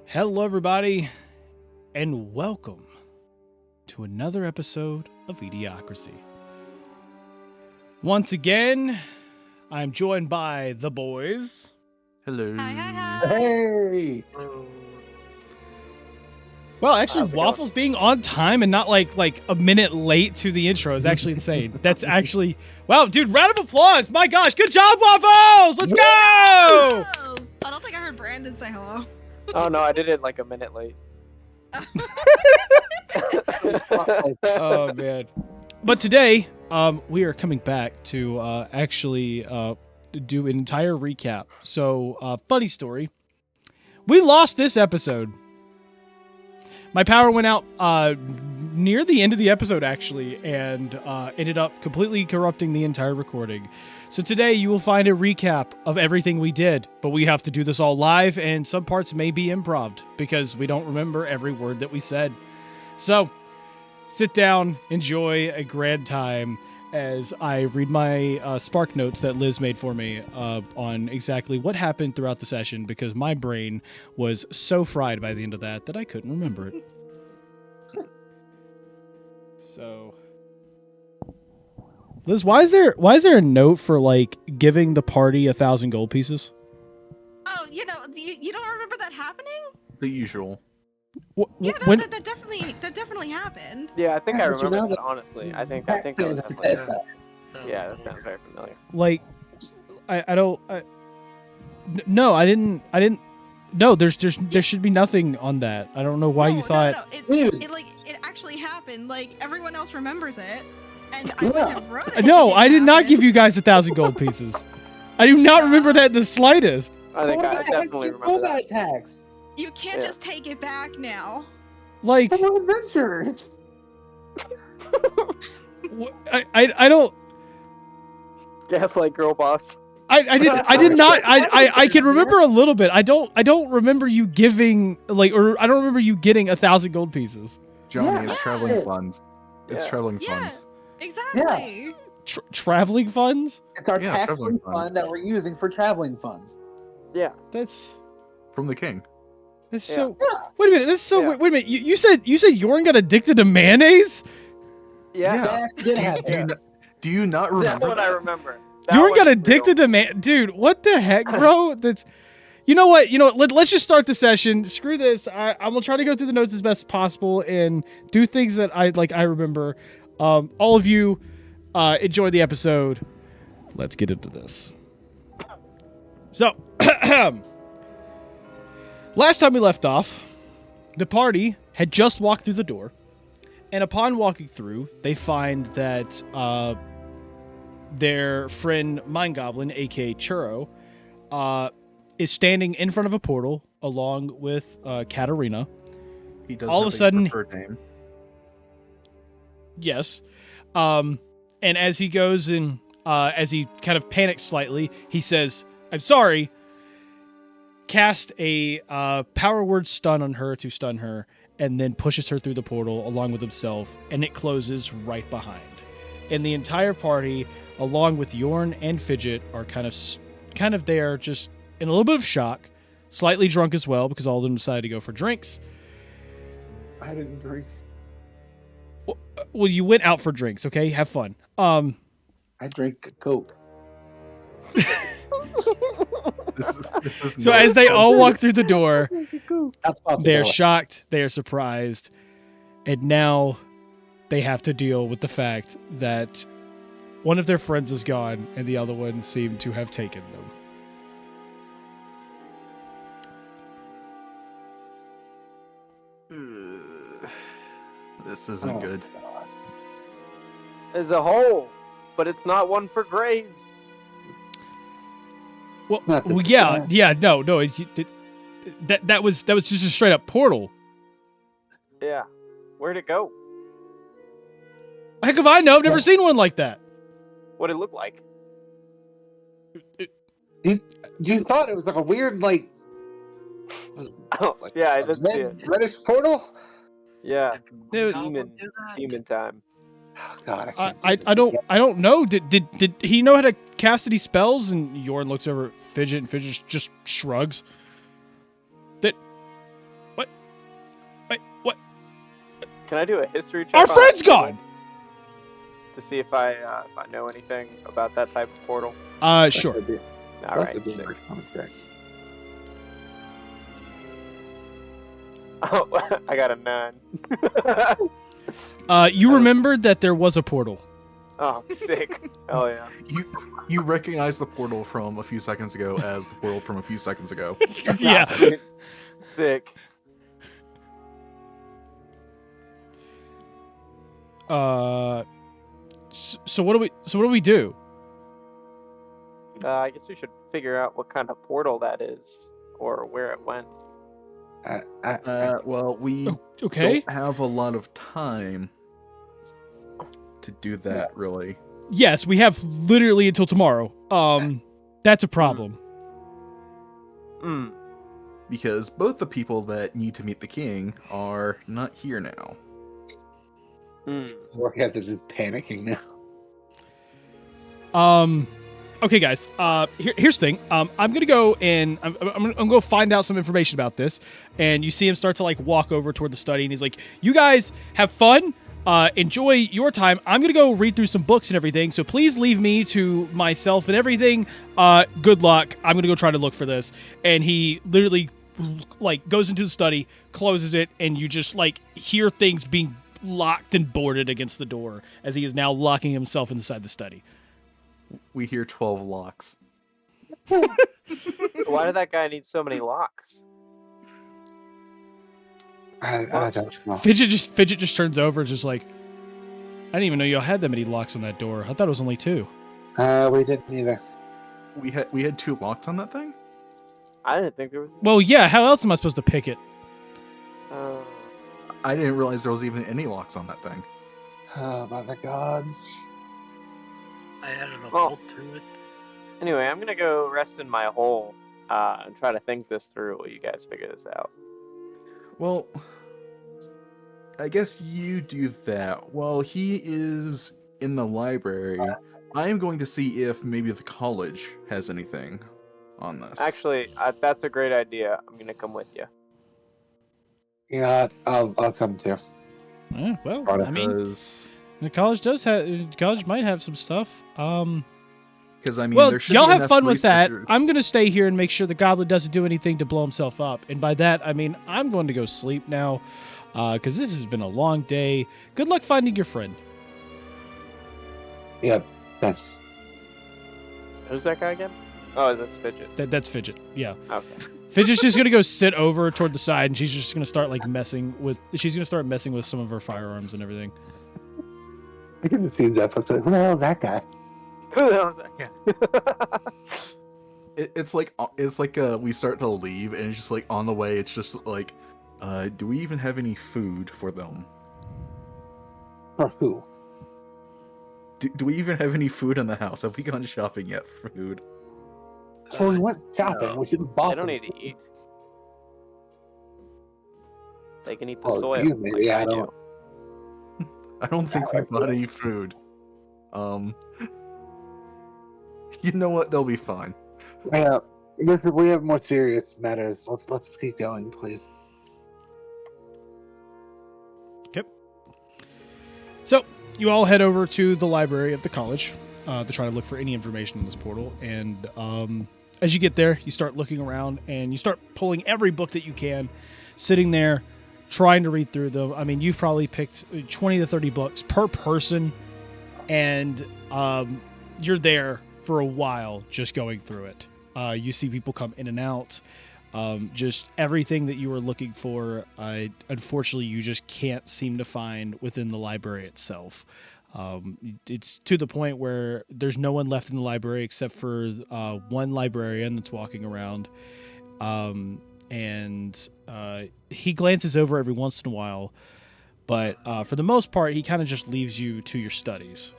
Hello, everybody, and welcome to another episode of eDIOCRACY. Once again, I'm joined by the boys. Hello. Hi. Hey! Well, actually, Waffles being on time and not like a minute late to the intro is actually insane. That's actually, wow, dude, round of applause. My gosh, good job, Waffles. Let's go. I don't think I heard Brandon say hello. Oh no, I did it like a minute late. Oh, man. But today, we are coming back to actually do an entire recap. So, funny story. We lost this episode. My power went out near the end of the episode, actually, and ended up completely corrupting the entire recording. So today you will find a recap of everything we did, but we have to do this all live, and some parts may be improv because we don't remember every word that we said. So sit down, enjoy a grand time as I read my Spark notes that Liz made for me on exactly what happened throughout the session, because my brain was so fried by the end of that I couldn't remember it. So, Liz, why is there a note for like giving the party 1,000 gold pieces? Oh, you don't remember that happening? The usual. That definitely happened. Yeah, I think I But you remember know that, that- honestly. I think that was definitely that. Yeah, that sounds very familiar. Like, no, I didn't. No, there should be nothing on that. I don't know why you thought. No. It actually happened. Like, everyone else remembers it, and I would have wrote it. No, I did not give you guys 1,000 gold pieces. I do not remember that the slightest. I think I definitely remember that. Tax. You can't just take it back now. Like, Adventure. I don't. Gaslight girl boss. I did not. I can remember a little bit. I don't remember you giving or I don't remember you getting 1,000 gold pieces. Johnny, it's traveling funds. It's Yeah. traveling Yeah. funds. Exactly. Traveling funds? It's our Yeah, tax traveling funds. fund that we're using for traveling funds. Yeah. That's From the king. so. Wait a minute. That's so. Yeah. Wait a minute. You said Jorn got addicted to mayonnaise? Yeah. That did happen. Do you not That's remember what I that? remember. That Jorn was got real. addicted to dude. What the heck, bro? That's. You know what? Let's just start the session. Screw this. I'm gonna try to go through the notes as best as possible and do things that I remember. All of you, enjoy the episode. Let's get into this. So, last time we left off, the party had just walked through the door, and upon walking through, they find that their friend Mind Goblin, aka Churro, is standing in front of a portal along with Katarina. He does all of have a sudden- preferred name. Yes. And as he goes and as he kind of panics slightly, he says, "I'm sorry." Cast a power word stun on her to stun her, and then pushes her through the portal along with himself, and it closes right behind. And the entire party, along with Yorn and Fidget, are kind of there, just in a little bit of shock, slightly drunk as well, because all of them decided to go for drinks. I didn't drink. Well, you went out for drinks, okay? Have fun. I drank Coke. This is So not- as they all walk through the door, That's possible. they are shocked, they are surprised, and now they have to deal with the fact that one of their friends is gone and the other one seemed to have taken them. This isn't Oh, good. God. There's a hole, but it's not one for graves. Well, Not the- no. That was just a straight up portal. Yeah. Where'd it go? Heck if I know, I've never seen one like that. What'd it look like? You thought it was like a weird, like Oh, yeah, I did see it. reddish portal? Yeah. Dude, Demon time. Oh, God, I I, can't. do I, this. I don't know. Did he know how to cast any spells? And Yorn looks over at Fidget, and Fidget just shrugs. What? Wait, what? Can I do a history check? Our on that friend's portal gone. to see if I know anything about that type of portal. Sure. All right. That'd be Sick. my common check. Oh, I got a 9. You remembered that there was a portal. Oh, sick. Oh yeah. You recognize the portal from a few seconds ago as the portal from a few seconds ago. Yeah. Sick. So what do we do? I guess we should figure out what kind of portal that is, or where it went. Well, we Okay. don't have a lot of time to do that, really. Yes, we have literally until tomorrow. That's a problem. Hmm. Because both the people that need to meet the king are not here now. Hmm. Mm. Is just panicking now. Okay, guys. Here's the thing. I'm gonna go and I'm gonna go find out some information about this. And you see him start to like walk over toward the study, and he's like, "You guys have fun. Enjoy your time. I'm gonna go read through some books and everything. So please leave me to myself and everything. Good luck. I'm gonna go try to look for this." And he literally like goes into the study, closes it, and you just like hear things being locked and boarded against the door as he is now locking himself inside the study. We hear 12 locks. Why did that guy need so many locks? I don't know. Fidget just turns over, just like, I didn't even know y'all had that many locks on that door. I thought it was only 2. We didn't either. We had 2 locks on that thing? I didn't think there was. Well, yeah. How else am I supposed to pick it? I didn't realize there was even any locks on that thing. Oh, by the gods. I added a Well- bolt to it. Anyway, I'm gonna go rest in my hole and try to think this through while you guys figure this out. Well, I guess you do that. While he is in the library, I am going to see if maybe the college has anything on this. Actually, that's a great idea. I'm gonna come with you. You know what? I'll come too. Well, I mean, because the college might have some stuff. I mean, Well, there should y'all be have enough fun with that. researchers. I'm gonna stay here and make sure the goblin doesn't do anything to blow himself up. And by that, I mean I'm going to go sleep now, because this has been a long day. Good luck finding your friend. Yep. Thanks. Who's that guy again? Oh, is this Fidget? That's Fidget. Yeah. Okay. Fidget's just gonna go sit over toward the side, and she's just gonna start like messing with some of her firearms and everything. I can just see that. Who the hell is that guy? Who the hell is that guy? It's like we start to leave, and it's just like on the way. It's just like, do we even have any food for them? Or who? Do we even have any food in the house? Have we gone shopping yet for food? So we went shopping. No. We should have bought They don't them. need to eat. They can eat the Oh, soil. you maybe. like I do. don't. I don't think we bought any food. You know what? They'll be fine. Yeah. We have more serious matters. Let's keep going, please. So you all head over to the library of the college to try to look for any information in this portal. And as you get there, you start looking around and you start pulling every book that you can, sitting there, trying to read through them. I mean, you've probably picked 20 to 30 books per person, and you're there for a while just going through it. You see people come in and out. Just everything that you were looking for, unfortunately, you just can't seem to find within the library itself. It's to the point where there's no one left in the library except for one librarian that's walking around. And he glances over every once in a while, but for the most part, he kind of just leaves you to your studies.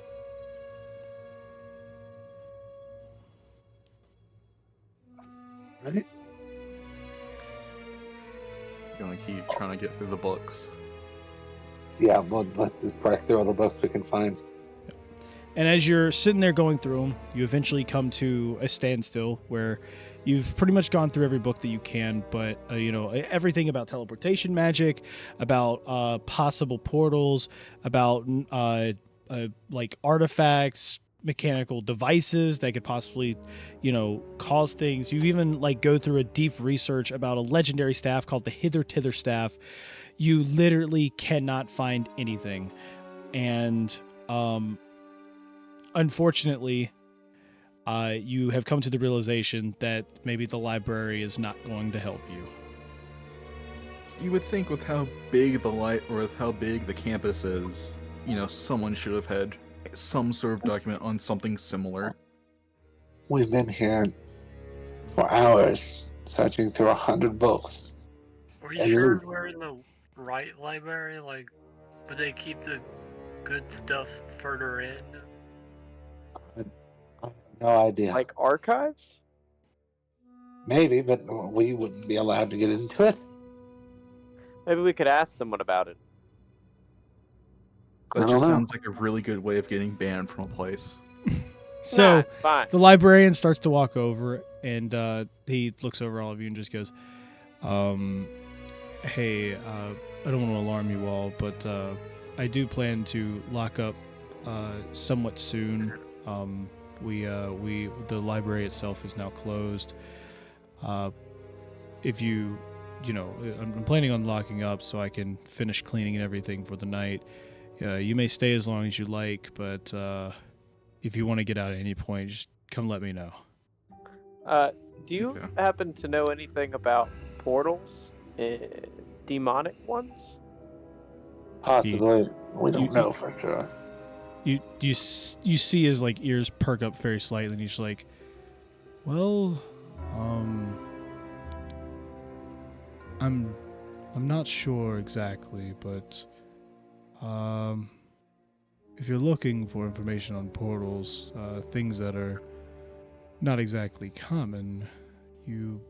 Right? Gonna keep trying to get through the books. Yeah, let's just break through all the books we can find. And as you're sitting there going through them, you eventually come to a standstill where you've pretty much gone through every book that you can, but everything about teleportation magic, about possible portals, about like artifacts, mechanical devices that could possibly, cause things. You've even like go through a deep research about a legendary staff called the Hither Tither staff. You literally cannot find anything, and unfortunately, you have come to the realization that maybe the library is not going to help you. You would think with how big the campus is, someone should have had some sort of document on something similar. We've been here for hours, searching through 100 books. Are you And sure we're in the right library? Like, would they keep the good stuff further in? I have no idea. Like archives? Maybe, but we wouldn't be allowed to get into it. Maybe we could ask someone about it. That I just don't know. sounds like a really good way of getting banned from a place. So It's fine. the librarian starts to walk over, and he looks over all of you and just goes, hey, I don't want to alarm you all, but I do plan to lock up somewhat soon. The library itself is now closed. If you, I'm planning on locking up so I can finish cleaning and everything for the night. You may stay as long as you like, but if you want to get out at any point, just come let me know. Do you Okay. happen to know anything about portals? Demonic ones? Possibly. We don't you- know for sure. You see his like ears perk up very slightly, and he's like, "Well, I'm not sure exactly, but if you're looking for information on portals, things that are not exactly common, you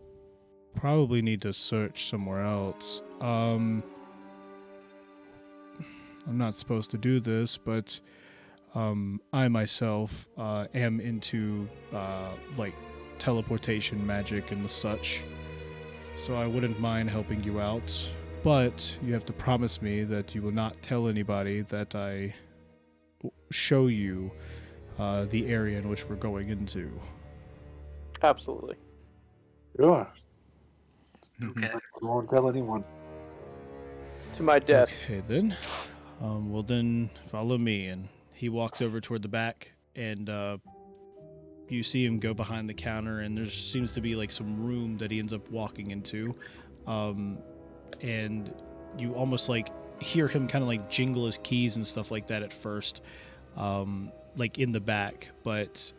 probably need to search somewhere else. I'm not supposed to do this, but I myself am into like teleportation magic and the such, so I wouldn't mind helping you out. But you have to promise me that you will not tell anybody that I show you the area in which we're going into." Absolutely. Sure. Okay. We won't tell anyone. To my death. Okay, then. Well, then follow me. And he walks over toward the back, and you see him go behind the counter, and there seems to be like some room that he ends up walking into. And you almost like hear him kind of like jingle his keys and stuff like that at first, like in the back. But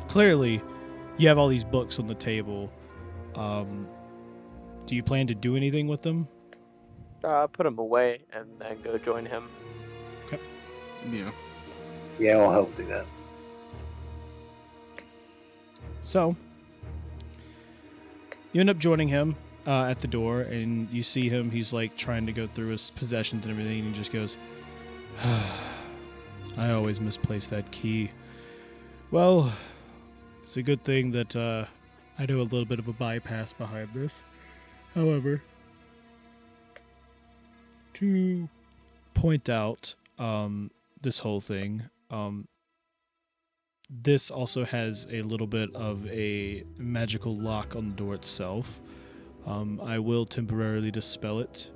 clearly, you have all these books on the table. Do you plan to do anything with them? Put him away and then go join him. Yeah. Yeah, we'll help do that. So, you end up joining him at the door, and you see him. He's like trying to go through his possessions and everything, and he just goes, "I always misplace that key. Well, it's a good thing that I do a little bit of a bypass behind this. However, to point out this whole thing, this also has a little bit of a magical lock on the door itself. I will temporarily dispel it.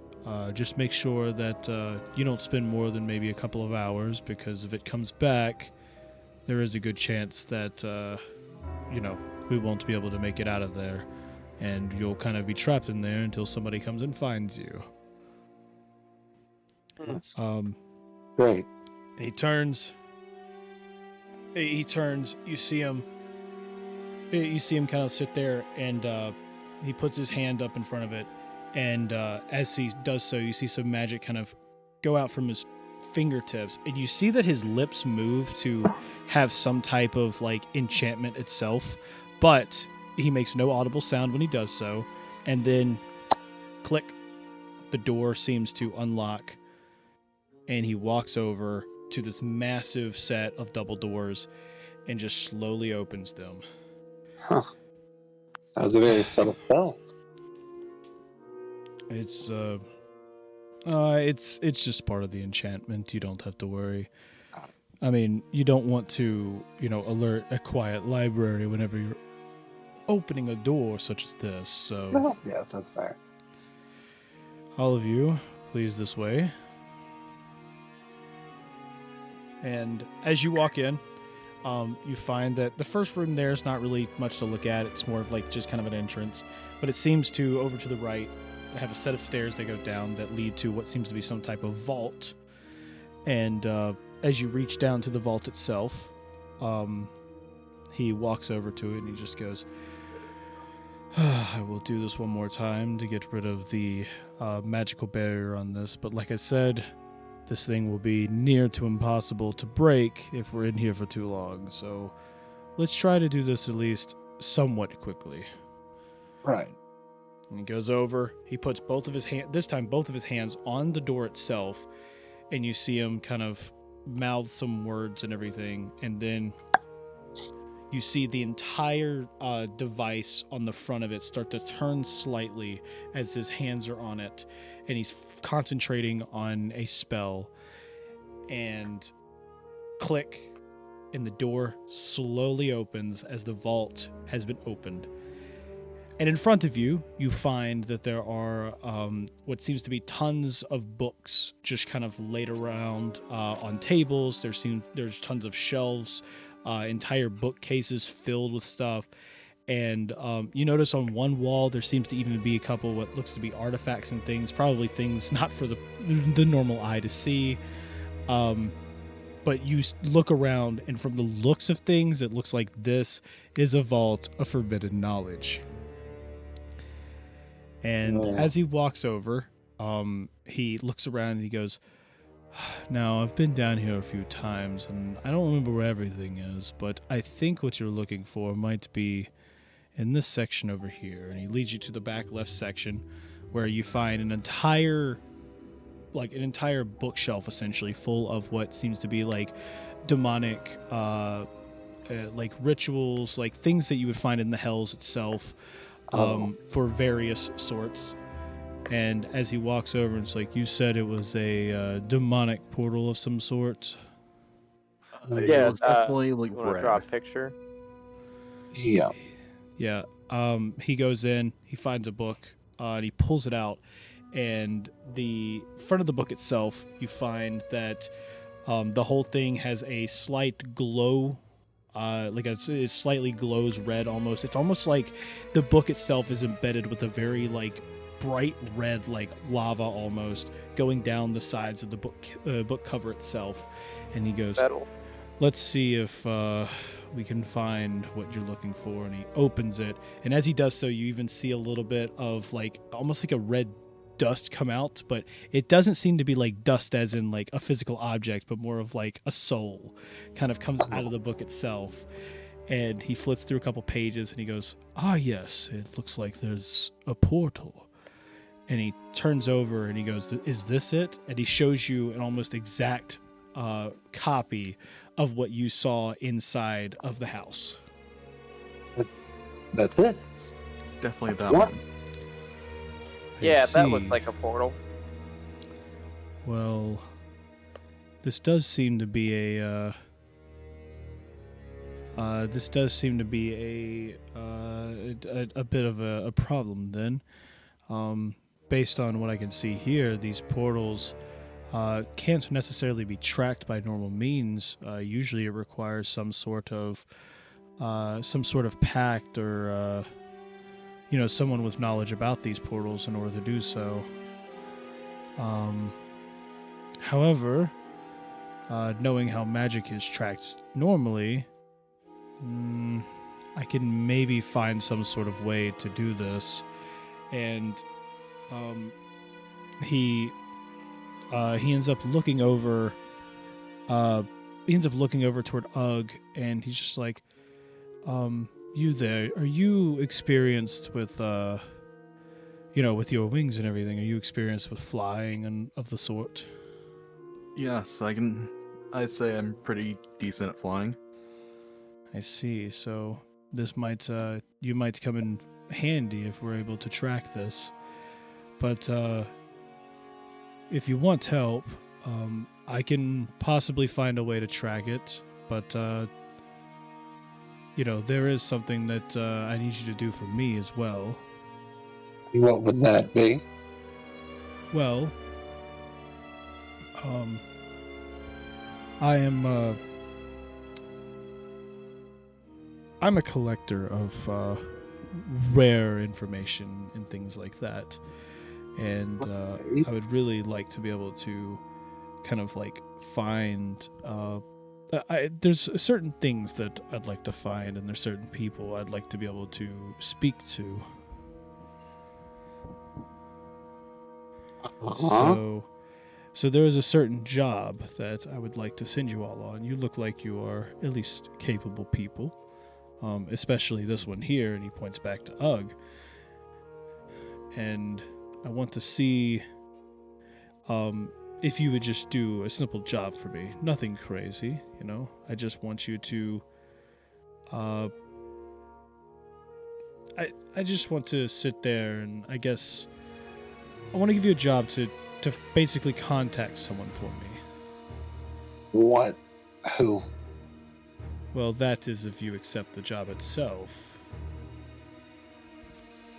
Just make sure that you don't spend more than maybe a couple of hours, because if it comes back, there is a good chance that, we won't be able to make it out of there, and you'll kind of be trapped in there until somebody comes and finds you." Great. He turns. You see him. You see him kind of sit there, and he puts his hand up in front of it, and as he does so, you see some magic kind of go out from his fingertips, and you see that his lips move to have some type of like enchantment itself, but he makes no audible sound when he does so, and then click, the door seems to unlock, and he walks over to this massive set of double doors and just slowly opens them. Huh. Sounds a very subtle spell. It's just part of the enchantment. You don't have to worry. I mean, you don't want to, alert a quiet library whenever you're opening a door such as this. So, Yes, that's fair. all of you, please this way. And as you walk in, you find that the first room there is not really much to look at. It's more of like just kind of an entrance. But it seems to, over to the right, have a set of stairs that go down that lead to what seems to be some type of vault. And as you reach down to the vault itself, he walks over to it and he just goes, I will do this one more time to get rid of the magical barrier on this. But like I said, this thing will be near to impossible to break if we're in here for too long. So let's try to do this at least somewhat quickly. Right. And he goes over, he puts both of his hands on the door itself, and you see him kind of mouth some words and everything, and then you see the entire device on the front of it start to turn slightly as his hands are on it, and he's concentrating on a spell, and click, and the door slowly opens as the vault has been opened. And in front of you, you find that there are what seems to be tons of books just kind of laid around on tables. There's tons of shelves, entire bookcases filled with stuff. And you notice on one wall, there seems to even be a couple what looks to be artifacts and things, probably things not for the normal eye to see. But you look around, and from the looks of things, it looks like this is a vault of forbidden knowledge. And as he walks over, he looks around and he goes, now, I've been down here a few times, and I don't remember where everything is, but I think what you're looking for might be in this section over here. And he leads you to the back left section, where you find an entire bookshelf, essentially, full of what seems to be like demonic, like rituals, like things that you would find in the hells itself. For various sorts. And as he walks over, it's like, you said it was a demonic portal of some sort? Yeah, it's definitely like want to draw a picture? Yeah. Yeah. He goes in, he finds a book, and he pulls it out. And the front of the book itself, you find that the whole thing has a slight glow. It slightly glows red almost. It's almost like the book itself is embedded with a very like bright red, like lava almost, going down the sides of the book cover itself. And he goes, Metal. let's see if we can find what you're looking for. And he opens it. And as he does so, you even see a little bit of like almost like a red dust come out, but it doesn't seem to be like dust as in like a physical object, but more of like a soul kind of comes out of the book itself. And he flips through a couple pages and he goes, yes, it looks like there's a portal. And he turns over and he goes, is this it? And he shows you an almost exact copy of what you saw inside of the house. That's it. Definitely that What? one. Yeah, that see. looks like a portal. Well, this does seem to be a bit of a problem then. Based on what I can see here, these portals can't necessarily be tracked by normal means. Usually, it requires some sort of pact or someone with knowledge about these portals in order to do so. However, knowing how magic is tracked normally, I can maybe find some sort of way to do this. And he ends up looking over. He ends up looking over toward Ugg, and he's just like, you there, are you experienced with, with your wings and everything? Are you experienced with flying and of the sort? Yes, I'd say I'm pretty decent at flying. I see. So this might you might come in handy if we're able to track this. But if you want help, I can possibly find a way to track it. But there is something that I need you to do for me as well. What would that be? Well, I am I'm a collector of rare information and things like that, and I would really like to be able to kind of like find. There's certain things that I'd like to find, and there's certain people I'd like to be able to speak to. So there is a certain job that I would like to send you all on. You look like you are at least capable people, especially this one here, and he points back to Ugg. And I want to see if you would just do a simple job for me. Nothing crazy, I just want you to I just want to sit there, and I guess I want to give you a job to basically contact someone for me. What? Who? Well, that is if you accept the job itself.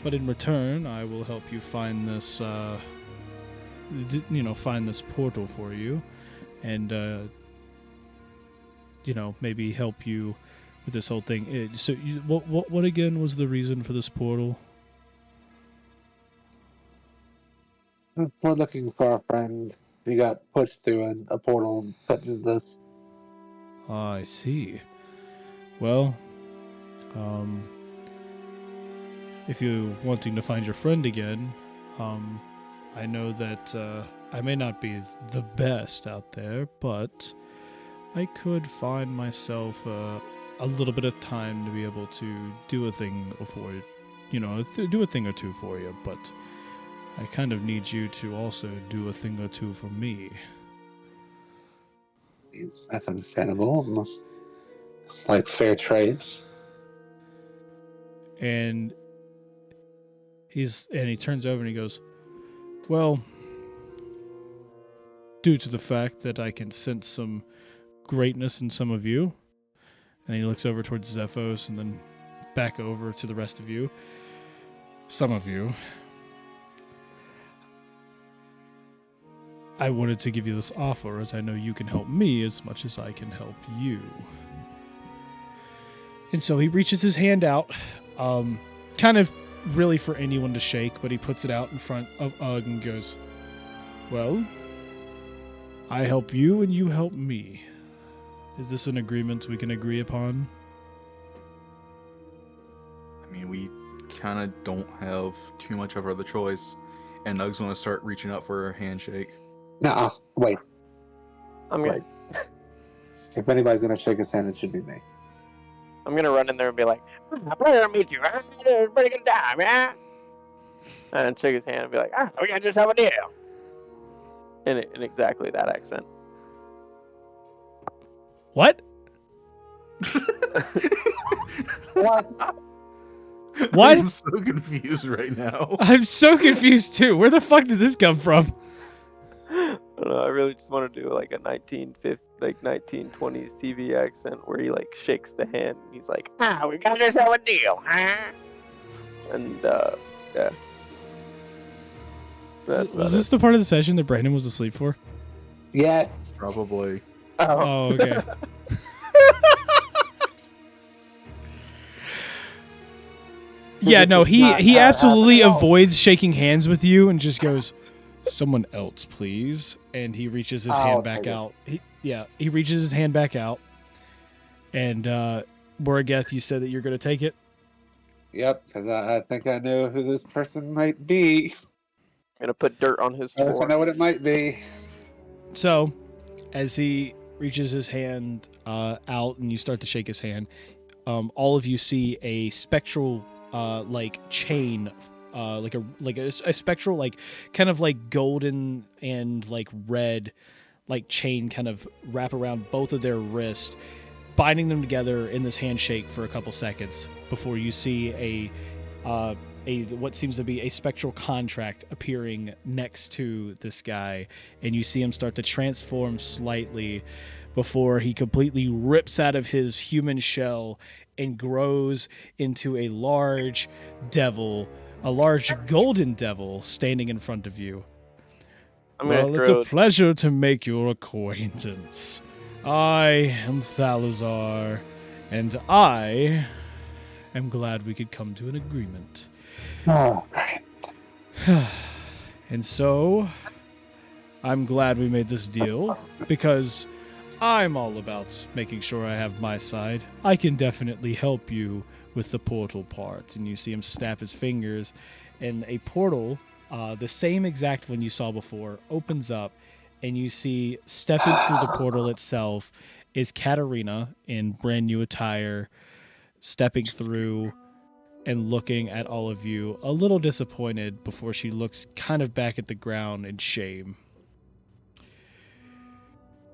But in return, I will help you find this, find this portal for you, and maybe help you with this whole thing. What again was the reason for this portal? We're looking for a friend. We got pushed through a portal such as this. Ah, I see. Well, if you're wanting to find your friend again, I know that I may not be the best out there, but I could find myself a little bit of time to be able to do a thing for you, do a thing or two for you, but I kind of need you to also do a thing or two for me. That's understandable. It's like fair trade. And he turns over and he goes, well, due to the fact that I can sense some greatness in some of you, and he looks over towards Zephos and then back over to the rest of you, some of you, I wanted to give you this offer as I know you can help me as much as I can help you. And so he reaches his hand out, kind of really for anyone to shake, but he puts it out in front of Ugg and goes, well, I help you and you help me. Is this an agreement we can agree upon? I mean, we kind of don't have too much of other choice, and Ugg's going to start reaching out for a handshake. Nuh-uh. Wait. I'm gonna, Wait. If anybody's gonna shake his hand, it should be me. I'm gonna run in there and be like, pleasure to meet you. Had a pretty good time, yeah. And shake his hand and be like, we gotta just have a deal. In exactly that accent. What? What? What? I'm so confused right now. I'm so confused too. Where the fuck did this come from? I don't know, I really just want to do like a 1920s TV accent where he like shakes the hand and he's like, we got just have a deal, huh? And yeah. Was this the part of the session that Brandon was asleep for? Yes. Probably. Oh, okay. Yeah, no, he absolutely avoids shaking hands with you and just goes, someone else, please. And he reaches his hand back out. He reaches his hand back out. And Borageth, you said that you're going to take it? Yep, because I think I know who this person might be. I'm gonna put dirt on his Yes, I floor. know what it might be. So, as he reaches his hand out and you start to shake his hand, all of you see a spectral like chain, like a spectral, like kind of like golden and like red, like chain kind of wrap around both of their wrists, binding them together in this handshake for a couple seconds before you see a what seems to be a spectral contract appearing next to this guy, and you see him start to transform slightly before he completely rips out of his human shell and grows into a large devil, a large golden devil standing in front of you. I'm gonna Well, it's a throw. pleasure to make your acquaintance. I am Thalazar, and I am glad we could come to an agreement. Oh, And so, I'm glad we made this deal, because I'm all about making sure I have my side. I can definitely help you with the portal part. And you see him snap his fingers, and a portal, the same exact one you saw before, opens up, and you see stepping through the portal itself is Katarina in brand new attire, stepping through and looking at all of you, a little disappointed before she looks kind of back at the ground in shame.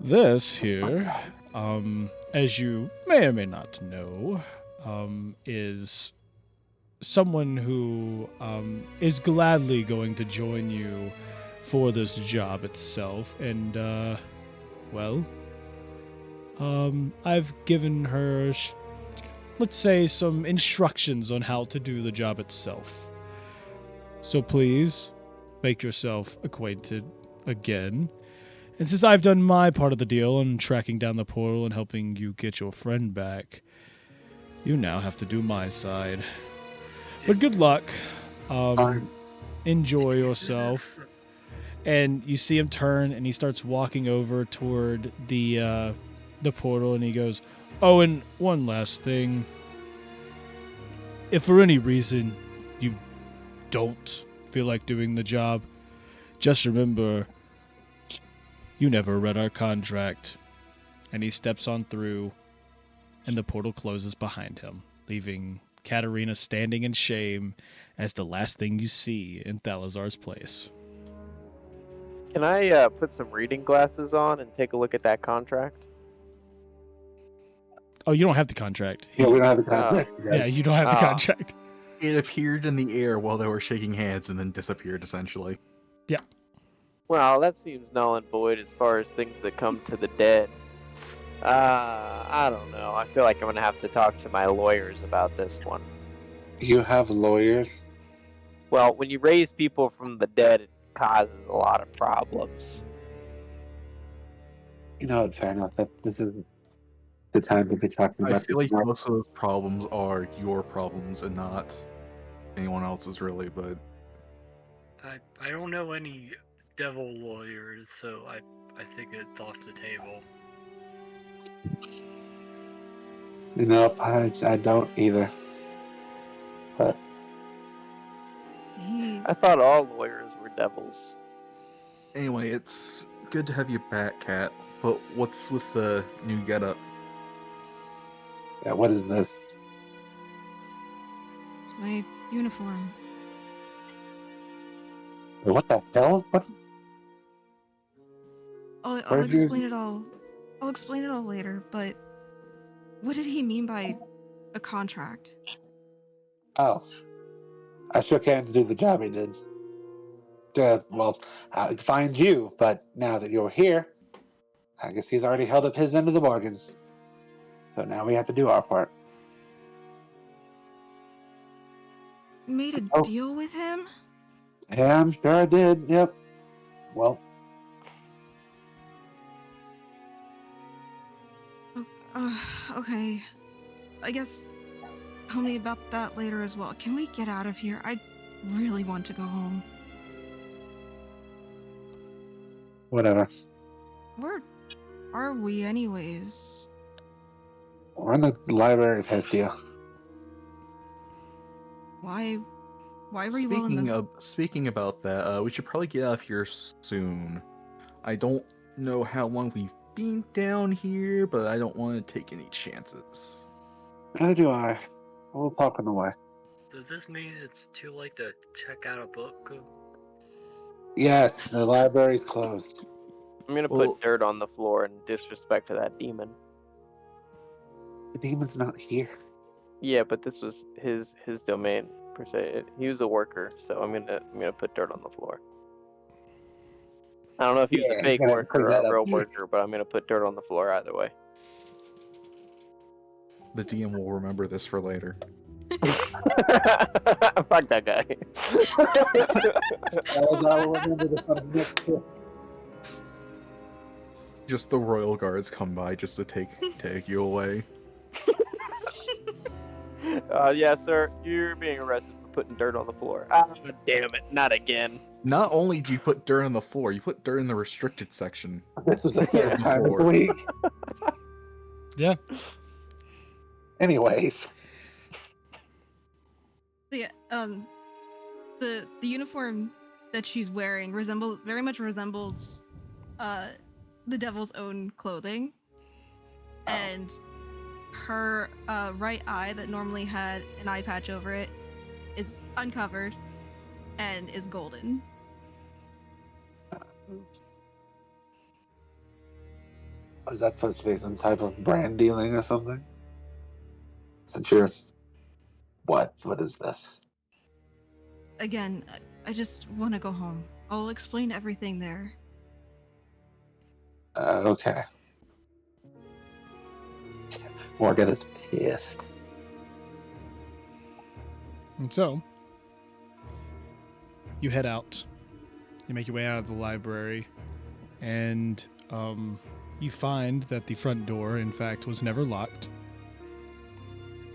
This here, as you may or may not know, is someone who is gladly going to join you for this job itself. And, well, I've given her, let's say, some instructions on how to do the job itself. So please, make yourself acquainted again. And since I've done my part of the deal on tracking down the portal and helping you get your friend back, you now have to do my side. But good luck. Fine. Enjoy yourself. And you see him turn, and he starts walking over toward the portal, and he goes, "Oh, and one last thing. If for any reason you don't feel like doing the job, just remember, you never read our contract." And he steps on through, and the portal closes behind him, leaving Katarina standing in shame as the last thing you see in Thalazar's place. Can I put some reading glasses on and take a look at that contract? Oh, you don't have the contract. Yeah, we don't have the contract. Yeah, you don't have the Ah. contract. It appeared in the air while they were shaking hands and then disappeared, essentially. Well, that seems null and void as far as things that come to the dead. I don't know. I feel like I'm gonna have to talk to my lawyers about this one. You have lawyers? Well, when you raise people from the dead, it causes a lot of problems. You know what, fair enough. This is the time to be talking I about feel this like now. most of those problems are your problems and not anyone else's, really, but I don't know any devil lawyers, so I think it's off the table. Nope, I don't either. But I thought all lawyers were devils. anyway, it's good to have you back, Kat. But what's with the new getup? yeah, what is this? It's my uniform. What the hell? What? I'll Where'd you- explain it all. I'll explain it all later, but what did he mean by a contract? Oh, I shook hands to do the job he did. Well, I find you, but now that you're here, I guess he's already held up his end of the bargain. So now we have to do our part. You made a Oh. deal with him? Yeah, I'm sure I did. Yep. Well, Okay. I guess tell me about that later as well. Can we get out of here? I really want to go home. whatever. Where are we anyways? We're in the library of Hestia. Why were you all in the... Speaking about that, we should probably get out of here soon. I don't know how long we've been down here, but I don't want to take any chances. Neither do I. We'll talk on the way. Does this mean it's too late to check out a book? Yes, the library's closed. I'm gonna Well- put dirt on the floor in disrespect to that demon. The demon's not here. Yeah, but this was his domain per se. He was a worker, so I'm gonna put dirt on the floor. I don't know if he was Yeah, a he's fake gonna worker clean or that a up. real worker, but I'm gonna put dirt on the floor either way. The DM will remember this for later. Fuck that guy. I'll remember the fun next year. Just the royal guards come by just to take you away. Yeah, sir, you're being arrested for putting dirt on the floor. Ah, damn it, not again. Not only do you put dirt on the floor, you put dirt in the restricted section. This was the third time this Before. week. Yeah. Anyways, The the uniform that she's wearing very much resembles the devil's own clothing. Oh. And her right eye that normally had an eye patch over it is uncovered and is golden. is that supposed to be some type of brand dealing or something? Since you're... What is this? Again, I just want to go home. I'll explain everything there. Okay. Morgan is pissed. And so, you head out. You make your way out of the library, and you find that the front door, in fact, was never locked.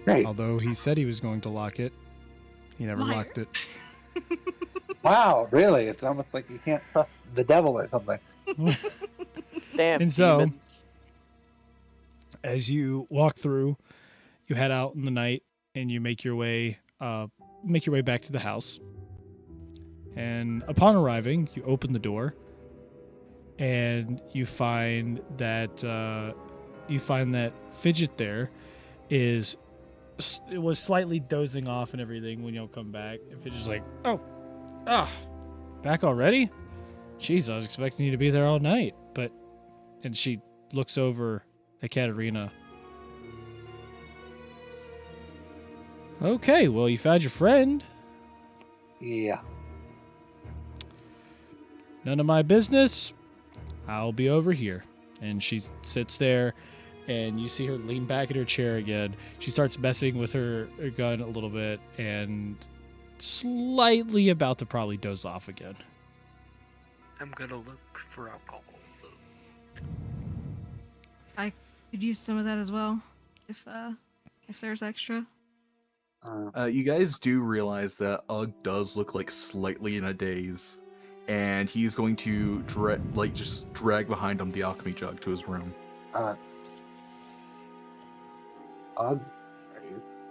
Great. Although he said he was going to lock it, he never Liar. locked it. Wow, really? It's almost like you can't trust the devil or something. Damn And so- demons. As you walk through, you head out in the night, and you make your way back to the house. And upon arriving, you open the door, and you find that Fidget there it was slightly dozing off and everything when you'll come back. And Fidget's like, back already? Jeez, I was expecting you to be there all night. And she looks over at Katarina. Okay, well, you found your friend. Yeah. None of my business. I'll be over here. And she sits there, and you see her lean back in her chair again. She starts messing with her gun a little bit, and slightly about to probably doze off again. I'm gonna look for alcohol. I could use some of that as well, if there's extra. You guys do realize that Ugg does look like slightly in a daze, and he's going to just drag behind him the alchemy jug to his room.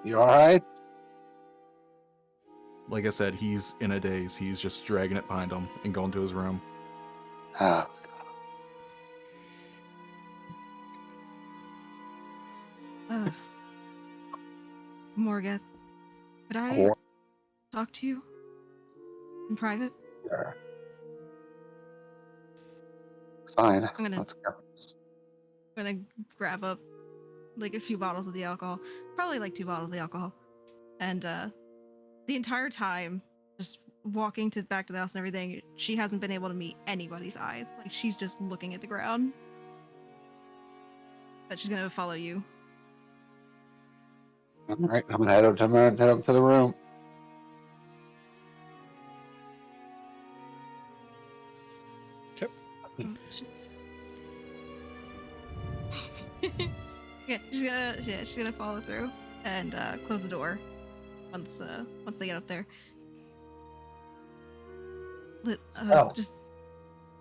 You alright? Like I said, he's in a daze. He's just dragging it behind him and going to his room. Oh, Morgeth, could I Or- talk to you in private? sure. Fine. I'm gonna- Let's go. I'm gonna grab up like a few bottles of the alcohol, probably like 2 bottles of the alcohol, and the entire time, just walking back to the house and everything, she hasn't been able to meet anybody's eyes. Like she's just looking at the ground. But she's gonna follow you. Alright, I'm gonna head up to the room. Oh, shit. Yeah, she's gonna follow through and close the door once they get up there. Oh. Just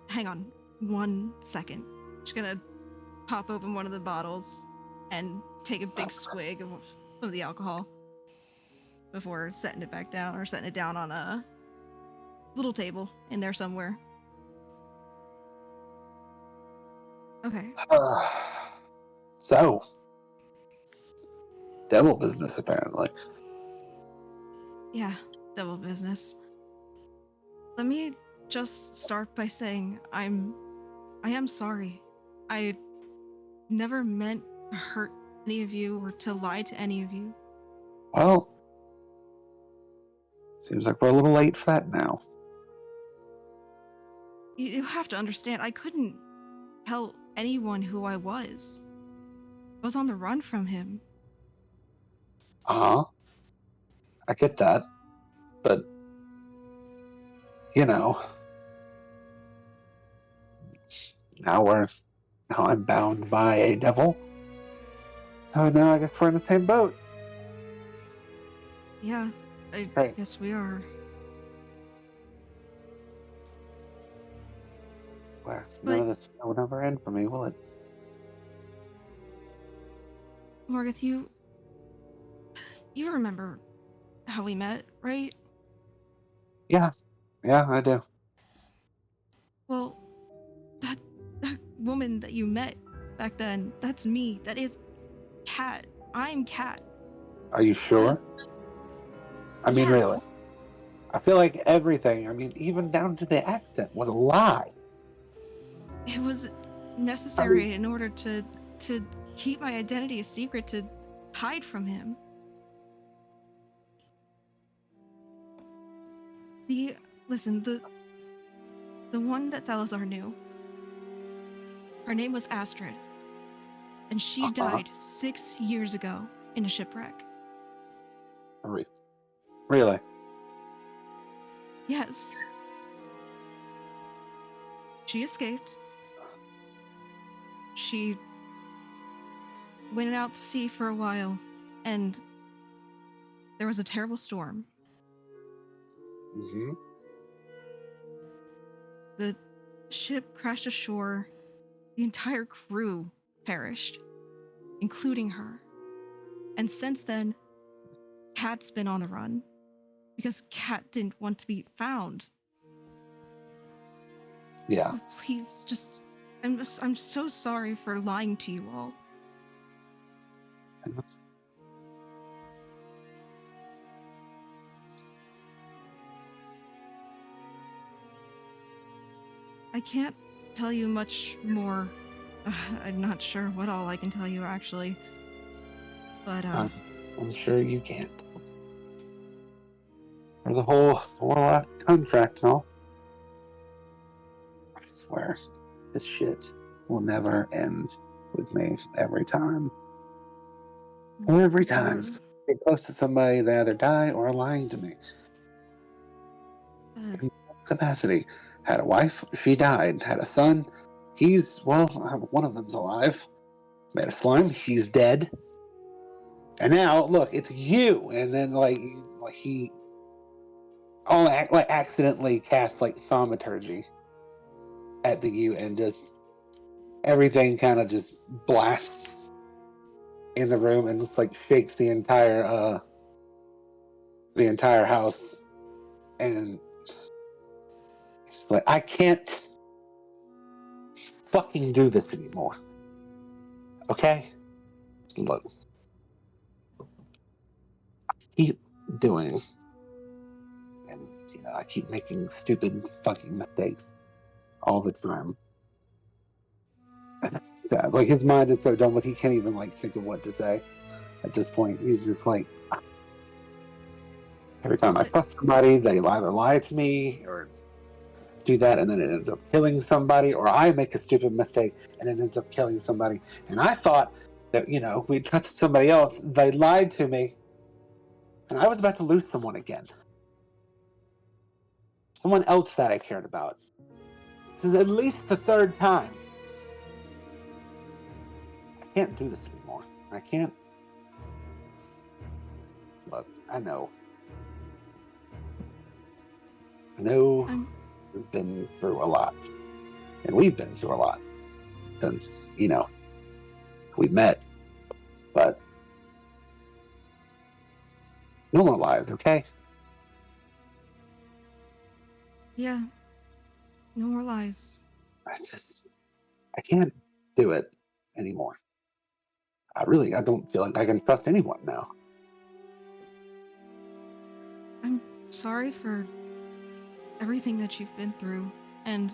hang on 1 second. She's gonna pop open one of the bottles and take a big swig of some of the alcohol before setting it back down, or setting it down on a little table in there somewhere. Okay. So, devil business apparently. Yeah, devil business. Let me just start by saying I'm I am sorry. I never meant to hurt any of you or to lie to any of you. Well, seems like we're a little late for that now. You have to understand, I couldn't tell anyone who I was. I was on the run from him. Uh-huh. I get that. But, you know, now I'm bound by a devil. So now I guess we're in the same boat. Yeah, I Right. guess we are. Well, none But- of this will never end for me, will it? Morgoth, you remember how we met, right? Yeah, I do. Well, that woman that you met back then, that's me. That is Kat. I'm Kat. Are you sure? I mean, really. Yes. I feel like everything, even down to the accent, was a lie. It was necessary in order to keep my identity a secret, to hide from him. The one that Thalazar knew, her name was Astrid, and she died 6 years ago in a shipwreck. Really? Yes. She escaped. She went out to sea for a while, and there was a terrible storm. Mm-hmm. The ship crashed ashore. The entire crew perished, including her. And since then, Kat's been on the run because Kat didn't want to be found. Yeah. Oh, please, I'm so sorry for lying to you all. I can't tell you much more. I'm not sure what all I can tell you, actually. But, I'm sure you can't. For the whole contract and all. I swear, this shit will never end with me every time. Every time. Get close to somebody, they either die or are lying to me. In capacity. Had a wife, she died. Had a son, one of them's alive. Made a slime, he's dead. And now, look, it's you. And then, he accidentally cast thaumaturgy at the you, and just everything kind of just blasts in the room and just shakes the entire house. And I can't fucking do this anymore. Okay? Look, I keep doing, and I keep making stupid fucking mistakes all the time. And it's sad. His mind is so dumb, he can't even think of what to say at this point. He's just every time I trust somebody, they either lie to me or do that, and then it ends up killing somebody, or I make a stupid mistake and it ends up killing somebody. And I thought that, we trusted somebody else, they lied to me, and I was about to lose someone again. Someone else that I cared about. This is at least the third time. I can't do this anymore. I can't. Look, I know. We've been through a lot. And we've been through a lot. Since, we met. But no more lies, okay? yeah. No more lies. I can't do it anymore. I don't feel like I can trust anyone now. I'm sorry for everything that you've been through, and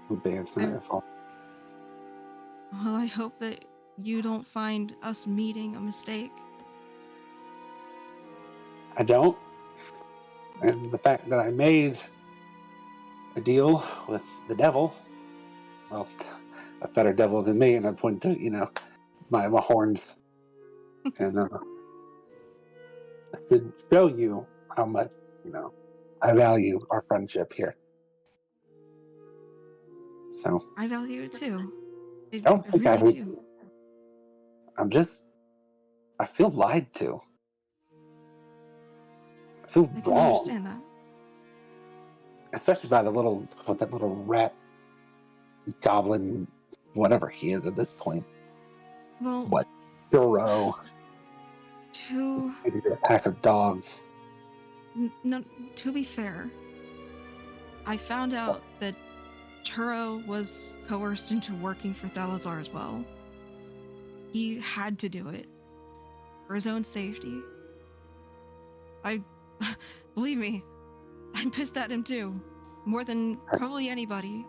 It's not your fault. Well, I hope that you don't find us meeting a mistake. I don't. And the fact that I made a deal with the devil, well, a better devil than me, and I point to, my horns, and I should show you how much, I value our friendship here. So, I value it too. I don't I think I really hate do. you. I feel lied to. I feel I can wrong, understand that. especially by that little rat goblin, whatever he is at this point. Well, What? Duro. to Maybe a pack of dogs. no, to be fair, I found out that Turo was coerced into working for Thalazar as well. He had to do it for his own safety. I believe me, I'm pissed at him too, more than probably anybody.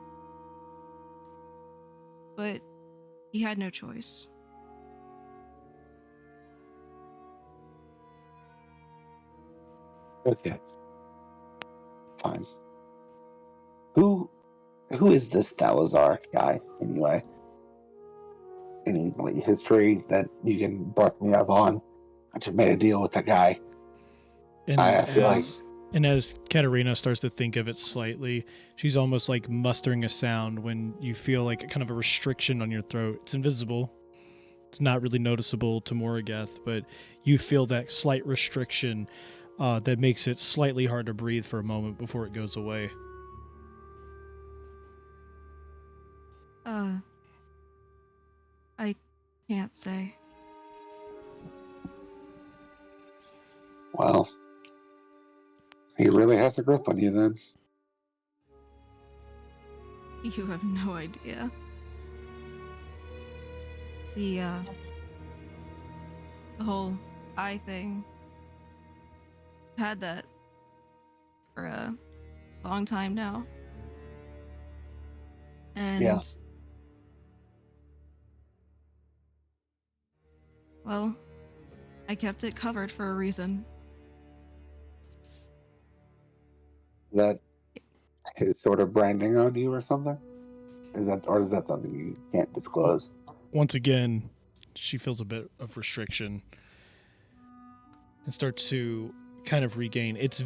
But he had no choice. Okay. Fine. Who is this Salazar guy anyway? Any history that you can brush me up on? I just made a deal with that guy. And I feel like as Katarina starts to think of it slightly, she's almost like mustering a sound when you feel like kind of a restriction on your throat. It's invisible. It's not really noticeable to Moragath, but you feel that slight restriction that makes it slightly hard to breathe for a moment before it goes away. I can't say. well, he really has a grip on you then. You have no idea. The whole eye thing. Had that for a long time now. And Yeah. well, I kept it covered for a reason. That his sort of branding on you or something? Is that something you can't disclose? Once again, she feels a bit of restriction and starts to kind of regain. It's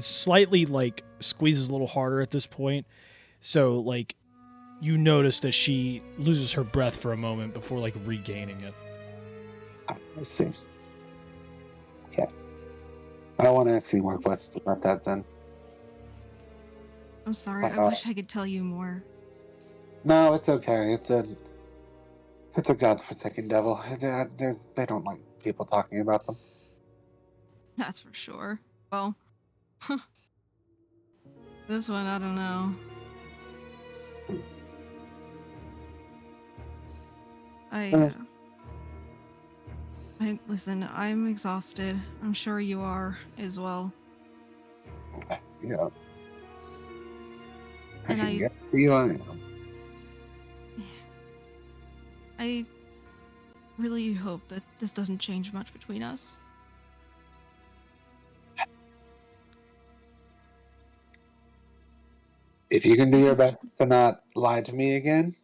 slightly like squeezes a little harder at this point. So like you notice that she loses her breath for a moment before like regaining it. I see. Okay. I don't want to ask any more questions about that then. I'm sorry, I wish I could tell you more. No, it's okay. It's a godforsaken devil. They don't like people talking about them. That's for sure. Well, this one, I don't know. Listen, I'm exhausted. I'm sure you are as well. Yeah. And I get you I am. I really hope that this doesn't change much between us. If you can do your best to not lie to me again,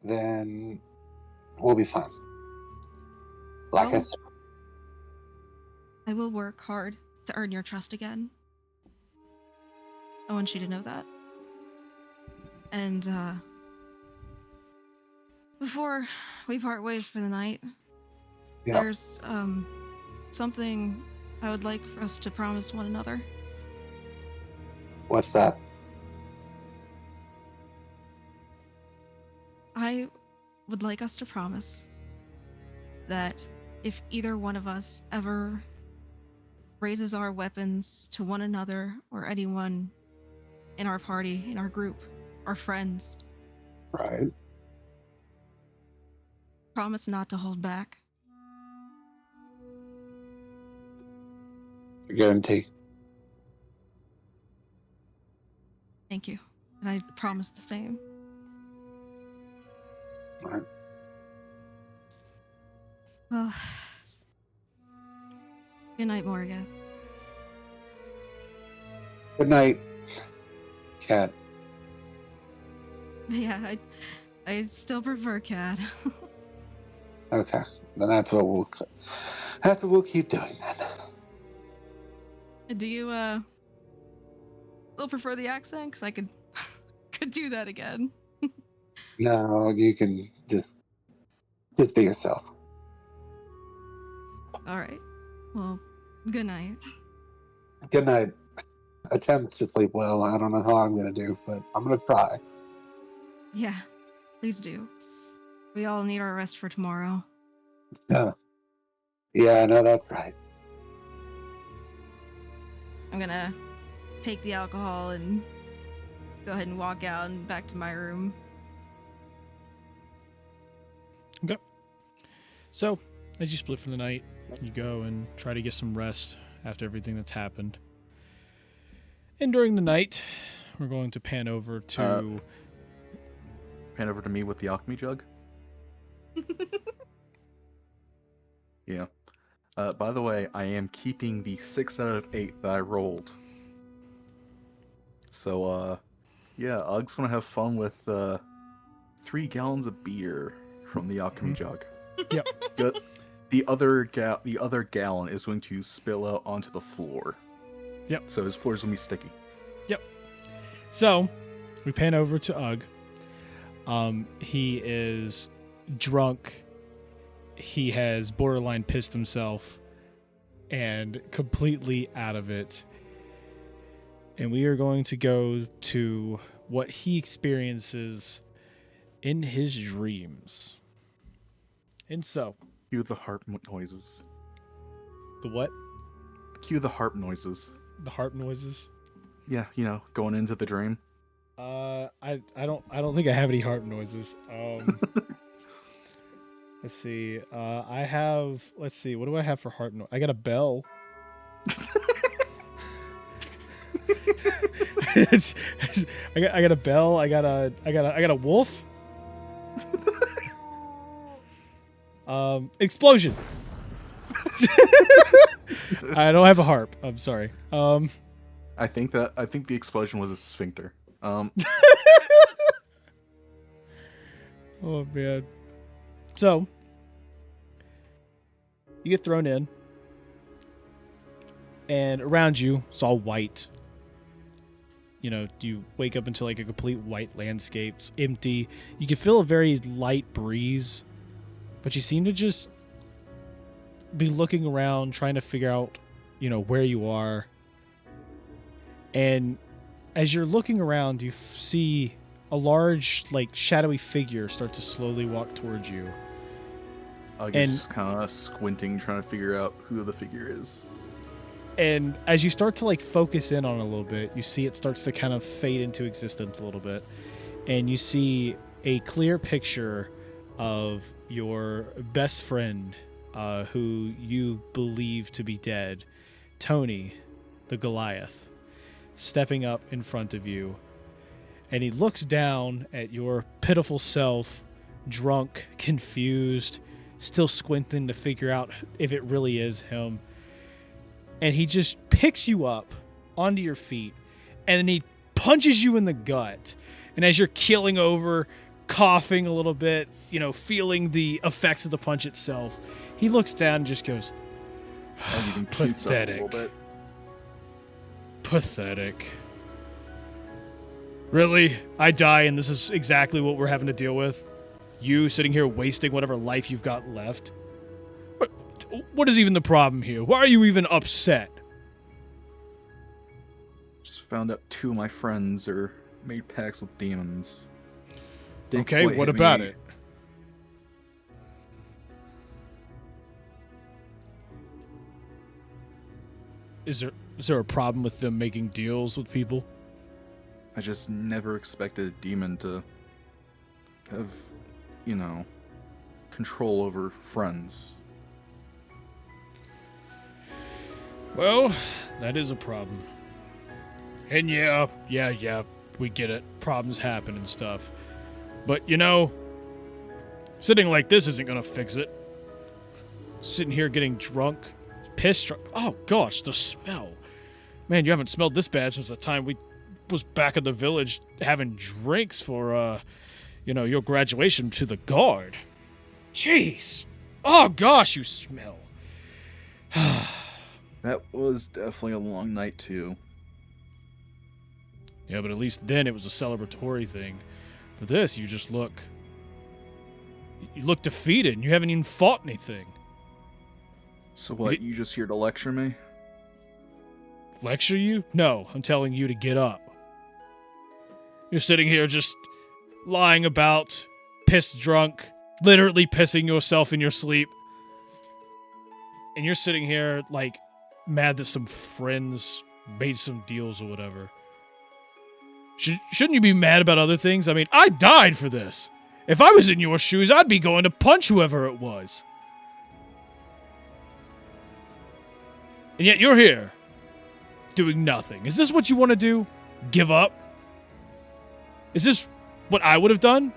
then we'll be fine. Like I Well, said, I will work hard to earn your trust again. I want you to know that. And before we part ways for the night, there's something I would like for us to promise one another. What's that? I would like us to promise that if either one of us ever raises our weapons to one another or anyone in our party, in our group, our friends, Right. promise not to hold back. Guarantee. Thank you. And I promise the same. Right. Well, good night, Morgoth. Good night, Cat. Yeah, I still prefer Cat. Okay, then that's what we'll keep doing then. Do you still prefer the accent? Cause I could could do that again. No, you can just be yourself. All right. Well, good night. Good night. Attempt to sleep well. I don't know how I'm gonna do, but I'm gonna try. Yeah, please do. We all need our rest for tomorrow. Yeah, no, that's right. I'm gonna take the alcohol and go ahead and walk out and back to my room. Okay. So, as you split for the night, you go and try to get some rest after everything that's happened. And during the night, we're going to pan over to... Pan over to me with the alchemy jug. Yeah. By the way, I am keeping the 6 out of 8 that I rolled. So, yeah, Ugg's gonna have fun with 3 gallons of beer from the alchemy jug. Yep. The other gallon is going to spill out onto the floor. Yep. So his floor's gonna be sticky. Yep. So, we pan over to Ugg. He is drunk. He has borderline pissed himself and completely out of it. And we are going to go to what he experiences in his dreams. And so, Cue the harp noises. the what? Cue the harp noises. The harp noises? Yeah, you know, going into the dream. I don't think I have any harp noises. Let's see. Let's see. What do I have for harp noise? I got a bell. I got a bell. I got a wolf. Explosion. I don't have a harp. I'm sorry. I think the explosion was a sphincter. Oh man. So you get thrown in, and around you it's all white. You know, you wake up into like a complete white landscape. It's empty. You can feel a very light breeze, but you seem to just be looking around, trying to figure out, you know, where you are. And as you're looking around, you see a large, like, shadowy figure start to slowly walk towards you. Ugg is just kind of squinting, trying to figure out who the figure is. And as you start to, like, focus in on it a little bit, you see it starts to kind of fade into existence a little bit. And you see a clear picture of your best friend, who you believe to be dead, Tony, the Goliath, stepping up in front of you. And he looks down at your pitiful self, drunk, confused, still squinting to figure out if it really is him. And he just picks you up onto your feet, and then he punches you in the gut. And as you're keeling over, coughing a little bit, you know, feeling the effects of the punch itself, he looks down and just goes, Ugg even pukes up a little bit. Pathetic. Really? I die and this is exactly what we're having to deal with? You sitting here wasting whatever life you've got left? What is even the problem here? Why are you even upset? Just found out 2 of my friends are made pacts with demons. Didn't Okay, quite what hit about me. it? Is there a problem with them making deals with people? I just never expected a demon to have, you know, control over friends. Well, that is a problem. And yeah, we get it. Problems happen and stuff. But, you know, Sitting like this isn't gonna fix it. Sitting here getting drunk. Piss drunk. Oh, gosh, the smell. Man, you haven't smelled this bad since the time we was back in the village having drinks for, your graduation to the guard. Jeez. Oh, gosh, you smell. That was definitely a long night, too. Yeah, but at least then it was a celebratory thing. For this, you just look... You look defeated, and you haven't even fought anything. So what, you just here to lecture me? Lecture you? No, I'm telling you to get up. You're sitting here just lying about, pissed drunk, literally pissing yourself in your sleep. And you're sitting here, like, mad that some friends made some deals or whatever. Shouldn't you be mad about other things? I mean, I died for this. If I was in your shoes, I'd be going to punch whoever it was. And yet you're here, doing nothing. Is this what you want to do? Give up? Is this what I would have done?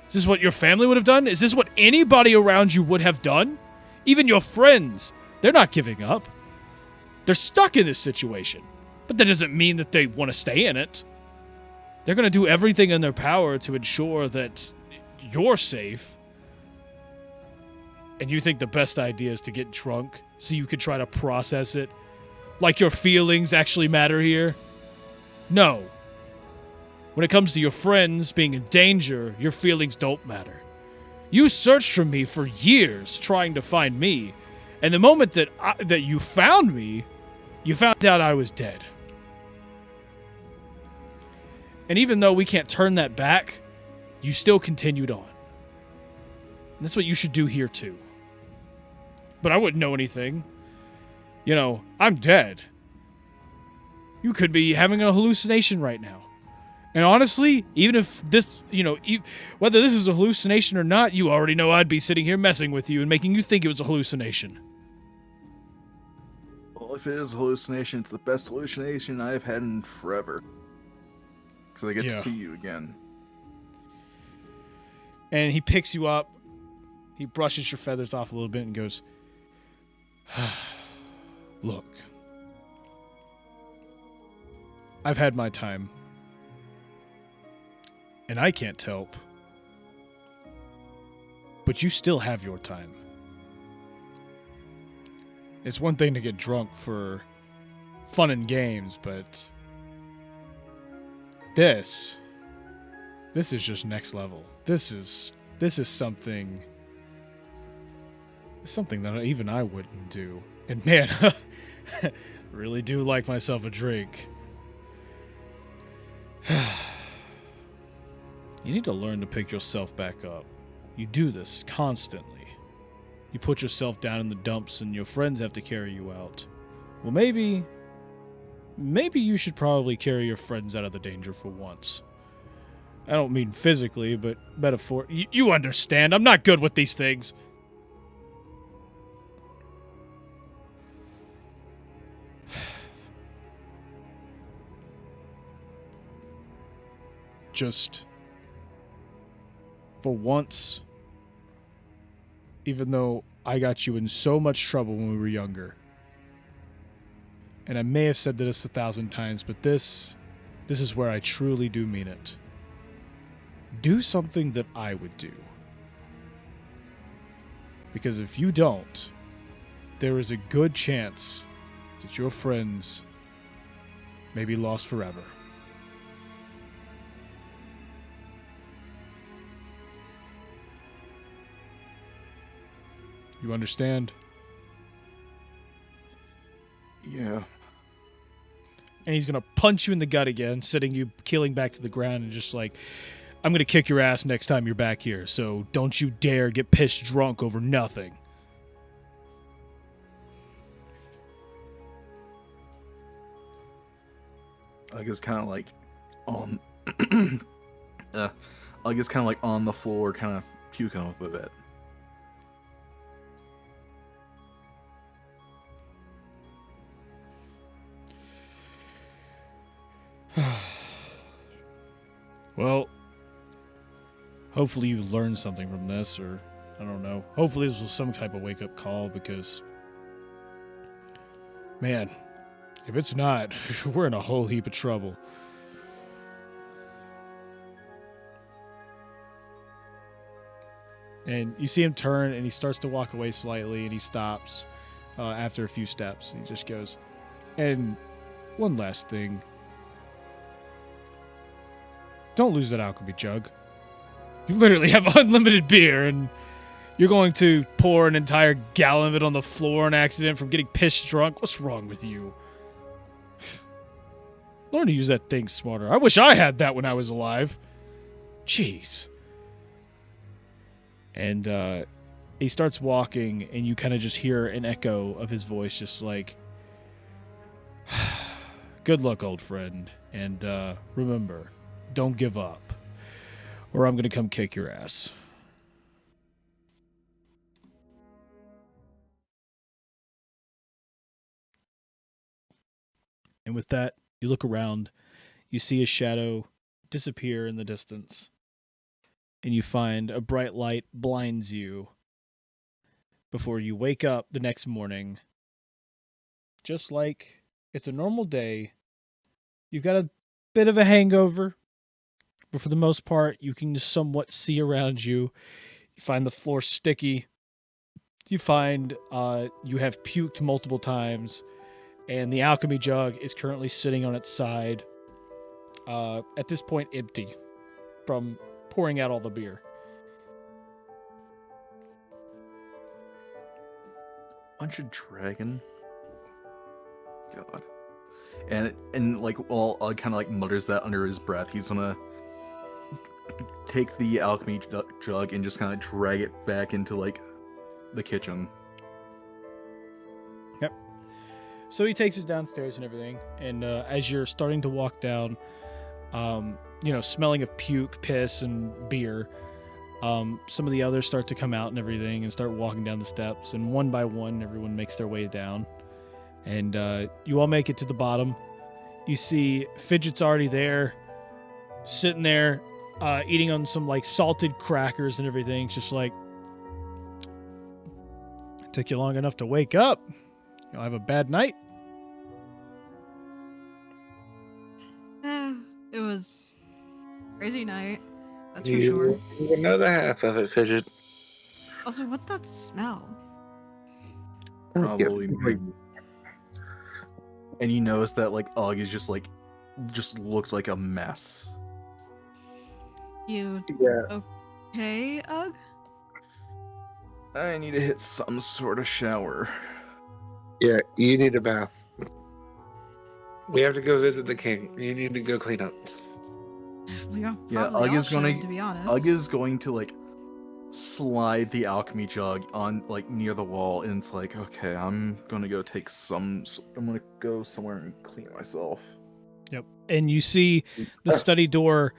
Is this what your family would have done? Is this what anybody around you would have done? Even your friends, they're not giving up. They're stuck in this situation. But that doesn't mean that they want to stay in it. They're going to do everything in their power to ensure that you're safe. And you think the best idea is to get drunk so you can try to process it? Like your feelings actually matter here? No. When it comes to your friends being in danger, your feelings don't matter. You searched for me for years trying to find me, and the moment that you found me, you found out I was dead. And even though we can't turn that back, you still continued on. And that's what you should do here too. But I wouldn't know anything. I'm dead. You could be having a hallucination right now. And honestly, even if this, whether this is a hallucination or not, you already know I'd be sitting here messing with you and making you think it was a hallucination. Well, if it is a hallucination, it's the best hallucination I've had in forever. Because I get to see you again. And he picks you up. He brushes your feathers off a little bit and goes, "Look, I've had my time. And I can't help. But you still have your time. It's one thing to get drunk for fun and games, but this is just next level. This is something that even I wouldn't do. And man, really do like myself a drink. You need to learn to pick yourself back up. You do this constantly. You put yourself down in the dumps and your friends have to carry you out. Well, maybe you should probably carry your friends out of the danger for once. I don't mean physically, but metaphor. You understand. I'm not good with these things. Just for once, even though I got you in so much trouble when we were younger, and I may have said this 1,000 times, but this is where I truly do mean it. Do something that I would do. Because if you don't, there is a good chance that your friends may be lost forever. You understand? Yeah. And he's going to punch you in the gut again, sitting you killing back to the ground and just like, I'm going to kick your ass next time you're back here, so don't you dare get pissed drunk over nothing. I guess kind of like on I guess kind of like on the floor, kind of puking up a bit. Well, hopefully you learned something from this, or I don't know. Hopefully this was some type of wake-up call, because, man, if it's not, we're in a whole heap of trouble. And you see him turn, and he starts to walk away slightly, and he stops after a few steps, and he just goes, and one last thing. Don't lose that alchemy jug. You literally have unlimited beer, and you're going to pour an entire gallon of it on the floor on accident from getting pissed drunk? What's wrong with you? Learn to use that thing smarter. I wish I had that when I was alive. Jeez. And he starts walking, and you kind of just hear an echo of his voice, just like, good luck, old friend. And remember, don't give up, or I'm going to come kick your ass. And with that, you look around, you see a shadow disappear in the distance, and you find a bright light blinds you before you wake up the next morning. Just like it's a normal day, you've got a bit of a hangover, but for the most part, you can somewhat see around you. You find the floor sticky. You find you have puked multiple times, and the alchemy jug is currently sitting on its side, at this point empty from pouring out all the beer. Bunch of dragon. God. And like, well, kind of like mutters that under his breath. He's gonna take the alchemy jug and just kind of drag it back into like the kitchen. Yep. So he takes it downstairs and everything, and as you're starting to walk down, smelling of puke, piss, and beer, some of the others start to come out and everything and start walking down the steps, and one by one, everyone makes their way down. And you all make it to the bottom. You see Fidget's already there, sitting there, eating on some like salted crackers and everything. It's just like, it took you long enough to wake up. You'll have a bad night. It was a crazy night. That's for You sure. you know the half of it, Fidget. Also, what's that smell? Probably me. And he knows that like Ugg is just looks like a mess. You Yeah. okay, Ugg? I need to hit some sort of shower. Yeah, you need a bath. We have to go visit the king. You need to go clean up. We all Yeah, probably Ugg all is gonna should, to be honest. Ugg is going to like slide the alchemy jug on like near the wall, and it's like, okay, I'm gonna go somewhere and clean myself. Yep. And you see the study door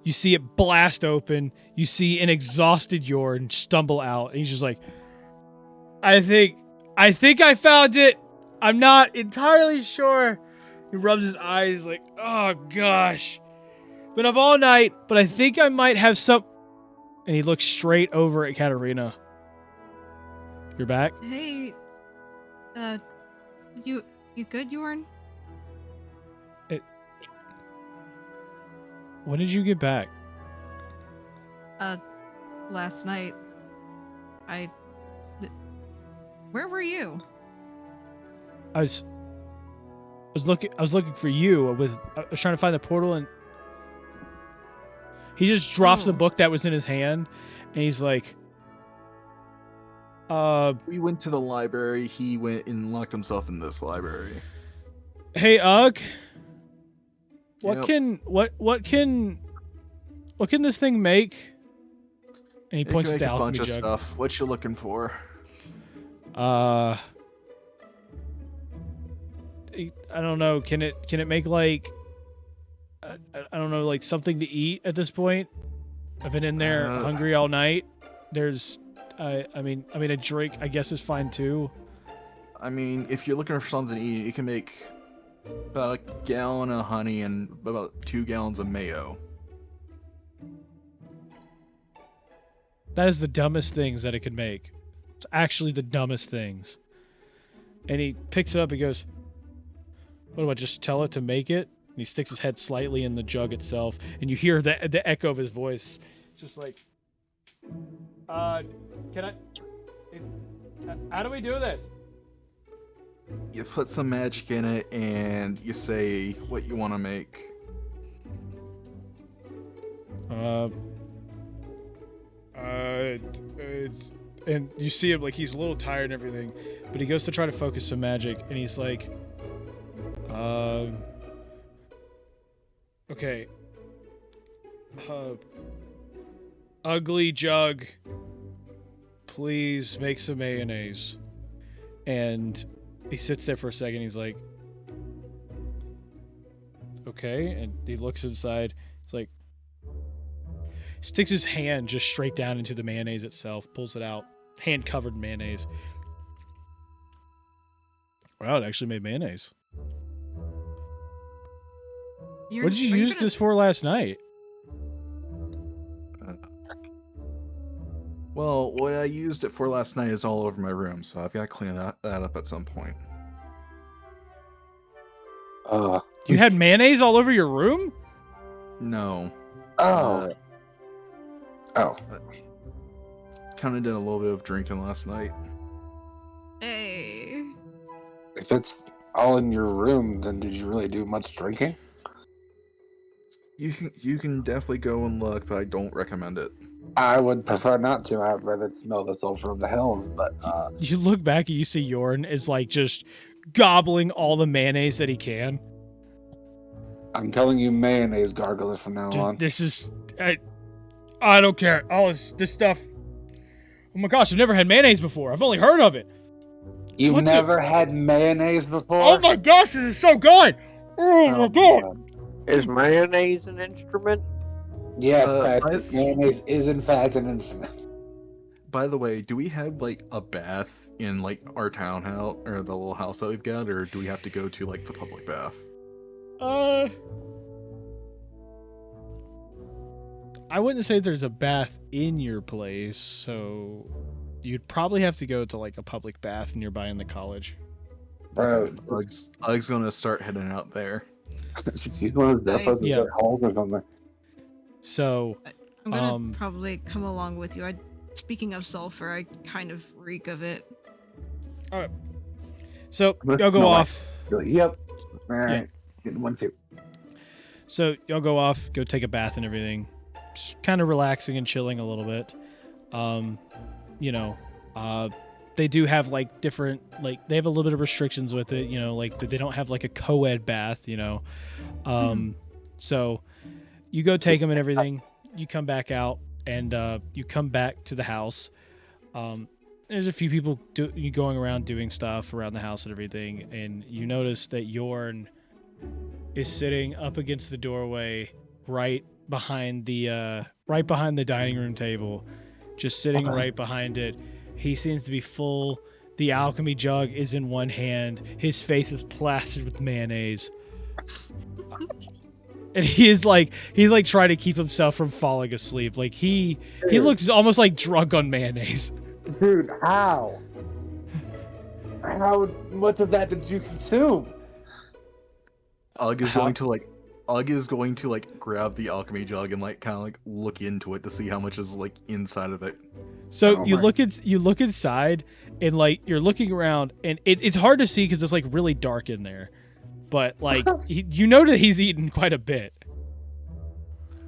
you see it blast open. You see an exhausted Yorn stumble out. And he's just like, I think I found it. I'm not entirely sure. He rubs his eyes like, oh gosh. Been up all night, but I think I might have some. And he looks straight over at Katarina. You're back? Hey, you good, Yorn? When did you get back? Last night. Where were you? I was looking for you I was trying to find the portal, and he just drops the book that was in his hand, and he's like, We went to the library. He went and locked himself in this library. hey Ugg, what Yep. can this thing make? And he It points can to make the a bunch alchemy of jug. stuff. What you looking for? I don't know. Can it make like I don't know, like something to eat at this point? I've been in there hungry all night. There's I mean a drink I guess is fine too. I mean, if you're looking for something to eat, it can make about a gallon of honey and about 2 gallons of mayo. That is the dumbest things that it could make. It's actually the dumbest things. And he picks it up and goes, what do I just tell it to make it? And he sticks his head slightly in the jug itself, and you hear the echo of his voice. Just like, can I... How do we do this? You put some magic in it, and you say what you want to make. And you see him, like, he's a little tired and everything, but he goes to try to focus some magic, and he's like, okay. Ugly jug, please make some mayonnaise. And he sits there for a second, he's like, okay, and he looks inside, he's like, sticks his hand just straight down into the mayonnaise itself, pulls it out, hand covered in mayonnaise. Wow, it actually made mayonnaise. What did you use this for last night? Well, what I used it for last night is all over my room, so I've got to clean that up at some point. You had mayonnaise all over your room? No. Oh. Kind of did a little bit of drinking last night. Hey. If it's all in your room, then did you really do much drinking? You can definitely go and look, but I don't recommend it. I would prefer not to. I'd rather smell the sulfur of the hills, but You look back and you see Yorn is like just gobbling all the mayonnaise that he can. I'm calling you mayonnaise gargler from now on. Dude, this is... I don't care. All this stuff... Oh my gosh, I've never had mayonnaise before. I've only heard of it. You've What never had mayonnaise before? Oh my gosh, this is so good! Oh my god! Is mayonnaise an instrument? Yes, mayonnaise is in fact an instrument. By the way, do we have like a bath in like our townhouse or the little house that we've got, or do we have to go to like the public bath? I wouldn't say there's a bath in your place, so you'd probably have to go to like a public bath nearby in the college. Bro, Ug's gonna start heading out there. she's one of those depots Yeah. with holes or something. So, I'm gonna probably come along with you. Speaking of sulfur, I kind of reek of it. so Let's y'all go smell off. You're like, yep. All right. Getting one too. So y'all go off, go take a bath and everything. Just kind of relaxing and chilling a little bit. They do have like different, like they have a little bit of restrictions with it, like they don't have like a co-ed bath, So you go take them and everything. You come back out and you come back to the house. There's a few people going around doing stuff around the house and everything, and you notice that Yorn is sitting up against the doorway, right behind the dining room table, just sitting right behind it. He seems to be full. The alchemy jug is in one hand. His face is plastered with mayonnaise. And he's like trying to keep himself from falling asleep. Like he looks almost like drunk on mayonnaise. Dude, how? How much of that did you consume? Ugg is going to like grab the alchemy jug and like kind of like look into it to see how much is like inside of it. So you look inside and like you're looking around and it's hard to see because it's like really dark in there, but like you know that he's eaten quite a bit.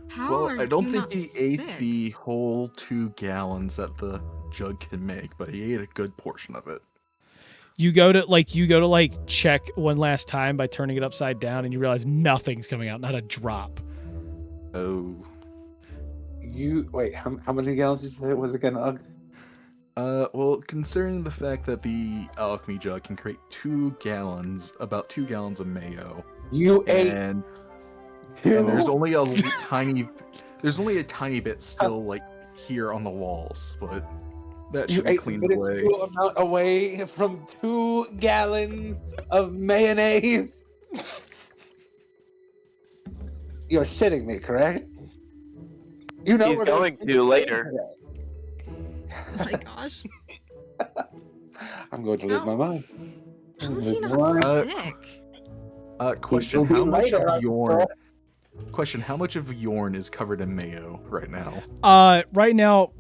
How I don't you think not he sick? ate the whole 2 gallons that the jug can make, but he ate a good portion of it. You go to check one last time by turning it upside down and you realize nothing's coming out, not a drop. Oh. Wait, how many gallons did you say it was again, Ugg? Well, considering the fact that the alchemy jug can create about 2 gallons of mayo. You ate And there's only a tiny bit still like here on the walls, but that You should be ate a cleaned away. minuscule amount away from 2 gallons of mayonnaise. You're shitting me, correct? You know He's we're going to later. today. Oh my gosh. I'm going to lose my mind. How I'm is he losing my not mind. sick? Question: It'll be How much later, of I'm Yorn? sure. Question: How much of Yorn is covered in mayo right now? Right now,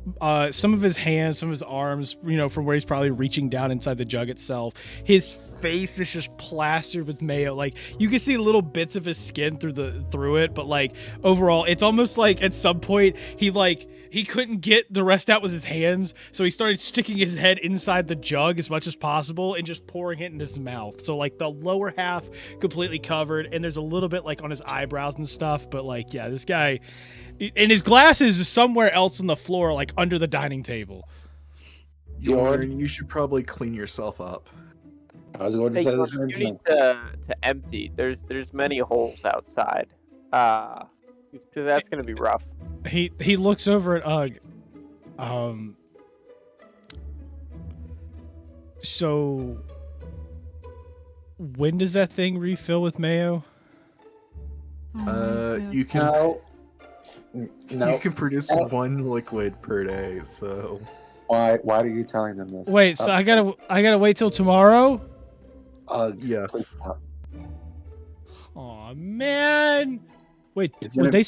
some of his hands, some of his arms, from where he's probably reaching down inside the jug itself, his face is just plastered with mayo. Like you can see little bits of his skin through it, but like overall, it's almost like at some point he couldn't get the rest out with his hands, so he started sticking his head inside the jug as much as possible and just pouring it in his mouth. So like the lower half completely covered, and there's a little bit like on his eyebrows and stuff. But like, yeah, this guy. And his glasses is somewhere else on the floor, like under the dining table. Yorn, you should probably clean yourself up. I was going to Hey, say Yorn, this man's you need name. to empty. There's many holes outside. Because that's gonna be rough. He looks over at Ugg. So when does that thing refill with mayo? You can No. No. you can produce Oh. 1 liquid per day. So Why are you telling them this? Wait, so I gotta wait till tomorrow? yes. Please stop. Aw, man. Wait, It's would gonna- they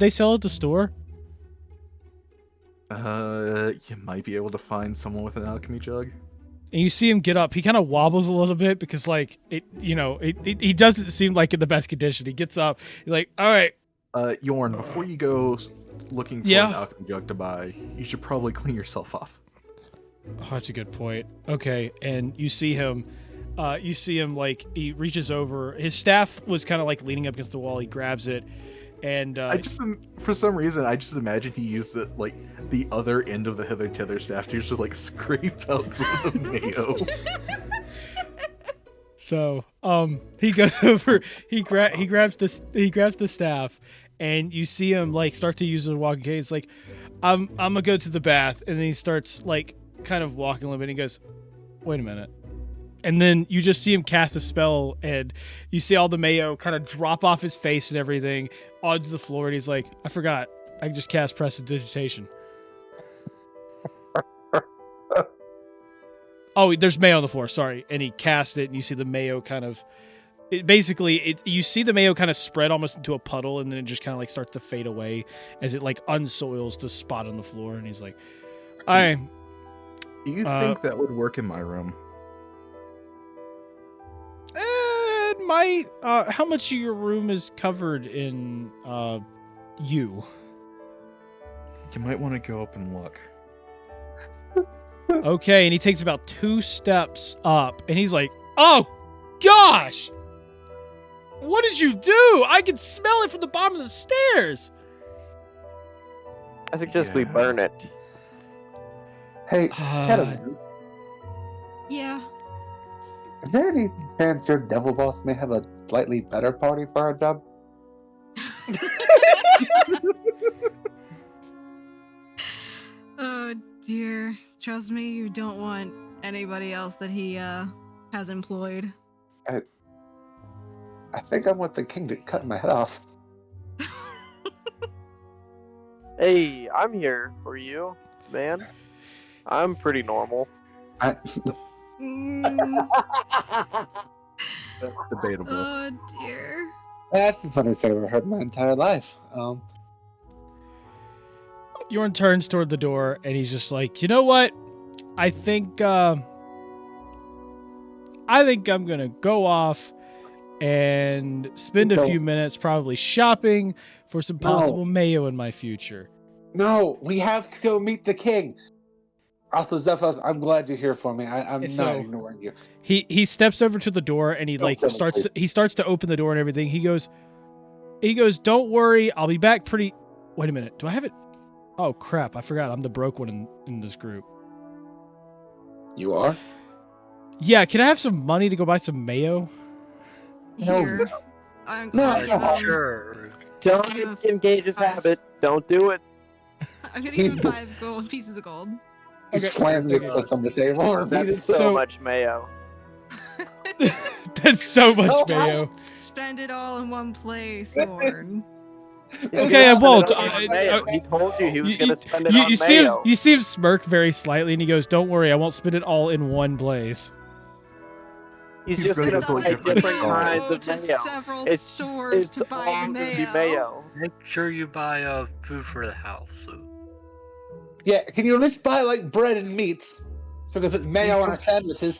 sell at the store? You might be able to find someone with an alchemy jug. And you see him get up. He kind of wobbles a little bit because, like, he doesn't seem like in the best condition. He gets up. He's like, all right. Yorn, before you go looking for Yeah? an alchemy jug to buy, you should probably clean yourself off. Oh, that's a good point. Okay, and you see him, like, he reaches over. His staff was kind of, like, leaning up against the wall. He grabs it, and For some reason, I just imagine he used it, like, the other end of the hither tether staff to just, like, scrape out some of the mayo. so, he goes over, he grabs the staff, and you see him, like, start to use the walking cane. It's like, I'm gonna go to the bath, and then he starts, like, kind of walking a little bit, and he goes, wait a minute. And then you just see him cast a spell, and you see all the mayo kind of drop off his face and everything onto the floor, and he's like, I forgot. I can just cast Prestidigitation. Oh, there's mayo on the floor, sorry. And he casts it, and you see the mayo kind of... you see the mayo kind of spread almost into a puddle, and then it just kind of like starts to fade away as it like unsoils the spot on the floor, and he's like, Do you think that would work in my room? It might. How much of your room is covered in you? You might want to go up and look. Okay, and he takes about 2 steps up, and he's like, oh gosh, what did you do? I can smell it from the bottom of the stairs. I suggest we burn it. Hey, Katarina, Yeah. is there any chance your devil boss may have a slightly better party for our job? Oh dear. Trust me, you don't want anybody else that he has employed. I think I want the king to cut my head off. Hey, I'm here for you, man. I'm pretty normal. Mm, That's debatable. oh dear. That's the funniest thing I've ever heard in my entire life. Yorn turns toward the door, and he's just like, you know what? I think I'm gonna go off and spend a few minutes probably shopping for some possible mayo in my future. No, we have to go meet the king. Also, Zephos, I'm glad you're here for me. I'm And not so- ignoring you. He steps over to the door, and he like Open it, starts please. he starts to open the door and everything. He goes, don't worry, I'll be back pretty. Wait a minute, do I have it? Oh crap, I forgot. I'm the broke one in this group. You are? Yeah, can I have some money to go buy some mayo? No. Here. I'm No, gonna give him, Sure. Don't engage his habit. Don't do it. I'm gonna give him He's- 5 pieces of gold. He's Okay. slamming his fist on the table. That's so So- much mayo. That's so much No, mayo. Spend it all in one place, Yorn. Okay, I won't. He told you he was You- gonna spend it you, on you see him, mayo. you see him smirk very slightly, and he goes, "Don't worry, I won't spend it all in one place." He's He's just gonna gonna go to, like, buy different different stores. kinds Go of to mayo. several It's stores to buy the all gonna be mayo. mayo. Make sure you buy food for the house. So. Yeah, can you at least buy like bread and meats so we can put mayo on our sandwiches?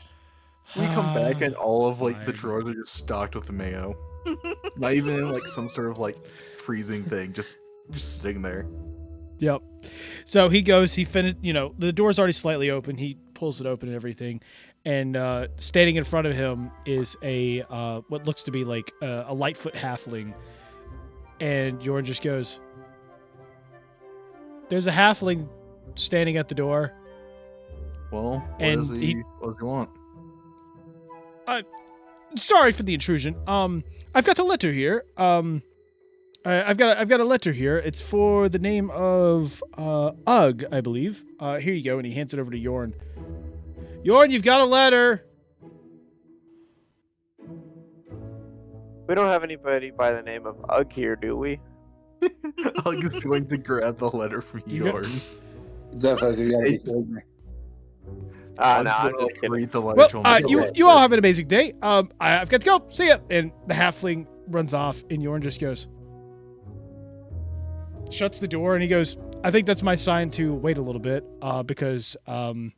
We come back and all of like the Fine. drawers are just stocked with the mayo. Not even in like some sort of like freezing thing, just sitting there. Yep. So he goes, the door's already slightly open. He pulls it open and everything. And standing in front of him is a what looks to be like a Lightfoot halfling. And Jorn just goes, "There's a halfling standing at the door." Well, And what does he want? Sorry for the intrusion. I've got a letter here. I've got a letter here. It's for the name of Ugg, I believe. Here you go, and he hands it over to Yorn. Yorn, you've got a letter. We don't have anybody by the name of Ugg here, do we? Ugg is going to grab the letter from You got- Yorn. Zephyr, you gotta be kidding me. No, Ugg's I'm gonna just like kidding. read the letter Well, to him. you all have an amazing day. I've got to go. See ya. And the halfling runs off, and Yorn just goes, shuts the door, and he goes, "I think that's my sign to wait a little bit, because I'm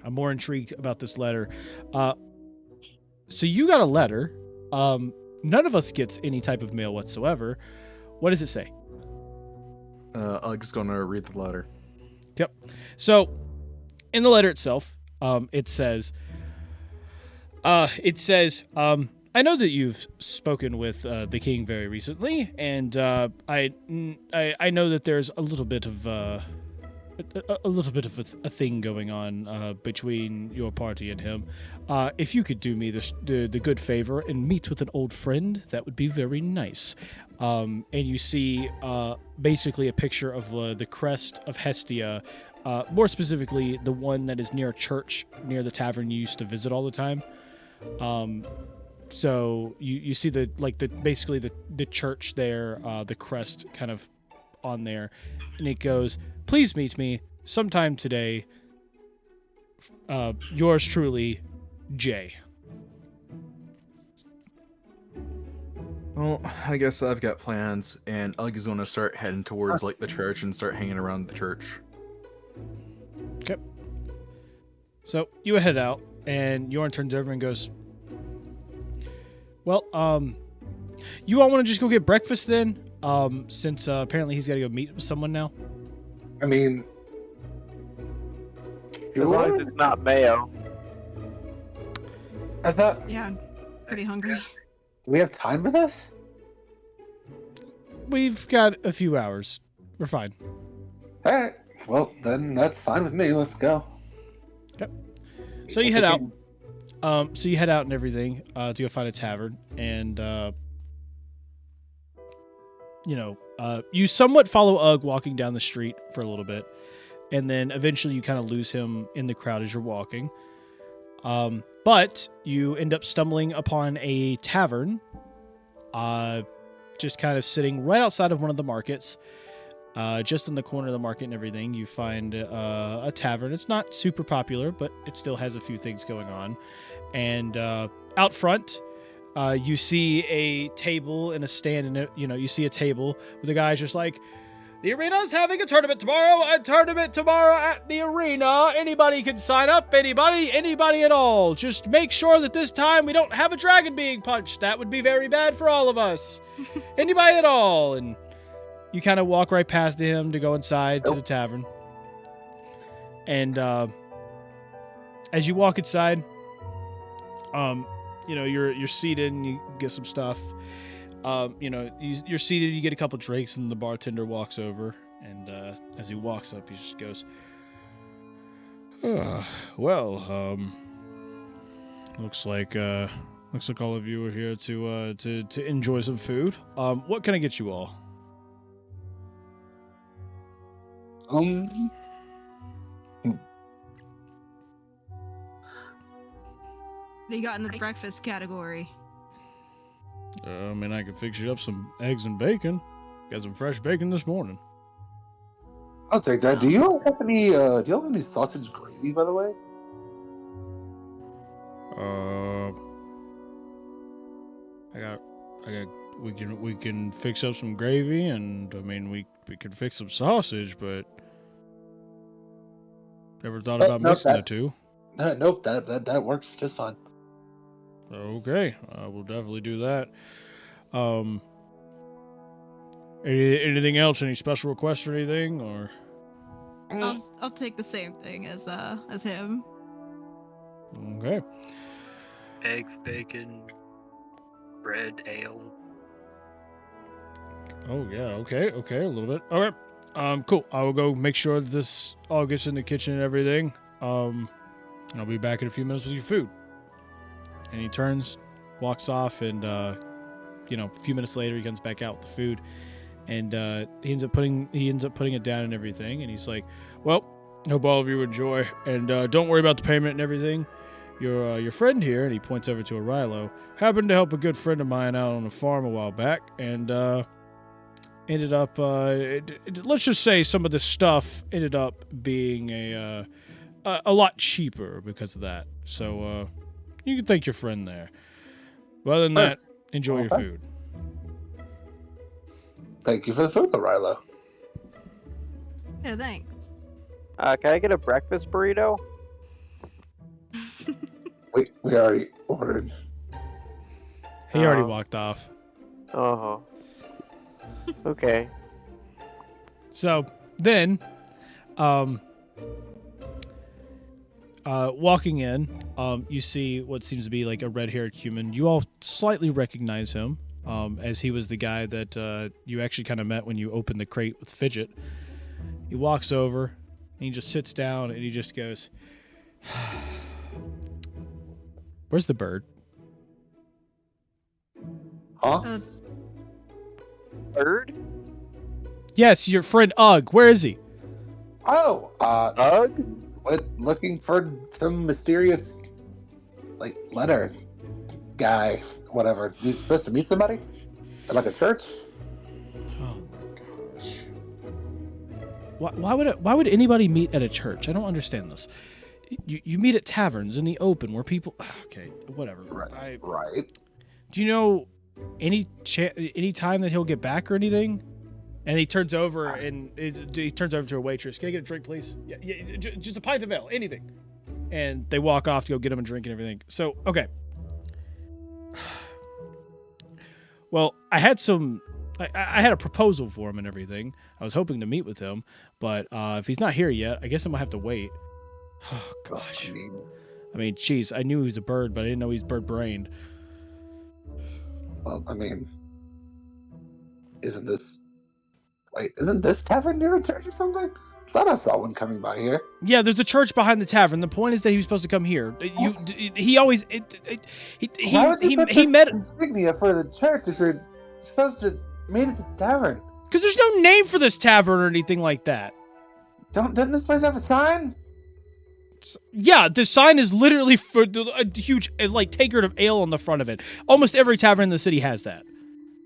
more intrigued about this letter." So you got a letter. None of us gets any type of mail whatsoever. What does it say? Ugg's gonna read the letter. Yep. So, in the letter itself, it says, "I know that you've spoken with the king very recently, and I know that there's a little bit of a thing going on between your party and him. If you could do me the good favor and meet with an old friend, that would be very nice." And you see basically a picture of the crest of Hestia, more specifically the one that is near a church near the tavern you used to visit all the time. So you see basically the church there, the crest kind of on there, and it goes, "Please meet me sometime today. Yours truly, Jay." Well, I guess I've got plans, and Ugg is gonna start heading towards like the church and start hanging around the church. Okay. So you head out, and Yorn turns over and goes, "Well, you all want to just go get breakfast then? Since apparently he's got to go meet with someone now." I mean, As long as it's not mayo. I thought, Yeah, I'm pretty hungry. do we have time for this? We've got a few hours. We're fine. All right. Well, then that's fine with me. Let's go. So you head out. So you head out and everything to go find a tavern, and you somewhat follow Ugg walking down the street for a little bit, and then eventually you kind of lose him in the crowd as you're walking. But you end up stumbling upon a tavern, just kind of sitting right outside of one of the markets. Just in the corner of the market and everything, you find a tavern. It's not super popular, but it still has a few things going on. And out front, you see a table and a stand, and you see a table with the guys just like, "The arena's having a tournament tomorrow. A tournament tomorrow at the arena. Anybody can sign up. Anybody at all. Just make sure that this time we don't have a dragon being punched. That would be very bad for all of us. Anybody at all." And you kind of walk right past him to go inside to the tavern. And as you walk inside, you're seated and you get some stuff. You're seated, you get a couple drinks, and the bartender walks over. And as he walks up, he just goes, looks like all of you are here to enjoy some food. What can I get you all?" What do you got in the breakfast category? I can fix you up some eggs and bacon. Got some fresh bacon this morning. I'll take that. Do you have any sausage gravy, by the way? We can fix up some gravy, and I mean we can fix some sausage, but never thought about mixing the two. Nope, that works just fine. Okay, we'll definitely do that. Anything else? Any special requests or anything? Or I'll take the same thing as him. okay. Eggs, bacon, bread, ale. Oh yeah. Okay. A little bit. All right. Cool. I will go make sure that this all gets in the kitchen and everything. I'll be back in a few minutes with your food. And he turns, walks off, and a few minutes later he comes back out with the food, and he ends up putting it down and everything. And he's like, "Well, hope all of you enjoy, and don't worry about the payment and everything. Your friend here," and he points over to Arilo, "happened to help a good friend of mine out on a farm a while back, and ended up let's just say some of the stuff ended up being a lot cheaper because of that. So you can thank your friend there. But other than that, enjoy your food." Thank you for the food, Arilo. Yeah, thanks. Can I get a breakfast burrito? We already ordered. He already walked off. Uh-huh. Okay. So then, walking in, you see what seems to be like a red-haired human. You all slightly recognize him, as he was the guy that you actually kind of met when you opened the crate with Fidget. He walks over, and he just sits down, and he just goes, "Where's the bird?" Huh? Bird? Yes, your friend Ugg. Where is he? Oh, Ugg? looking for some mysterious, letter guy, whatever. He's supposed to meet somebody at a church. Oh my gosh! Why would anybody meet at a church? I don't understand this. You meet at taverns in the open where people. Okay, whatever. Right. Do you know any time that he'll get back or anything? And he turns over he turns over to a waitress. "Can I get a drink, please?" Yeah, just a pint of ale, anything. And they walk off to go get him a drink and everything. So, okay. Well, I had a proposal for him and everything. I was hoping to meet with him, but if he's not here yet, I guess I'm gonna have to wait. Oh gosh. I mean, geez, I knew he was a bird, but I didn't know he's bird-brained. Well, I mean, isn't this tavern near a church or something? I thought I saw one coming by here. Yeah, there's a church behind the tavern. The point is that he was supposed to come here. He always Why would you put he this met insignia for the church if you're supposed to meet at the tavern? because there's no name for this tavern or anything like that. Doesn't this place have a sign? Yeah, the sign is literally for a huge tankard of ale on the front of it. Almost every tavern in the city has that.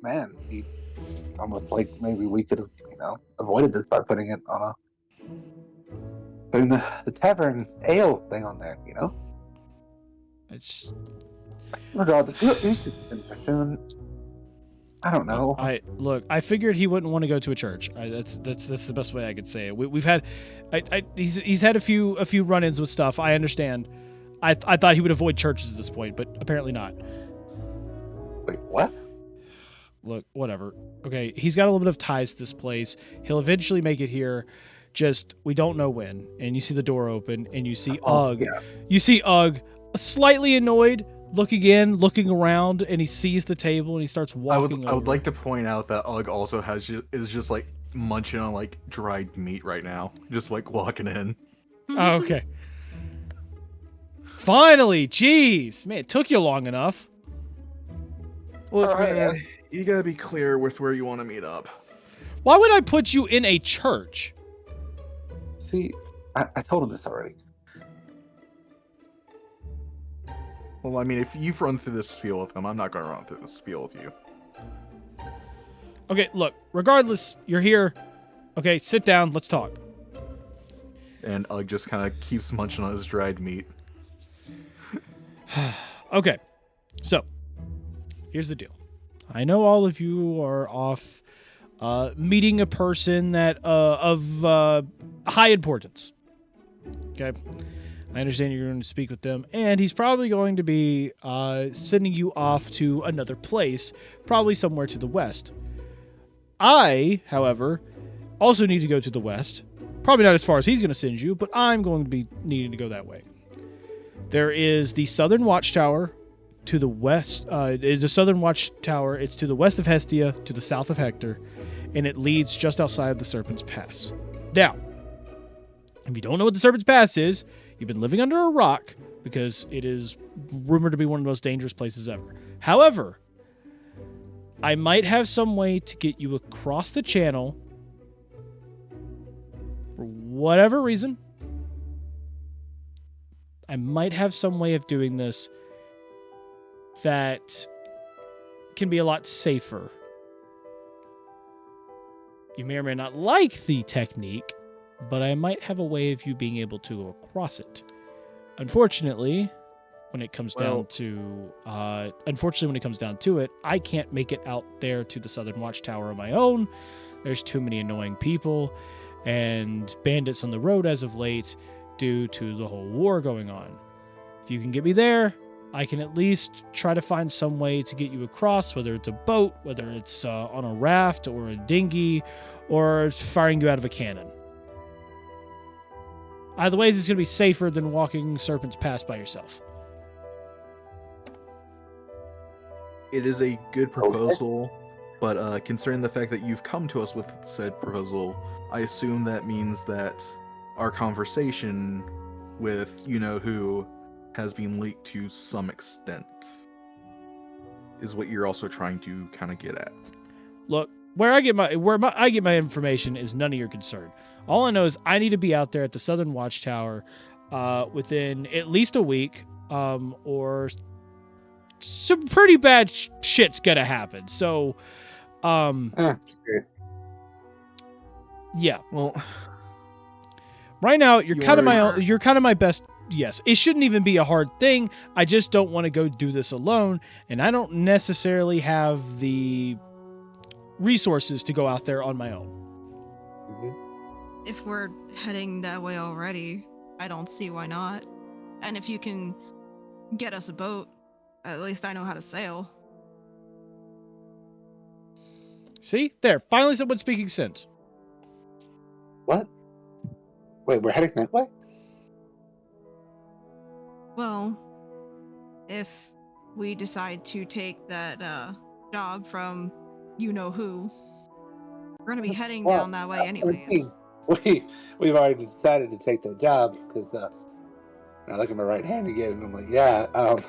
Man, almost like maybe we could have, avoided this by putting the tavern ale thing on there, It's Regardless, he should be there soon. I don't know. I figured he wouldn't want to go to a church. That's the best way I could say it. We've had, he's had a few run-ins with stuff. I understand. I thought he would avoid churches at this point, but apparently not. Wait, what? Look, whatever. Okay, he's got a little bit of ties to this place. He'll eventually make it here. Just we don't know when. And you see the door open, and you see Ugg. Yeah. You see Ugg, slightly annoyed, looking around, and he sees the table and he starts walking. I would like to point out that Ugg also is just munching on dried meat right now, just walking in. Oh, okay. Finally, jeez, man, it took you long enough. Look, Alright, man, you gotta be clear with where you want to meet up. Why would I put you in a church? See, I told him this already. Well, I mean, if you've run through this spiel with him, I'm not gonna run through this spiel with you. Okay, look, regardless, you're here. Okay, sit down, let's talk. And Ugg just kind of keeps munching on his dried meat. Okay, so here's the deal. I know all of you are off meeting a person that of high importance. Okay, I understand you're going to speak with them, and he's probably going to be sending you off to another place, probably somewhere to the west. I, however, also need to go to the west. Probably not as far as he's going to send you, but I'm going to be needing to go that way. There is the Southern Watchtower to the west. It is a Southern Watchtower. It's to the west of Hestia, to the south of Hector, and it leads just outside the Serpent's Pass. Now, if you don't know what the Serpent's Pass is, you've been living under a rock because it is rumored to be one of the most dangerous places ever. However, I might have some way to get you across the channel for whatever reason. I might have some way of doing this that can be a lot safer. You may or may not like the technique, but I might have a way of you being able to go across it. Unfortunately, when it comes down to it, I can't make it out there to the Southern Watchtower on my own. There's too many annoying people and bandits on the road as of late due to the whole war going on. If you can get me there, I can at least try to find some way to get you across, whether it's a boat, whether it's on a raft or a dinghy, or firing you out of a cannon. Either way, it's going to be safer than walking Serpent's Pass by yourself. It is a good proposal, but considering the fact that you've come to us with said proposal, I assume that means that our conversation with you-know-who has been leaked to some extent, is what you're also trying to kind of get at. Look, where I get my information is none of your concern. All I know is I need to be out there at the Southern Watchtower within at least a week, or some pretty bad shit's gonna happen. So, yeah. Well, right now you're kind of my best. Yes, it shouldn't even be a hard thing. I just don't want to go do this alone, and I don't necessarily have the resources to go out there on my own. If we're heading that way already, I don't see why not. And if you can get us a boat, at least I know how to sail. See? There. Finally someone's speaking sense. What? Wait, we're heading that way? Well, if we decide to take that job from you-know-who, we're going to be heading down that way anyways. We've already decided to take that job because I look at my right hand again and I'm like, yeah. Well,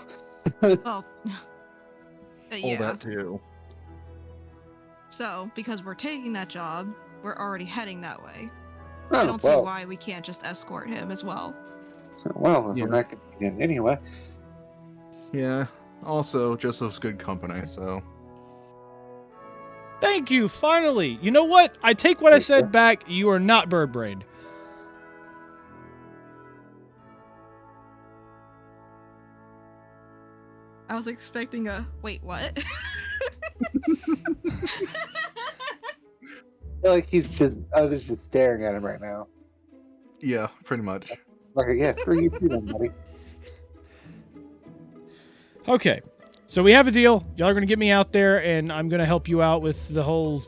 yeah. all that too. So, because we're taking that job, we're already heading that way. Oh, I don't see why we can't just escort him as well. Well, if we're not going to begin anyway. Yeah. Also, Joseph's good company, so. Thank you, finally. You know what? I take what I said back. You are not bird-brained. I was expecting a, wait, what? I feel like I was just staring at him right now. Yeah, pretty much. Like, yeah, screw you too, then, buddy. Okay, so we have a deal. Y'all are going to get me out there, and I'm going to help you out with the whole,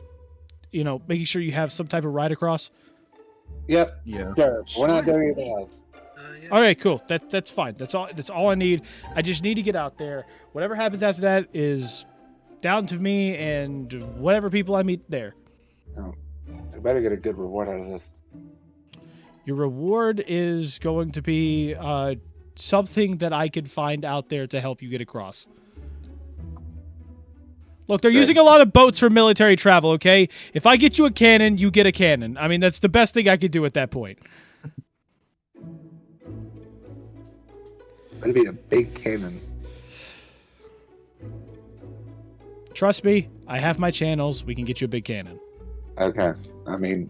making sure you have some type of ride across. Yep. Yeah. Sure. We're not doing anything else. Yeah. All right, cool. That's fine. That's all I need. I just need to get out there. Whatever happens after that is down to me and whatever people I meet there. Oh, I better get a good reward out of this. Your reward is going to be something that I could find out there to help you get across. Look, they're using a lot of boats for military travel, okay? If I get you a cannon, you get a cannon. I mean, that's the best thing I could do at that point. Better be a big cannon. Trust me, I have my channels. We can get you a big cannon. Okay. I mean,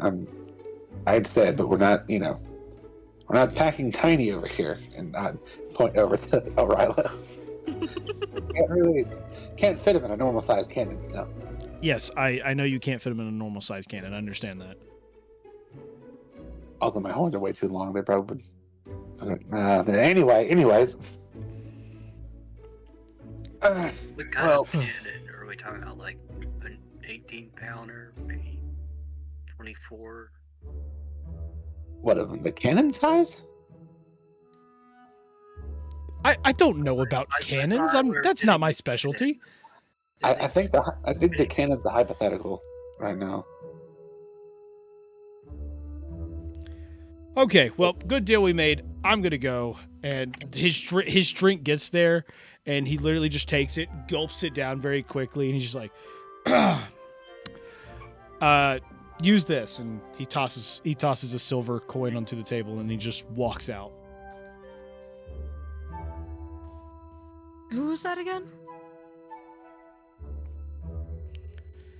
I'd say it, but we're not, we're not packing tiny over here. And I point over to O'Reilly. Can't fit him in a normal size cannon. No. Yes, I know you can't fit them in a normal size cannon. I understand that. Although my horns are way too long, they probably. Anyways. What kind Well- of cannon? Are we talking about like an 18-pounder, maybe 24? What of them? The cannon size? I don't know about I cannons. thought we were That's not getting my into specialty. I think the cannon's the hypothetical right now. Okay, well, good deal we made. I'm gonna go, and his drink gets there, and he literally just takes it, gulps it down very quickly, and he's just like, use this, and he tosses a silver coin onto the table, and he just walks out. Who was that again?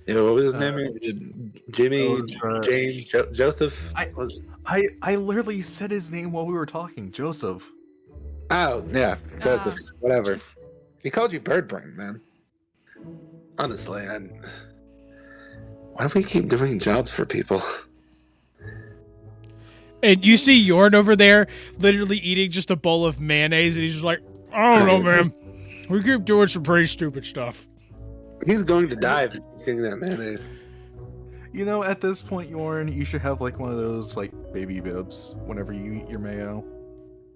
Yeah, what was his Uh, name? Jimmy, James, Joseph? I literally said his name while we were talking. Joseph. Oh, yeah, Joseph. Whatever. He called you Bird Brain, man. Honestly, why do we keep doing jobs for people? And you see Yorn over there, literally eating just a bowl of mayonnaise, and he's just like, I don't know, man. We keep doing some pretty stupid stuff. He's going to die if he's eating that mayonnaise. You know, at this point, Yorn, you should have like one of those like baby bibs whenever you eat your mayo.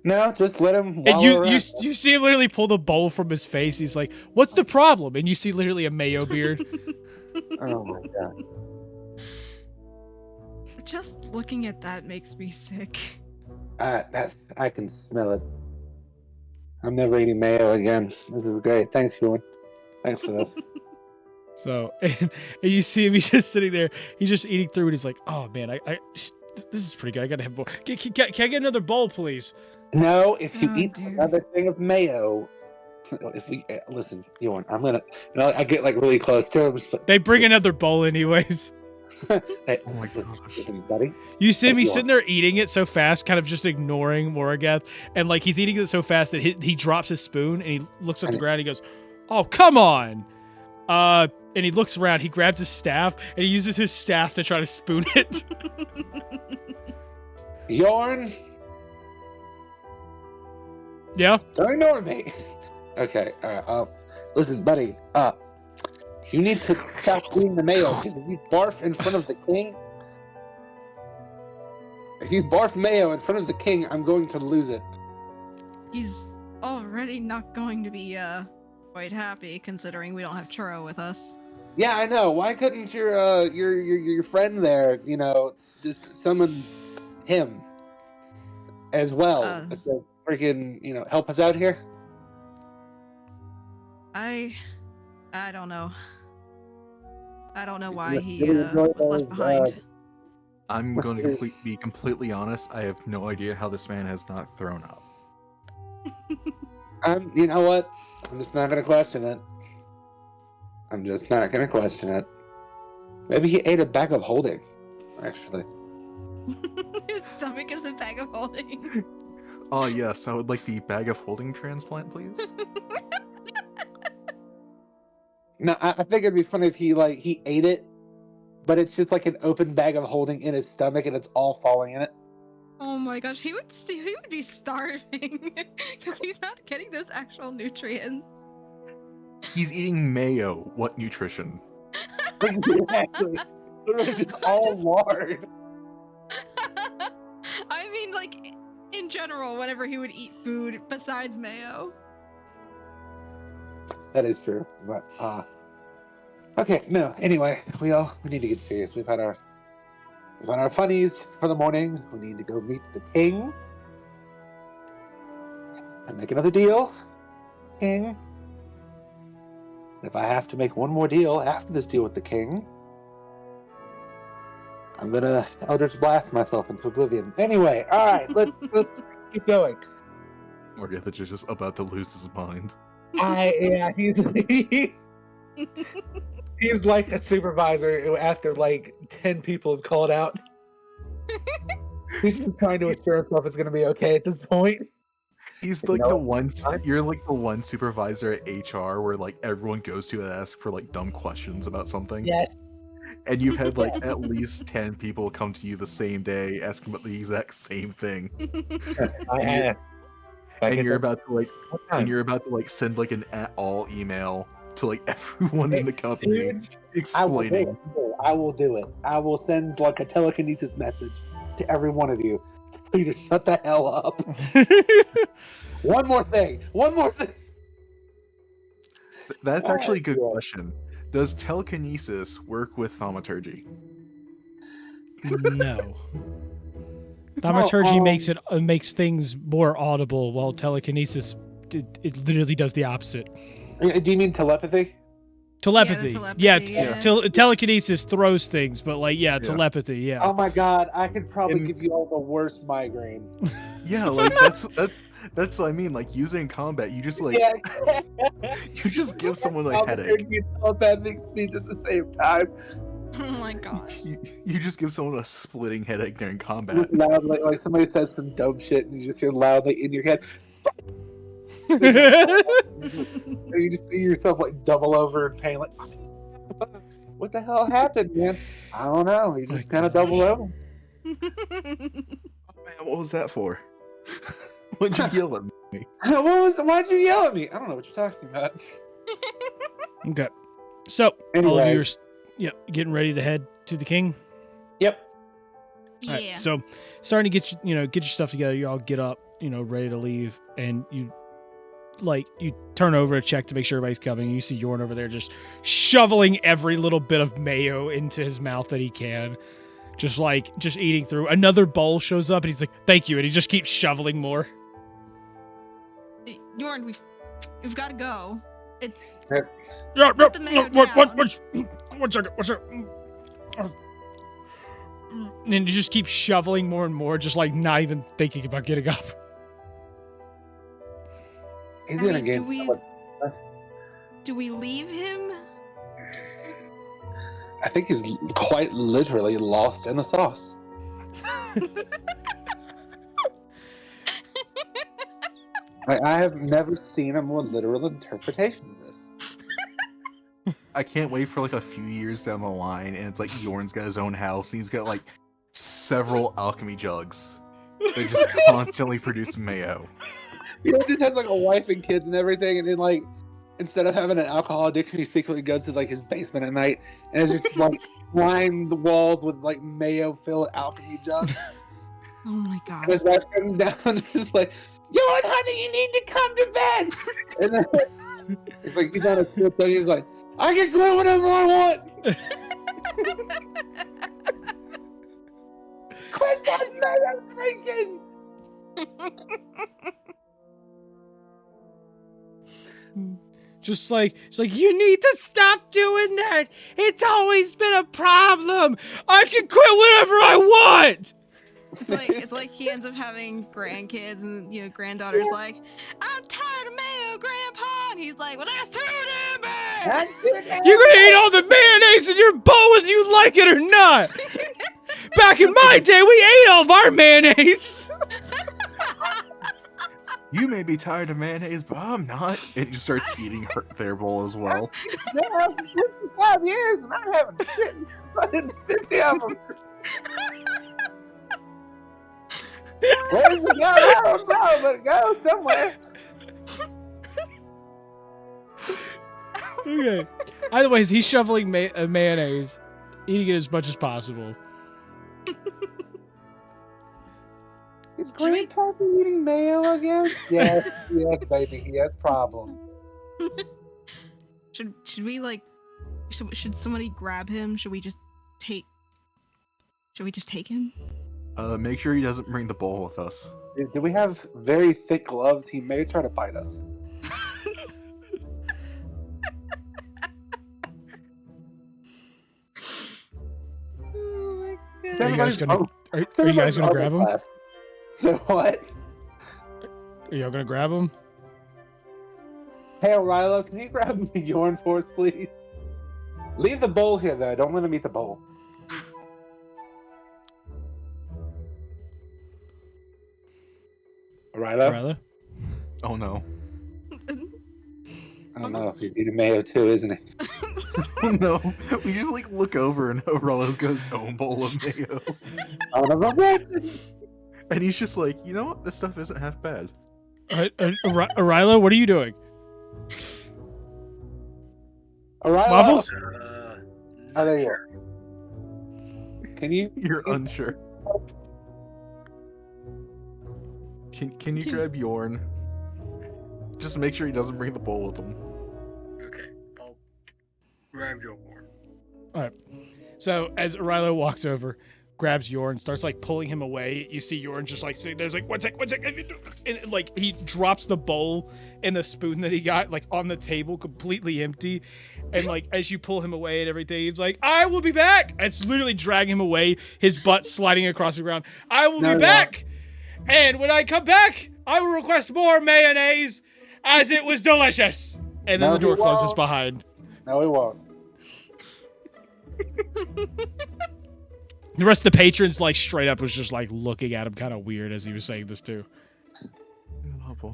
No, just let him. And you see him literally pull the bowl from his face. He's like, "What's the problem?" And you see literally a mayo beard. Oh my god. Just looking at that makes me sick. I can smell it. I'm never eating mayo again. This is great. Thanks, Ewan. Thanks for this. So, and you see him. He's just sitting there. He's just eating through it. He's like, "Oh man, this is pretty good. I gotta have more. Can I get another bowl, please?" No, if you Oh, eat dear. another thing of mayo, if we listen, Ewan, I'm gonna. I get like really close to him. But, They bring another bowl anyways. hey, Oh my listen, buddy. You see him. He's Yorn. sitting there eating it so fast, kind of just ignoring Moragath, and like he's eating it so fast that he drops his spoon and he looks at the ground. And he goes, "Oh, come on!" And he looks around. He grabs his staff and he uses his staff to try to spoon it. Yorn, Yeah. don't ignore me. Okay, listen, buddy. You need to stop eating the mayo because if you barf in front of the king, mayo in front of the king, I'm going to lose it. He's already not going to be quite happy considering we don't have Churro with us. Yeah, I know. Why couldn't your friend there, just summon him as well to freaking, help us out here? I don't know. I don't know why he Really enjoy was left those, behind. I'm going to be completely honest. I have no idea how this man has not thrown up. You know what? I'm just not gonna question it. I'm just not gonna question it. Maybe he ate a bag of holding, actually. His stomach is a bag of holding. Oh yes, I would like the bag of holding transplant, please. No, I think it'd be funny if he ate it, but it's just like an open bag of holding in his stomach and it's all falling in it. Oh my gosh, he would be starving because he's not getting those actual nutrients. He's eating mayo. What nutrition? Exactly. Literally just all lard. I mean, like, in general, whenever he would eat food besides mayo. That is true, but okay. No. Anyway, we need to get serious. We've had our funnies for the morning. We need to go meet the king and make another deal, king. If I have to make one more deal after this deal with the king, I'm gonna Eldritch Blast myself into oblivion. Anyway, all right, let's keep going. Morgeth is just about to lose his mind. He's He's like a supervisor after like 10 people have called out. He's just trying to assure himself it's going to be okay at this point. He's You like know the what? one. Fine. You're like the one supervisor at HR where like everyone goes to and ask for like dumb questions about something. Yes. And you've had like at least 10 people come to you the same day asking about the exact same thing. I And you're- am. And you're about to like send like an at all email to like everyone in the company Dude, explaining. I will do it. I will send like a telekinesis message to every one of you for you to shut the hell up. One more thing. That's actually a good Yeah. question. Does telekinesis work with thaumaturgy? No. Thaumaturgy makes things more audible, while telekinesis it literally does the opposite. Do you mean telepathy? Telepathy. telepathy, Yeah, yeah. telekinesis throws things, but like telepathy, yeah. Oh my god, I could probably In- give you all the worst migraine. Yeah, like that's what I mean. Like using in combat, you just like Yeah. you just give someone a headache. And telepathic speech at the same time. Oh my gosh. You just give someone a splitting headache during combat. With loud, like somebody says some dumb shit and you just hear loudly in your head. And you just see yourself like double over in pain, like, what the hell happened, man? I don't know. You just kind of double over. Oh, man, what was that for? Why'd you yell at me? Why'd you yell at me? I don't know what you're talking about. Okay. So, all of you are getting ready to head to the king. Yep. Yeah. All right, so, starting to get your stuff together. You all get up, ready to leave, and you turn over to check to make sure everybody's coming. You see Yorn over there just shoveling every little bit of mayo into his mouth that he can. Just eating through. Another bowl shows up and he's like, "Thank you," and he just keeps shoveling more. Yorn, we've got to go. It's Yeah, Put the mayo one second. And he just keeps shoveling more and more, just like not even thinking about getting up. He's I gonna mean, get. do we leave him? I think he's quite literally lost in the sauce. I have never seen a more literal interpretation of this. I can't wait for like a few years down the line, and it's like Yorn's got his own house, and he's got like several alchemy jugs that just constantly produce mayo. He just has like a wife and kids and everything, and then like instead of having an alcohol addiction, he secretly goes to like his basement at night and is just like lined the walls with like mayo-filled alchemy jugs. Oh my And god. his wife comes down and is just like, "Yo, honey, you need to come to bed." And then it's like he's on a trip, and he's like, "I can go whenever I want." Quit that mayo drinking. Just like, it's like, "You need to stop doing that. It's always been a problem. I can quit whenever I want." It's like he ends up having grandkids, and granddaughter's like, "I'm tired of mayo, Grandpa," and he's like, "Well, that's too damn bad." You're gonna eat all the mayonnaise in your bowl whether you like it or not. Back in my day, we ate all of our mayonnaise. You may be tired of mayonnaise, but I'm not. And he just starts eating their bowl as well. Yeah, 55 years and I haven't eaten 50 of them. Where's it go? I don't know, but it goes somewhere. Okay. Either way, he's shoveling mayonnaise, eating it as much as possible. Is Grandpa eating mayo again? Yes, baby, he has problems. Should we should somebody grab him? Should we just take him? Make sure he doesn't bring the bowl with us. Do we have very thick gloves? He may try to bite us. Oh my god. Are you guys gonna? Are you guys gonna grab him? So what? Are y'all gonna grab him? Hey, O'Reilly, can you grab me Yorn for us, please? Leave the bowl here, though. I don't want to meet the bowl. Rylo? Rylo? Oh no. I don't know. He's eating mayo too, isn't he? Oh no. We just like look over and Orello's got his own bowl of mayo. And he's just like, you know what? This stuff isn't half bad. Rylo, what are you doing? Rylo? Waffles? Oh, there you are. Can you? You're unsure. Can you grab Yorn? Just make sure he doesn't bring the bowl with him. Okay, I'll grab your horn. All right. So as Rylo walks over, grabs Yorn, starts like pulling him away. You see Yorn just like sitting there's like one sec, and like he drops the bowl and the spoon that he got like on the table, completely empty. And like as you pull him away and everything, he's like, "I will be back." And it's literally dragging him away, his butt sliding across the ground. "I will be back, and when I come back, I will request more mayonnaise, as it was delicious." And then the door closes behind. No, he won't. The rest of the patrons, like, straight up was just, like, looking at him kind of weird as he was saying this, too. Oh, boy.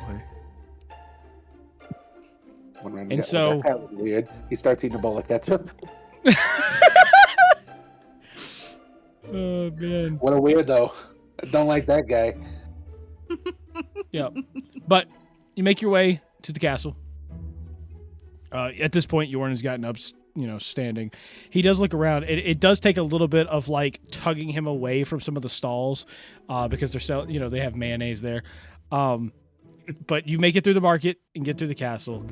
And so... That was weird. He starts eating a bowl of ketchup. Oh, man. What a weirdo. I don't like that guy. Yeah. But you make your way to the castle. At this point, Yorn has gotten up, standing. He does look around. It does take a little bit of like tugging him away from some of the stalls because they're selling, they have mayonnaise there. But you make it through the market and get through the castle.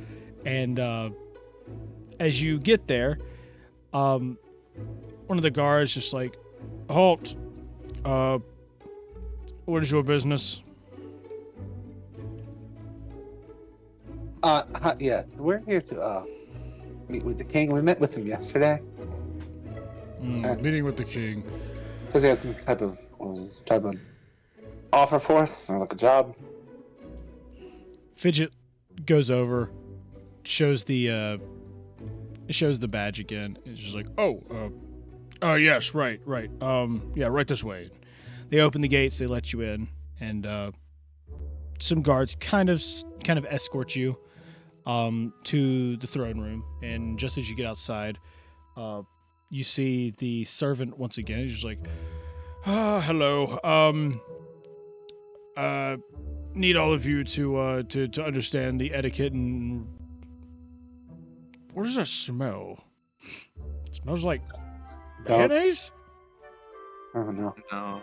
And as you get there, one of the guards just like, "Halt. What is your business?" Yeah, we're here to meet with the king. We met with him yesterday. Meeting with the king. Says he has some type of offer for us. Sounds like a job. Fidget goes over, shows the badge again. It's just like, oh, yes, right. Yeah, right this way. They open the gates. They let you in, and some guards kind of escort you to the throne room. And just as you get outside, you see the servant once again. He's just like, hello. Need all of you to understand the etiquette and... What does that smell? It smells like mayonnaise? I don't know. No.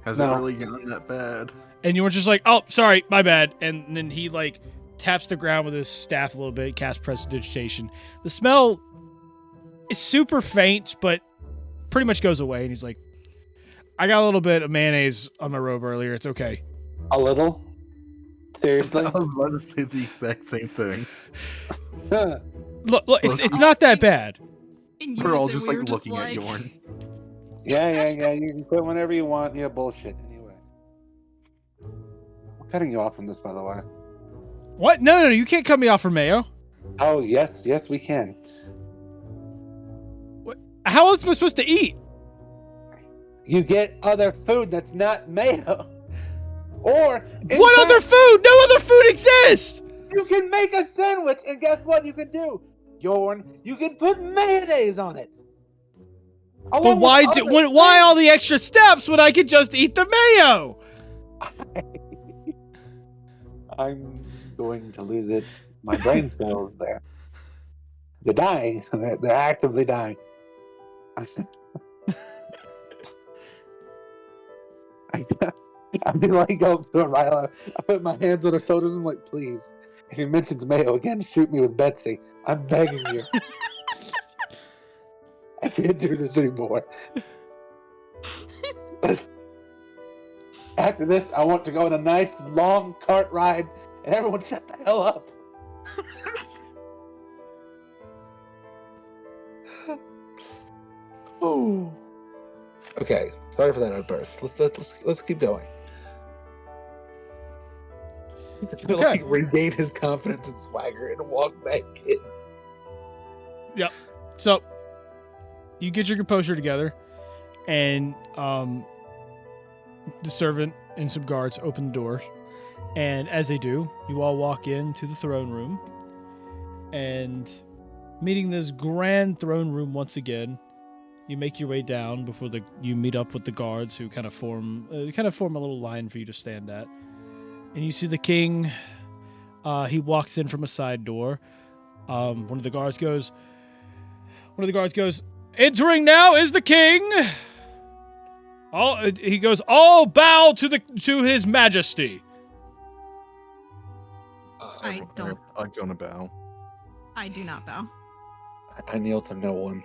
Hasn't really gotten that bad. And you were just like, "Oh, sorry, my bad." And then he like taps the ground with his staff a little bit, casts prestidigitation. The smell is super faint, but pretty much goes away. And he's like, "I got a little bit of mayonnaise on my robe earlier. It's okay." A little? Seriously? I was about to say the exact same thing. Look, it's not that bad. In We're all unison, just we like were looking at Yorn. Yeah. You can quit whenever you want. Yeah, bullshit. Anyway. I'm cutting you off from this, by the way. What? No, you can't cut me off for mayo. Oh, yes, we can. What? How else am I supposed to eat? You get other food that's not mayo. Or... What other food? No other food exists! You can make a sandwich, and guess what you can do? Yorn, you can put mayonnaise on it. But why all the extra steps when I could just eat the mayo? I'm going to lose it. My brain cells there. They're dying. They're actively dying. I'd be like, go up to Ryla. I put my hands on her shoulders and I'm like, please, if he mentions mayo again, shoot me with Betsy. I'm begging you. I can't do this anymore. After this, I want to go on a nice long cart ride and everyone shut the hell up. Ooh. Okay, sorry for that outburst. Let's keep going. To like regain his confidence and swagger and walk back in. Yep. So you get your composure together, and the servant and some guards open the door. And as they do, you all walk into the throne room, and meeting this grand throne room once again, you make your way down before you meet up with the guards who kind of form a little line for you to stand at. And you see the king. He walks in from a side door. One of the guards goes, "Entering now is the king." He goes, "All bow to his majesty." I don't. I don't bow. I do not bow. I kneel to no one.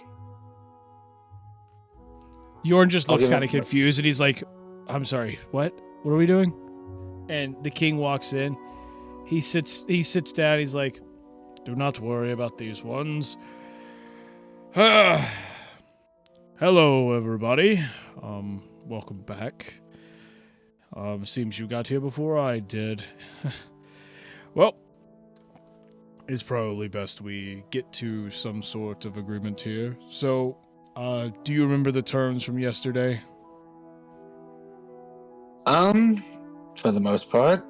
Yorn just I'll looks give kind him- of confused, and he's like, "I'm sorry, what? What are we doing?" And the king walks in. He sits down. He's like, "Do not worry about these ones. Hello, everybody. Welcome back. Seems you got here before I did. Well, it's probably best we get to some sort of agreement here. So, do you remember the terms from yesterday?" For the most part.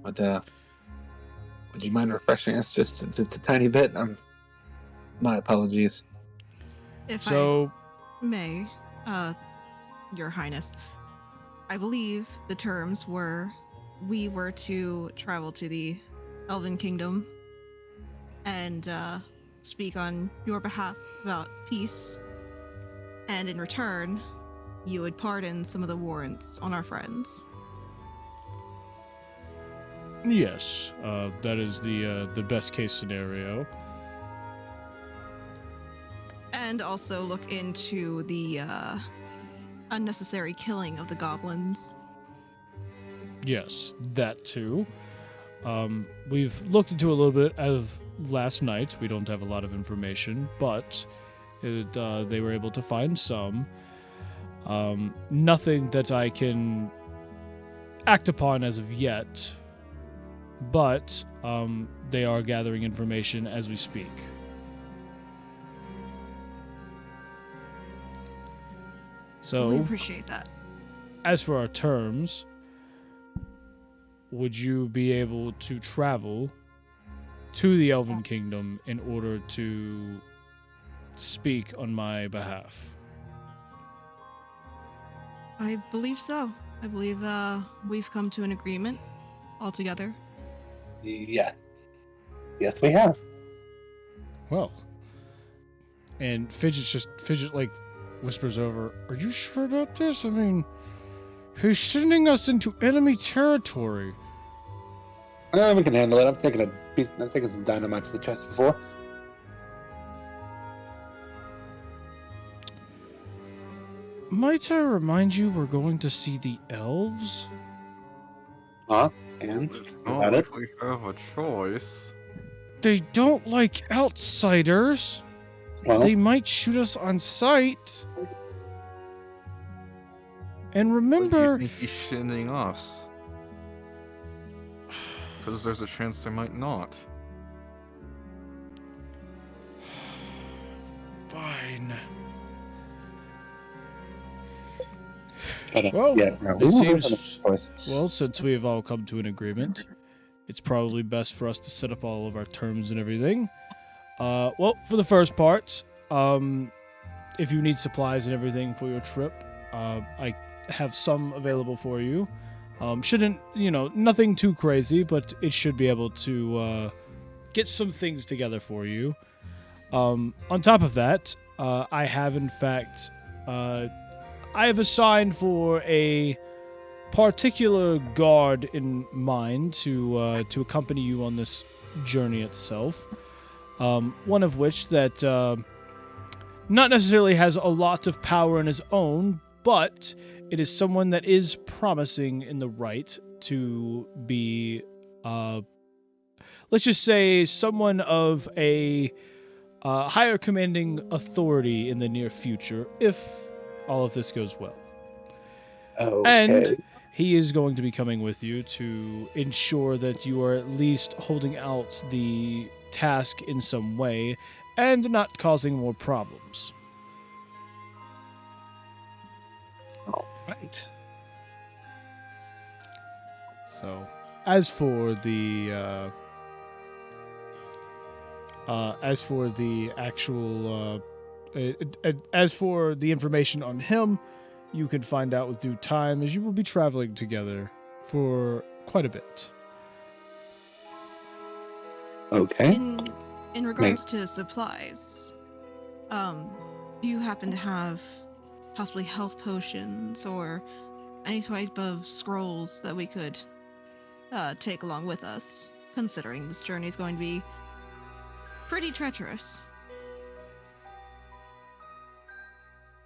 But would you mind refreshing us just a tiny bit? My apologies. If So, I may, Your Highness, I believe the terms were we were to travel to the Elven Kingdom and speak on your behalf about peace, and in return, you would pardon some of the warrants on our friends. yes, that is the best case scenario. And also look into the unnecessary killing of the goblins. Yes, that too. We've looked into a little bit as of last night. We don't have a lot of information, but they were able to find some. Nothing that I can act upon as of yet, but they are gathering information as we speak. So, We appreciate that. as for our terms, would you be able to travel to the Elven Kingdom in order to speak on my behalf? I believe so. I believe we've come to an agreement altogether. Yeah. Yes, we have. Well, and Fidget like whispers over, "Are you sure about this? I mean, he's sending us into enemy territory." We can handle it. I've taken some dynamite to the chest before. Might I remind you we're going to see the elves? Huh? And It's about not it? like we have a choice. They don't like outsiders. Well, They might shoot us on sight. And What do remember, you think he's sending us? Because there's a chance they might not. fine. well, yeah, no, we it won't have seems- a choice. Well, since we have all come to an agreement, it's probably best for us to set up all of our terms and everything. Well, for the first part, if you need supplies and everything for your trip, I have some available for you. Shouldn't, nothing too crazy, but it should be able to get some things together for you. On top of that, I have in fact, I have assigned for a particular guard in mind to accompany you on this journey itself. One of which that not necessarily has a lot of power in his own, but it is someone that is promising in the right to be, let's just say, someone of a higher commanding authority in the near future, if all of this goes well. Okay. And he is going to be coming with you to ensure that you are at least holding out the task in some way and not causing more problems. All right. So, as for the actual as for the information on him, you can find out with due time, as you will be traveling together for quite a bit. Okay. In regards to supplies, do you happen to have possibly health potions or any type of scrolls that we could take along with us, considering this journey is going to be pretty treacherous?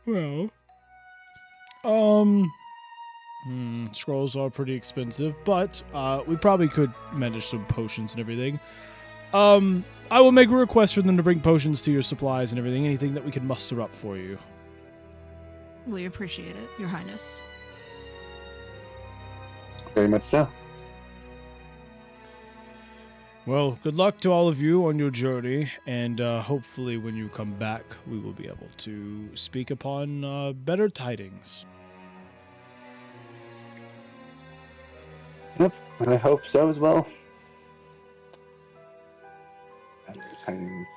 Well, scrolls are pretty expensive, but we probably could manage some potions and everything. I will make a request for them to bring potions to your supplies and everything, anything that we can muster up for you. We appreciate it, Your Highness. Very much so. Well, good luck to all of you on your journey, and hopefully when you come back, we will be able to speak upon better tidings. Yep, I hope so as well. Tidings.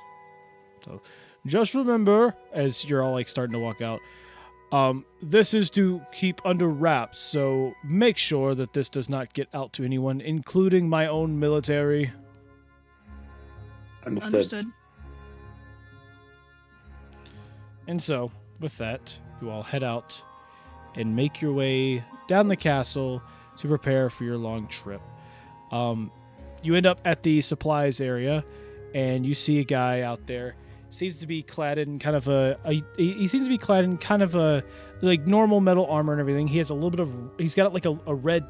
Just remember, as you're all like starting to walk out, this is to keep under wraps, so make sure that this does not get out to anyone, including my own military. Understood. And so, with that, you all head out and make your way down the castle to prepare for your long trip. You end up at the supplies area, and you see a guy out there. Seems to be clad in kind of he seems to be clad in kind of a like normal metal armor and everything. He has a little bit of, he's got like a red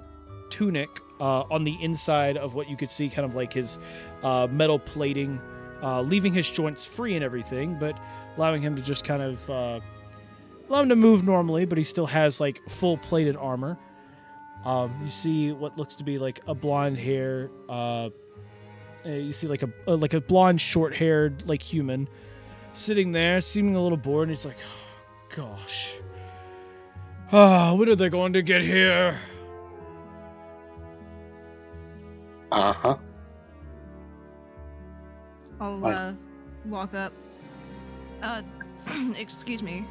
tunic on the inside of what you could see, kind of like his metal plating, leaving his joints free and everything, but allowing him to just kind of allow him to move normally, but he still has like full plated armor. You see what looks to be like a blonde hair. You see like a blonde, short-haired like human sitting there, seeming a little bored, and he's like, oh, "Gosh, when are they going to get here?" Uh-huh. I'll walk up. Excuse me.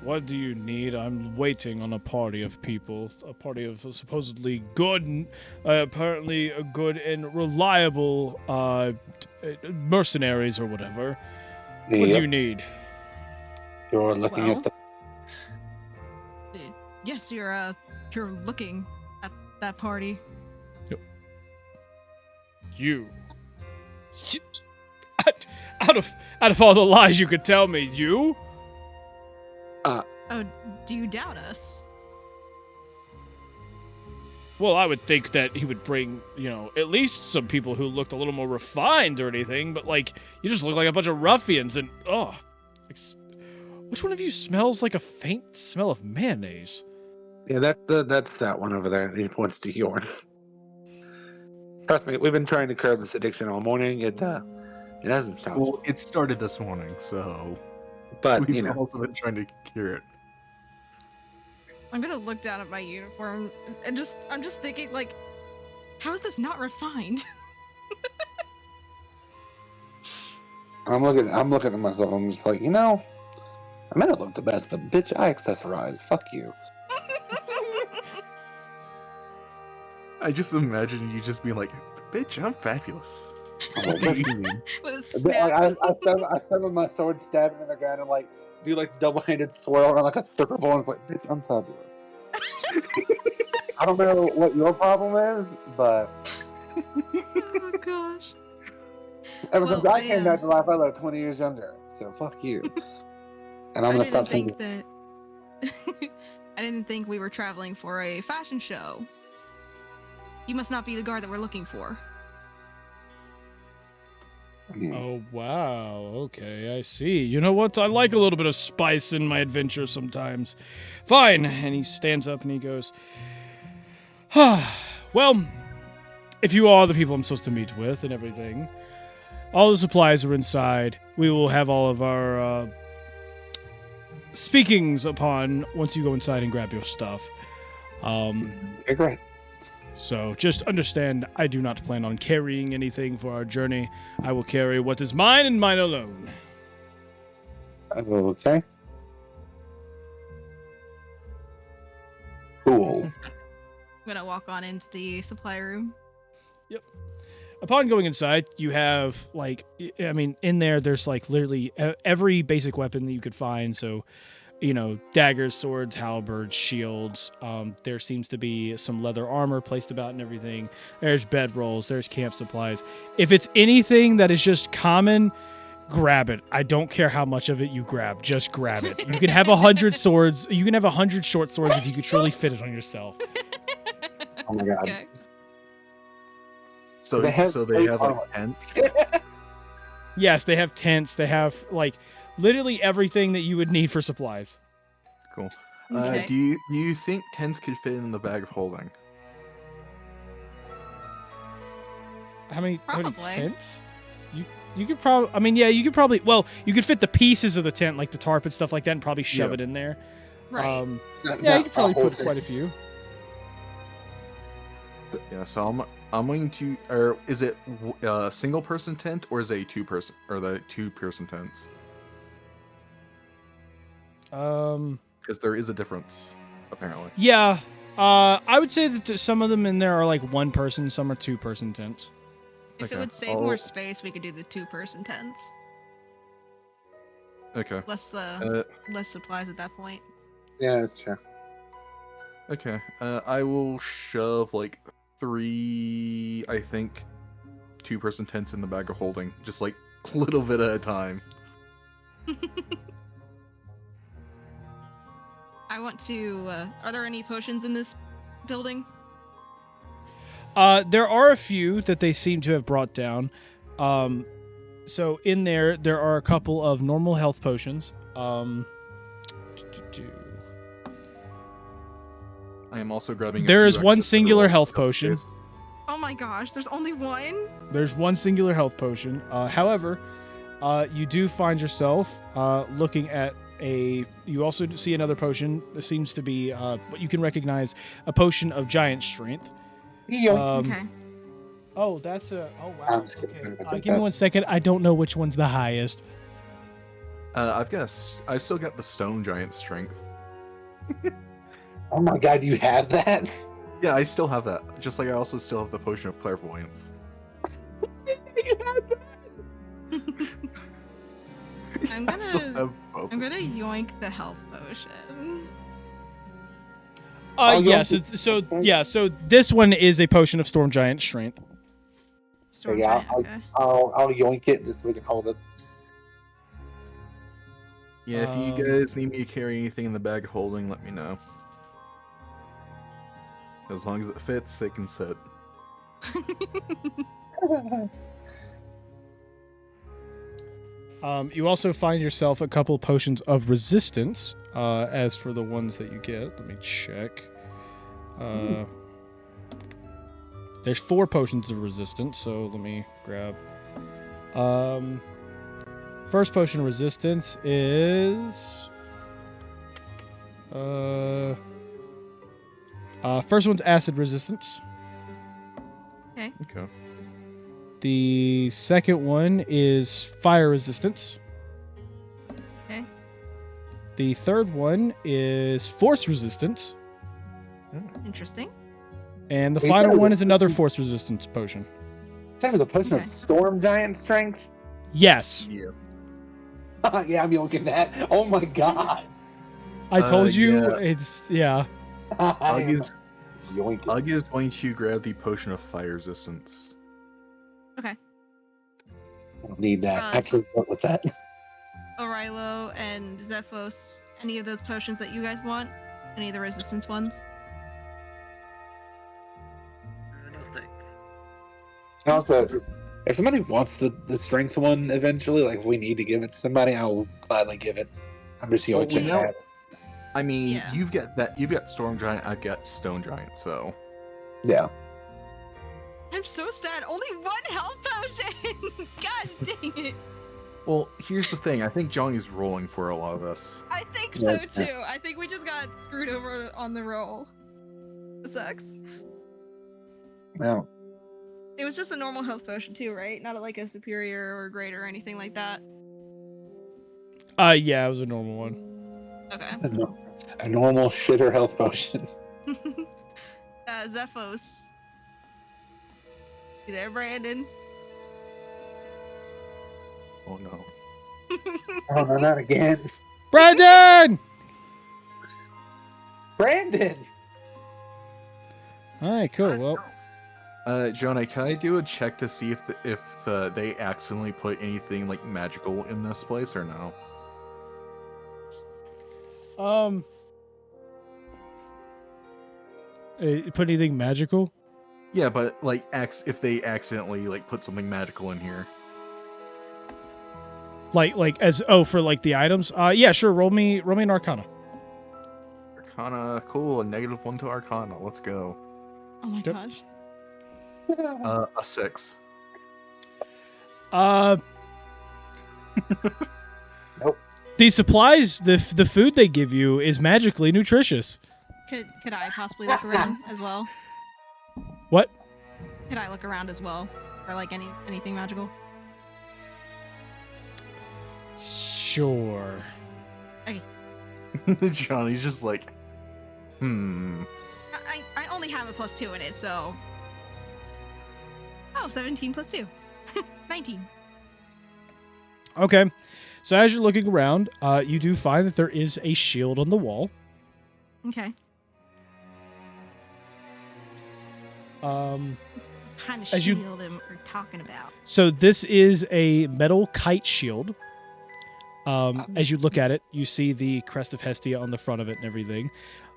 What do you need? I'm waiting on a party of people, a party of supposedly good, apparently good and reliable mercenaries or whatever. What do you need? You're looking Well, at the... Yes, you're looking at that party. You. Out of all the lies you could tell me, you? Oh, do you doubt us? Well, I would think that he would bring, at least some people who looked a little more refined or anything, but, you just look like a bunch of ruffians and, which one of you smells like a faint smell of mayonnaise? Yeah, that's that one over there. He points to Yorn. Trust me, we've been trying to curb this addiction all morning. It hasn't stopped. Well, it started this morning, so But, we've also been trying to cure it. I'm gonna look down at my uniform and I'm just thinking, how is this not refined? I'm looking at myself. I'm just like, I may not look the best, but bitch, I accessorize. Fuck you. I just imagine you just being like, bitch, I'm fabulous. What do you mean? With a I snap. sever my sword, stab him in the ground, and do double-handed swirl around like a stripper pole, and bitch, I'm fabulous. I don't know what your problem is, but Oh gosh. ever since Well, I came back to life, I look 20 years younger. So fuck you. And I'm I gonna didn't stop think thinking. that. I didn't think we were traveling for a fashion show. You must not be the guard that we're looking for. Oh, wow. Okay, I see. You know what? I like a little bit of spice in my adventure sometimes. Fine. And he stands up and he goes, well, if you are the people I'm supposed to meet with and everything, all the supplies are inside. We will have all of our speakings upon once you go inside and grab your stuff. Okay, great. So just understand, I do not plan on carrying anything for our journey. I will carry what is mine and mine alone. Okay. Cool. I'm gonna walk on into the supply room. Upon going inside, you have, like, I mean, in there's, like, literally every basic weapon that you could find. So, you know, daggers, swords, halberds, shields. There seems to be some leather armor placed about and everything. There's bedrolls. There's camp supplies. If it's anything that is just common, grab it. I don't care how much of it you grab. Just grab it. You can have 100 swords. You can have 100 short swords if you could truly fit it on yourself. Oh my god. Okay. So They have like tents. Yes, they have tents. They have, like, literally everything that you would need for supplies. Cool. Okay. Do you think tents could fit in the bag of holding? How many Probably. tents? You could probably. I mean, yeah, you could probably. Well, you could fit the pieces of the tent, like the tarp and stuff like that, and probably shove Yeah. it in there. Right. Yeah, you could probably put quite a few. Yeah. So I'm going to. Or is it a single person tent or is it a 2-person or the 2-person tents? Because there is a difference apparently. Yeah. I would say that some of them in there are like 1 person, some are 2-person tents. If okay. it would save I'll- more space, we could do the 2-person tents. Okay. Less less supplies at that point. Yeah, that's true. Okay. I will shove like 3, I think, 2-person tents in the bag of holding, just like a little bit at a time. I want to. Are there any potions in this building? There are a few that they seem to have brought down. So in there are a couple of normal health potions. I am also grabbing. There a is few one extra singular literal health potion. space. Oh my gosh, there's only one? There's one singular health potion. However, you do find yourself looking at you also see another potion that seems to be what you can recognize, a potion of giant strength. Okay. Oh, that's a. Oh wow. I'm just kidding. Okay. I'll take Give me that. 1 second. I don't know which one's the highest. I've still got the stone giant strength. Oh my god, you have that? Yeah, I still have that. Just like I also still have the potion of clairvoyance. I'm I still gonna. have both. I'm gonna yoink the health potion. Yes. So this one is a potion of storm giant strength. Storm Yeah, giant, okay. I'll yoink it just so we can hold it. Yeah, if you guys need me to carry anything in the bag of holding, let me know. As long as it fits, it can sit. You also find yourself a couple potions of resistance. As for the ones that you get, let me check. There's 4 potions of resistance, so let me grab. First potion of resistance is. First one's acid resistance. Okay. Okay. The second one is fire resistance. Okay. The third one is force resistance. Interesting. And the Wait, final so one this- is another force resistance potion. That was a potion Okay. of storm giant strength? Yes. Yeah. Yeah, I'm yoinking that. Oh my god. I told you yeah. it's yeah. Ugg is Yoink it. going to grab the potion of fire resistance. I don't need that. Uh, I can work with that. Orilo and Zephos, any of those potions that you guys want? Any of the resistance ones? No thanks. And also, if somebody wants the strength one eventually, like if we need to give it to somebody, I will gladly give it. I'm just Well, yoinking yeah. that. I mean, Yeah. you've got storm giant, I've got stone giant, so Yeah. I'm so sad. Only one health potion. God dang it. Well, here's the thing. I think Johnny's rolling for a lot of this. I think Yeah, so too. I think we just got screwed over on the roll. It sucks. No. It was just a normal health potion too, right? Not like a superior or greater or anything like that. Yeah, it was a normal one. Okay. A normal shitter health potion. Zephos. You there, Brandon? Oh no. Oh no, not again. Brandon! Brandon! All right, cool. Well, Johnny, can I do a check to see if they accidentally put anything like magical in this place or no? put anything magical? Yeah, but like if they accidentally like put something magical in here. Like as for like the items? Yeah, sure. Roll me an Arcana. Arcana, cool. A -1 to Arcana. Let's go. Oh my Yep. gosh. A 6. Nope. The supplies, the food they give you is magically nutritious. Could I possibly look around as well? What? Could I look around as well for like anything magical? Sure. Johnny's just like, I only have a +2 in it, so. Oh, 17 + 2. 19. Okay. So as you're looking around, you do find that there is a shield on the wall. Okay. Um, What kind of As you- shield am we talking about? So this is a metal kite shield. As you look at it, you see the crest of Hestia on the front of it and everything.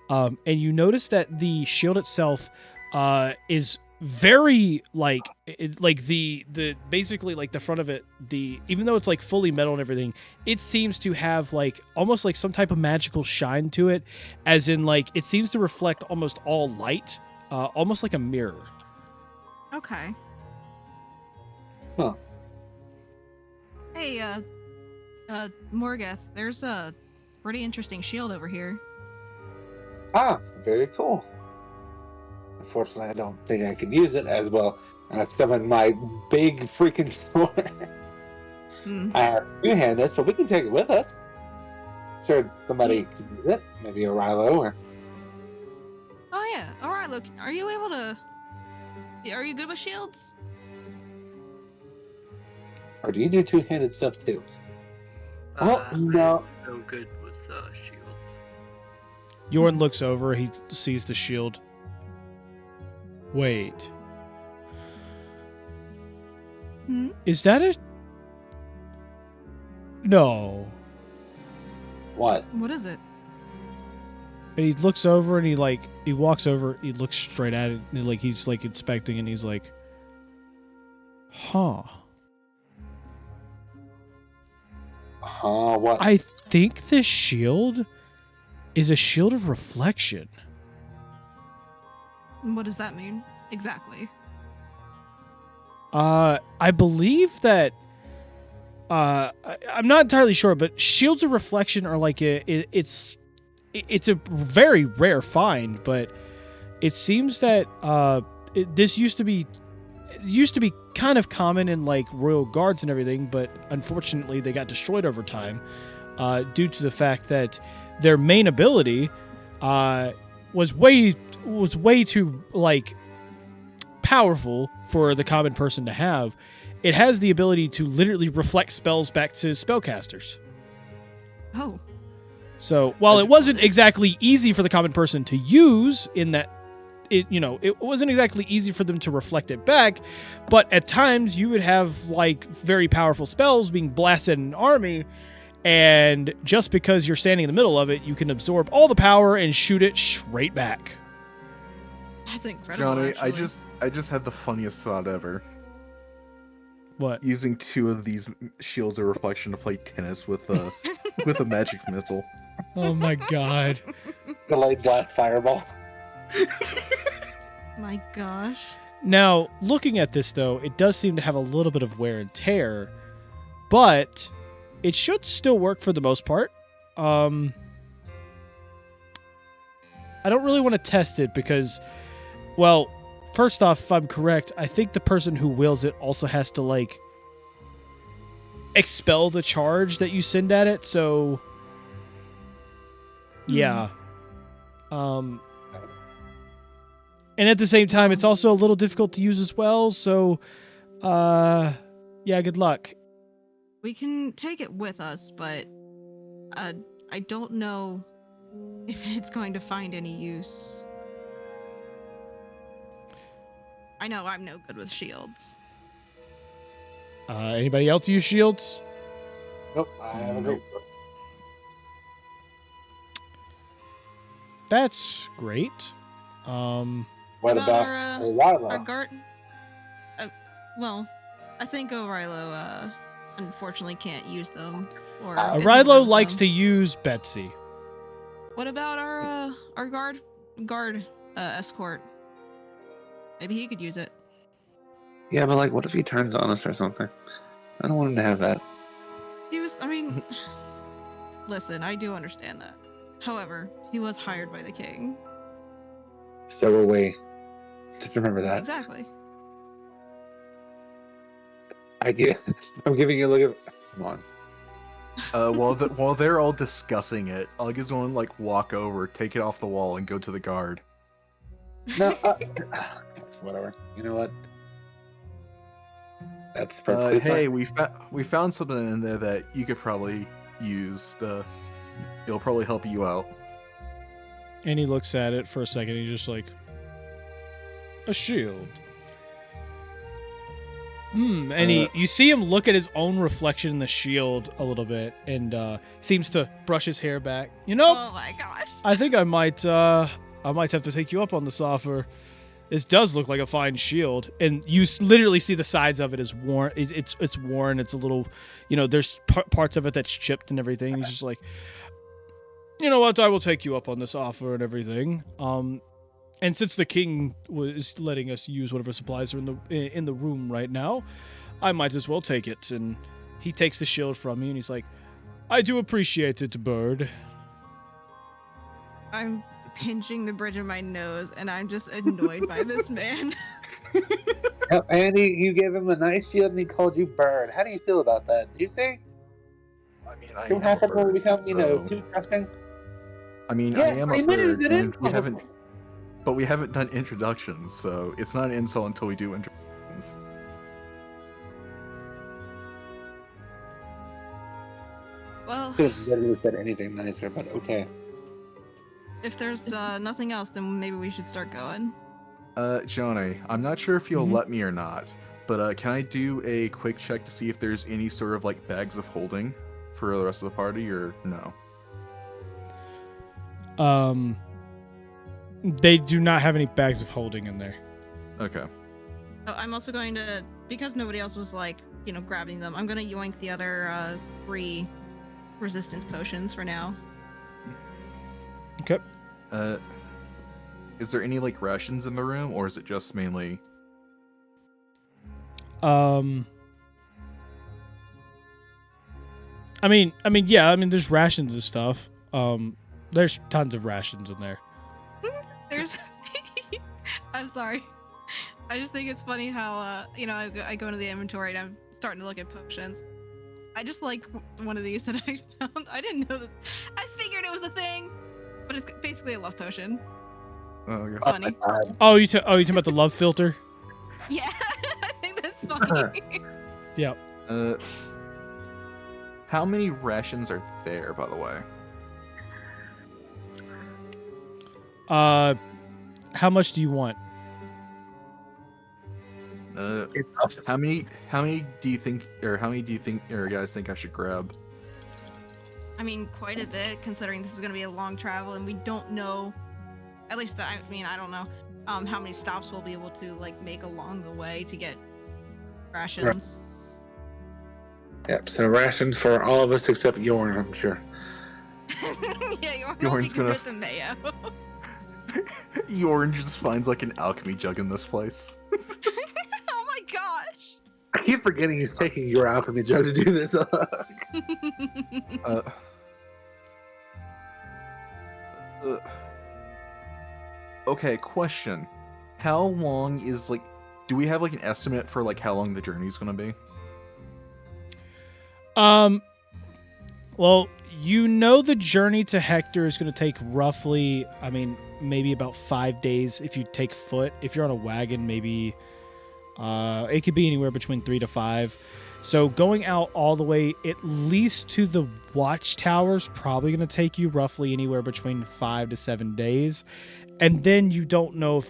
And you notice that the shield itself is very like the basically like the front of it, even though it's like fully metal and everything, it seems to have like almost like some type of magical shine to it, as in like it seems to reflect almost all light, almost like a mirror. Okay. Huh. Hey, Morgoth, there's a pretty interesting shield over here. Ah, very cool. Unfortunately, I don't think I can use it as well. I've summoned my big freaking sword. Hmm. I have two-handed, so we can take it with us. Sure, somebody could use it. Maybe a Rilo or... Oh yeah. All right. Look, are you able to? Are you good with shields? Or do you do two-handed stuff too? Oh, I'm no. no good with shields. Yorn looks over, he sees the shield. Wait. Hmm? Is that it? No. What? What is it? And he looks over and he walks over, he looks straight at it, and he's like inspecting, and he's like, huh. What? I think this shield is a shield of reflection. What does that mean exactly? I believe that I'm not entirely sure, but shields of reflection are like it's a very rare find, but it seems that this used to be kind of common in like royal guards and everything, but unfortunately they got destroyed over time due to the fact that their main ability was way too like powerful for the common person to have. It has the ability to literally reflect spells back to spellcasters. Oh. So while it wasn't exactly easy for the common person to use, in that it wasn't exactly easy for them to reflect it back, but at times you would have like very powerful spells being blasted in an army, and just because you're standing in the middle of it, you can absorb all the power and shoot it straight back. That's incredible. Johnny, actually. I just had the funniest thought ever. What? Using 2 of these shields of reflection to play tennis with a with a magic missile. Oh my god. Delayed blast fireball. My gosh. Now, looking at this, though, it does seem to have a little bit of wear and tear, but it should still work for the most part. I don't really want to test it because, well, first off, if I'm correct, I think the person who wields it also has to, like, expel the charge that you send at it, so... Yeah. And at the same time, it's also a little difficult to use as well, so, yeah, good luck. We can take it with us, but I don't know if it's going to find any use. I know I'm no good with shields. Anybody else use shields? Nope, I have a great sword. That's great. What about our Lila? guard? Well, I think O'Rilo unfortunately can't use them. Or isn't Rilo allowed likes them. to use Betsy. What about our guard escort? Maybe he could use it. Yeah, but like, what if he turns on us or something? I don't want him to have that. I mean, listen, I do understand that. However, he was hired by the king. So were we. Just remember that. Exactly. I'm giving you a look at. Come on. While they're all discussing it, I'll just want to like walk over, take it off the wall, and go to the guard. No, whatever. You know what? That's perfectly Hey, fine. we found something in there that you could probably use. It'll probably help you out. And he looks at it for a second. He's just like, a shield. And you see him look at his own reflection in the shield a little bit, and seems to brush his hair back. You know, Oh my gosh. I think I might have to take you up on this offer. This does look like a fine shield, and you literally see the sides of it is worn. It's worn. It's a little, there's parts of it that's chipped and everything. And he's just like, you know what? I will take you up on this offer and everything. And since the king was letting us use whatever supplies are in the room right now, I might as well take it. And he takes the shield from me, and he's like, I do appreciate it, bird. I'm pinching the bridge of my nose, and I'm just annoyed by this man. Andy, you gave him a nice shield and he called you bird. How do you feel about that? Do you see? I mean, I Don't am have a to bird, become, so- too trusting. I mean, Yeah, I am a it is, bird, it and is. we haven't done introductions, so it's not an insult until we do introductions. Well, Could have literally said anything nicer, but okay. if there's nothing else, then maybe we should start going. Johnny, I'm not sure if you'll Mhm. let me or not, but can I do a quick check to see if there's any sort of like bags of holding for the rest of the party, or no? They do not have any bags of holding in there. Okay. Oh, I'm also going to, because nobody else was like, grabbing them, I'm going to yoink the other 3 resistance potions for now. Okay. Is there any like rations in the room, or is it just mainly? I mean, yeah. There's rations and stuff. There's tons of rations in there. There's, I'm sorry. I just think it's funny how, I go into the inventory and I'm starting to look at potions. I just like one of these that I found. I didn't know that. I figured it was a thing, but it's basically a love potion. Oh, okay. It's funny. Oh, you talking about the love filter? Yeah, I think that's funny. Yeah. How many rations are there, by the way? How much do you want? How many do you think, or guys think I should grab? I mean, quite a bit, considering this is going to be a long travel, and we don't know. At least, I don't know how many stops we'll be able to make along the way to get rations. Yep, so rations for all of us except Yorn, I'm sure. Yeah, Yorn's gonna- some mayo. Yorn just finds like an alchemy jug in this place. Oh my gosh. I keep forgetting he's taking your alchemy drug to do this. Uh, okay, question. How long is, like, do we have, like, an estimate for, like, how long the journey's gonna be? Well, you know the journey to Hector is going to take roughly, I mean, maybe about 5 days if you take foot. If you're on a wagon, maybe it could be anywhere between 3 to 5. So going out all the way at least to the watchtower's probably going to take you roughly anywhere between 5 to 7 days. And then you don't know if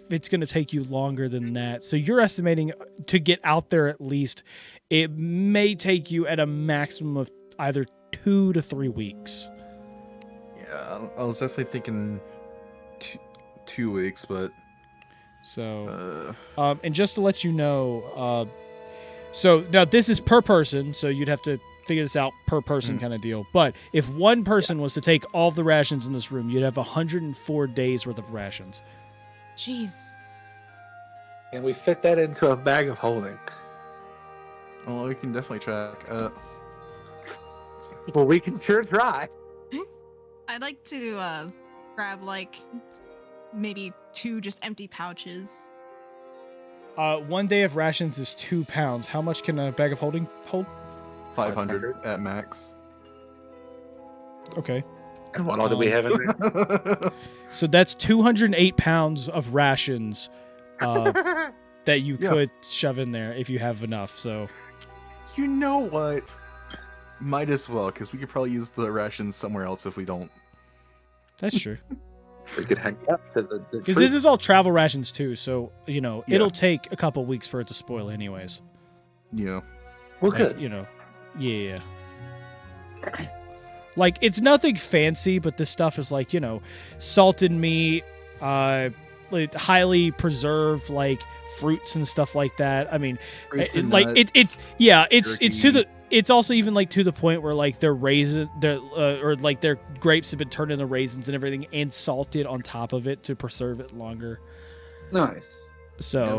it's going to take you longer than that. So you're estimating to get out there at least, it may take you at a maximum of either 2 to 3 weeks. Yeah, I was definitely thinking 2 weeks, but... So, and just to let you know, so now this is per person, so you'd have to figure this out per person kind of deal. But if one person was to take all of the rations in this room, you'd have 104 days worth of rations. Jeez. And we fit that into a bag of holding. Well, we can definitely track. Well, we can sure try. I'd like to grab like maybe 2 just empty pouches. 1 day of rations is 2 pounds. How much can a bag of holding hold? 500 at max. Okay. And what all do we have in there? So that's 208 pounds of rations that you could shove in there if you have enough. So, You know what? Might as well, because we could probably use the rations somewhere else if we don't. that's true. We could hang up to the Because this is all travel rations too, so you know Yeah. it'll take a couple weeks for it to spoil, anyways. Yeah. Well, Like, good. you know, yeah. Like it's nothing fancy, but this stuff is like salted meat, like highly preserved like fruits and stuff like that. I mean, Fruits it- and like nuts, it's to jerky. it's also even like to the point where like their or like their grapes have been turned into raisins and everything and salted on top of it to preserve it longer. Nice. So Yeah,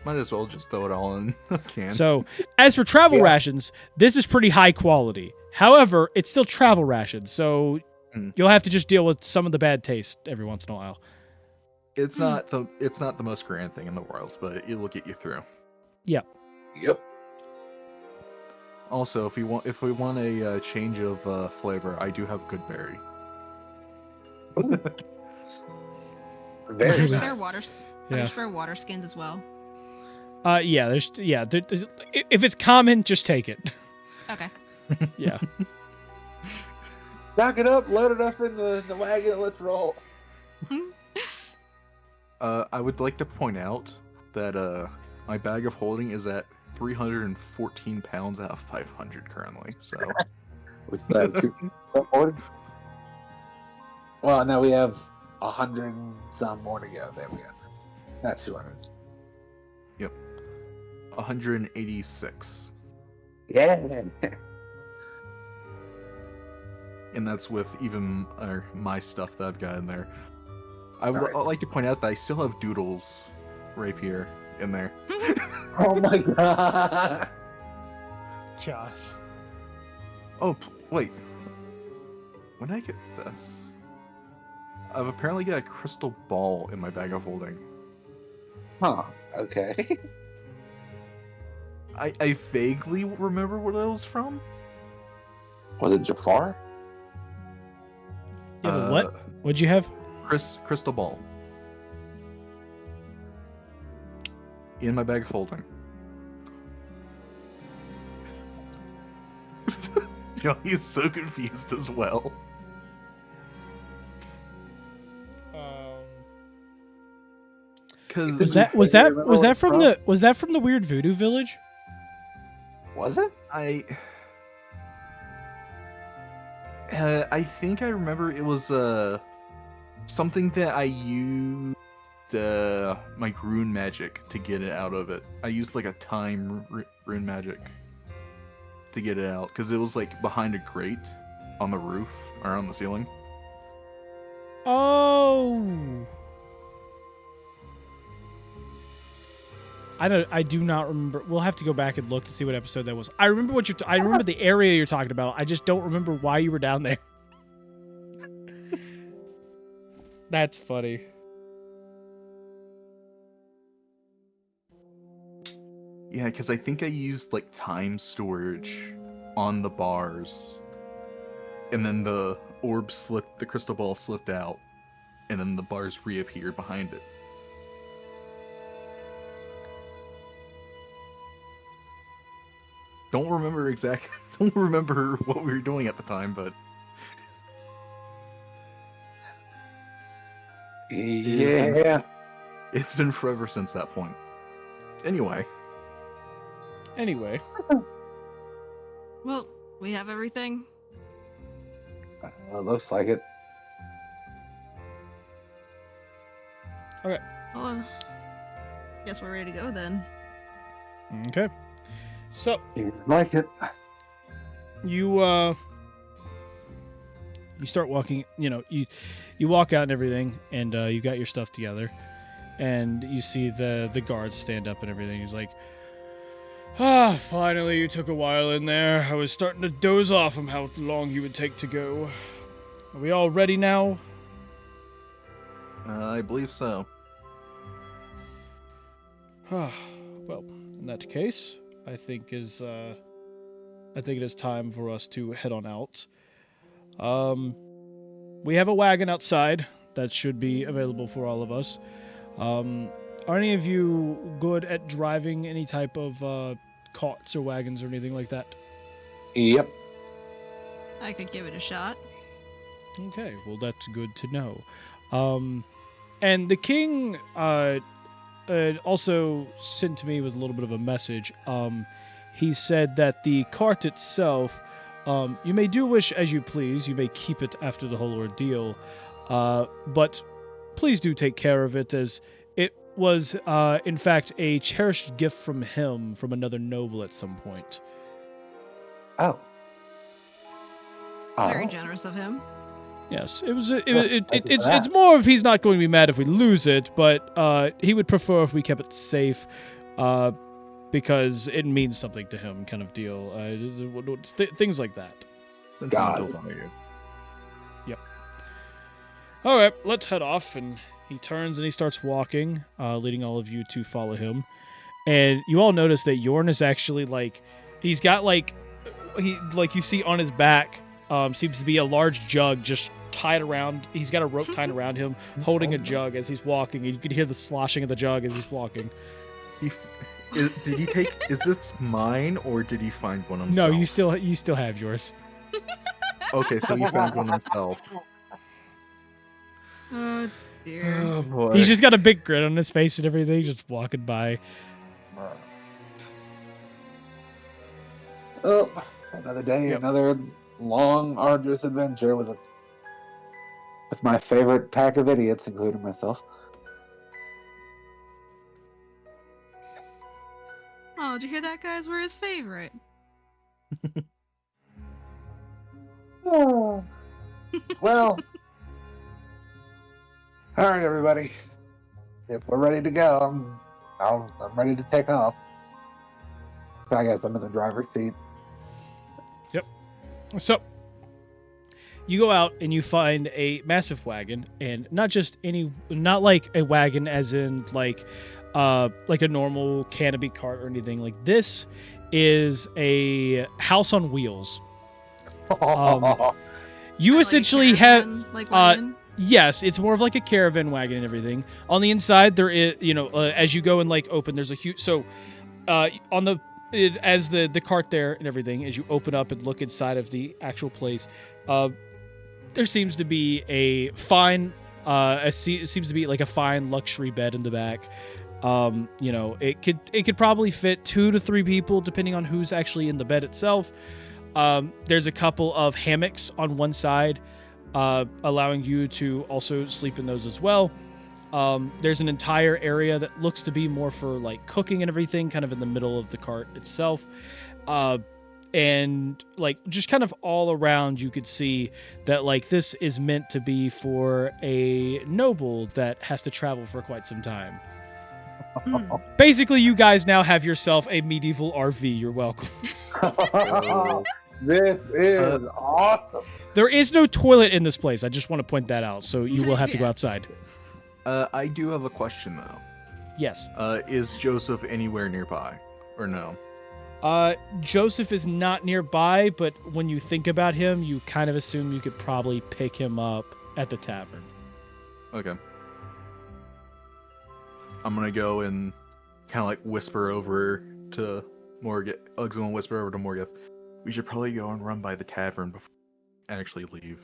might as well just throw it all in a can. So, as for travel Yeah. rations, this is pretty high quality. However, it's still travel rations, so you'll have to just deal with some of the bad taste every once in a while. it's not the most grand thing in the world, but it will get you through. Yep. Also, if we want a change of flavor, I do have good berry. Are Very there nice. spare water? Are Yeah. there spare water skins as well? If it's common, just take it. Okay. Yeah. Knock it up, load it up in the wagon, and let's roll. I would like to point out that my bag of holding is at 314 pounds out of 500 currently. So What's that? 240? Well, now we have 100 and some more to go. There we go. Not 200. 186, Yeah. and that's with even my stuff that I've got in there. I'd Nice. like to point out that I still have Doodle's rapier in there. Oh my god. Gosh. Oh, wait. When did I get this? I've apparently got a crystal ball in my bag of holding. Huh. Okay. I vaguely remember what it was from. Was it Jafar? Yeah, but what? What'd you have? Crystal ball. In my bag of holding. He's so confused as well. Because Was that from the weird voodoo village? Was it? I think I remember it was something that I used my rune magic to get it out of it. I used like a time rune magic to get it out because it was like behind a grate on the roof or on the ceiling. Oh. I do not remember. We'll have to go back and look to see what episode that was. I remember what I remember the area you're talking about. I just don't remember why you were down there. That's funny. Yeah, because I think I used like time storage on the bars, and then the orb slipped, the crystal ball slipped out, and then the bars reappeared behind it. Don't remember exactly. Don't remember what we were doing at the time, but Yeah. it's been forever since that point. Anyway, Well, we have everything. Looks like it. Oh, guess we're ready to go then. Okay. So Seems like it. you start walking. You walk out and everything, and you got your stuff together, and you see the guards stand up and everything. He's like, finally, you took a while in there. I was starting to doze off from how long you would take to go. Are we all ready now? I believe so. Well, in that case, I think it is time for us to head on out. We have a wagon outside that should be available for all of us. Are any of you good at driving any type of carts or wagons or anything like that? Yep. I could give it a shot. Okay, well that's good to know. And the king also sent to me with a little bit of a message. He said that the cart itself, you may do wish as you please. You may keep it after the whole ordeal, but please do take care of it, as it was, in fact, a cherished gift from him, from another noble at some point. Oh. Very generous of him. Yes, it was. Thank you for It's that. more of he's not going to be mad if we lose it, but he would prefer if we kept it safe, because it means something to him, kind of deal. Things like that. Got Sentimental it. value. All right, let's head off. And he turns and he starts walking, leading all of you to follow him. And you all notice that Yorn is actually he's got you see on his back, seems to be a large jug just tied around. He's got a rope tied around him, holding a jug as he's walking, and you can hear the sloshing of the jug as he's walking. Did he take? Is this mine, or did he find one himself? No, you still have yours. Okay, so he found one himself. Oh dear. Oh boy. He's just got a big grin on his face and everything, just walking by. Oh, another day, Yep. another long, arduous adventure with my favorite pack of idiots, including myself. Oh, did you hear that, guys? We're his favorite. Oh. Well, all right, everybody. If we're ready to go, I'm ready to take off. I guess I'm in the driver's seat. So, you go out and you find a massive wagon, and not like a wagon as in like a normal canopy cart or anything. Like, this is a house on wheels. You essentially have wagon. yes, it's more of like a caravan wagon and everything. On the inside, there is, as you go and open, there's a huge, on the, as the cart there and everything, as you open up and look inside of the actual place, there seems to be a fine, it seems to be like a fine luxury bed in the back. It could probably fit 2 to 3 people depending on who's actually in the bed itself. There's a couple of hammocks on one side, allowing you to also sleep in those as well. There's an entire area that looks to be more for cooking and everything, kind of in the middle of the cart itself. And just kind of all around, you could see that this is meant to be for a noble that has to travel for quite some time. Mm. Basically, you guys now have yourself a medieval RV. You're welcome. This is awesome. There is no toilet in this place. I just want to point that out. So you will have to go Yeah. outside. I do have a question though. Yes. Is Joseph anywhere nearby, or no? Joseph is not nearby, but when you think about him, you kind of assume you could probably pick him up at the tavern. Okay. I'm gonna go and kind of like whisper over to Morgeth. I'm gonna whisper over to Morgeth. We should probably go and run by the tavern before we actually leave.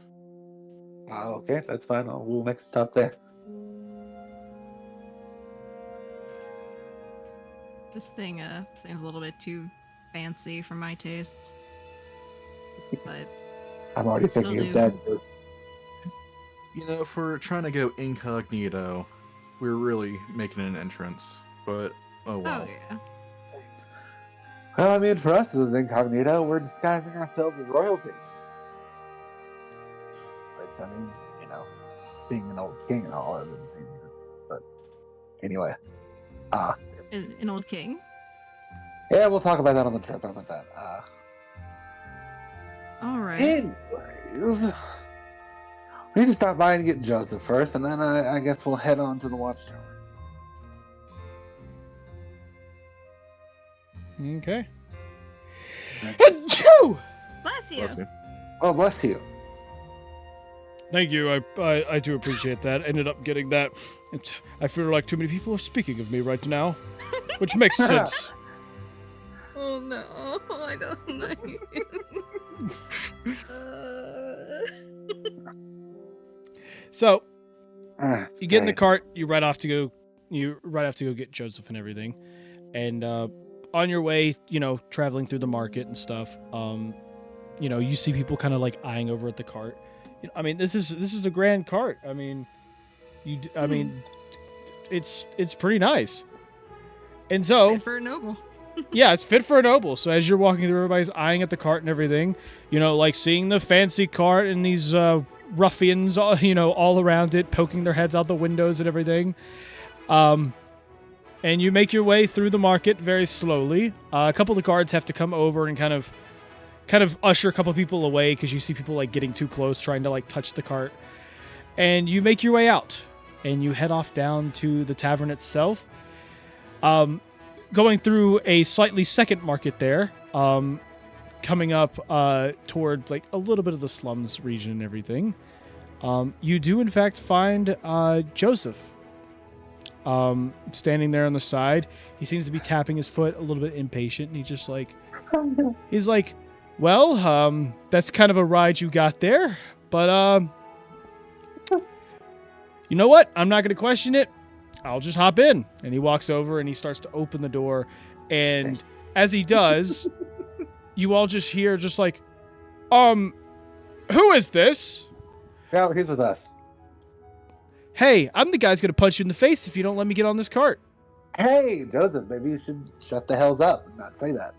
Okay, that's fine. We'll make a stop there. This thing seems a little bit too fancy for my tastes. But I'm already thinking of that. You know, if we're trying to go incognito, we're really making an entrance. But oh well. oh yeah. Well, I mean, for us as an incognito, we're disguising ourselves as royalty. Which, I mean, you know, being an old king and all that. But anyway. An old king. Yeah, we'll talk about that on the trip. How about that? All right. Anyways, we need to stop by and get Joseph first, and then I guess we'll head on to the watchtower. Okay. Bless you. Bless you. Oh, bless you. Thank you. I do appreciate that. Ended up getting that. I feel like too many people are speaking of me right now, which makes sense. Oh no, I don't like it. So you get in the Right. cart. You ride off to go get Joseph and everything, and on your way, traveling through the market and stuff. You see people kind of like eyeing over at the cart. I mean, this is a grand cart. I mean, it's pretty nice. And so, Fit for a noble. yeah, it's fit for a noble. So as you're walking through, everybody's eyeing at the cart and everything. Like seeing the fancy cart and these ruffians, all around it, poking their heads out the windows and everything. And you make your way through the market very slowly. A couple of the guards have to come over and kind of usher a couple of people away because you see people like getting too close, trying to like touch the cart. And you make your way out, and you head off down to the tavern itself. Going through a slightly second market there, coming up towards like a little bit of the slums region and everything. You do in fact find Joseph standing there on the side. He seems to be tapping his foot, a little bit impatient, and he's like, well, that's kind of a ride you got there, but you know what? I'm not going to question it. I'll just hop in. And he walks over and he starts to open the door, and as he does, you all just hear just like, who is this? Yeah, he's with us. Hey, I'm the guy who's going to punch you in the face if you don't let me get on this cart. Hey, Joseph, maybe you should shut the hells up and not say that.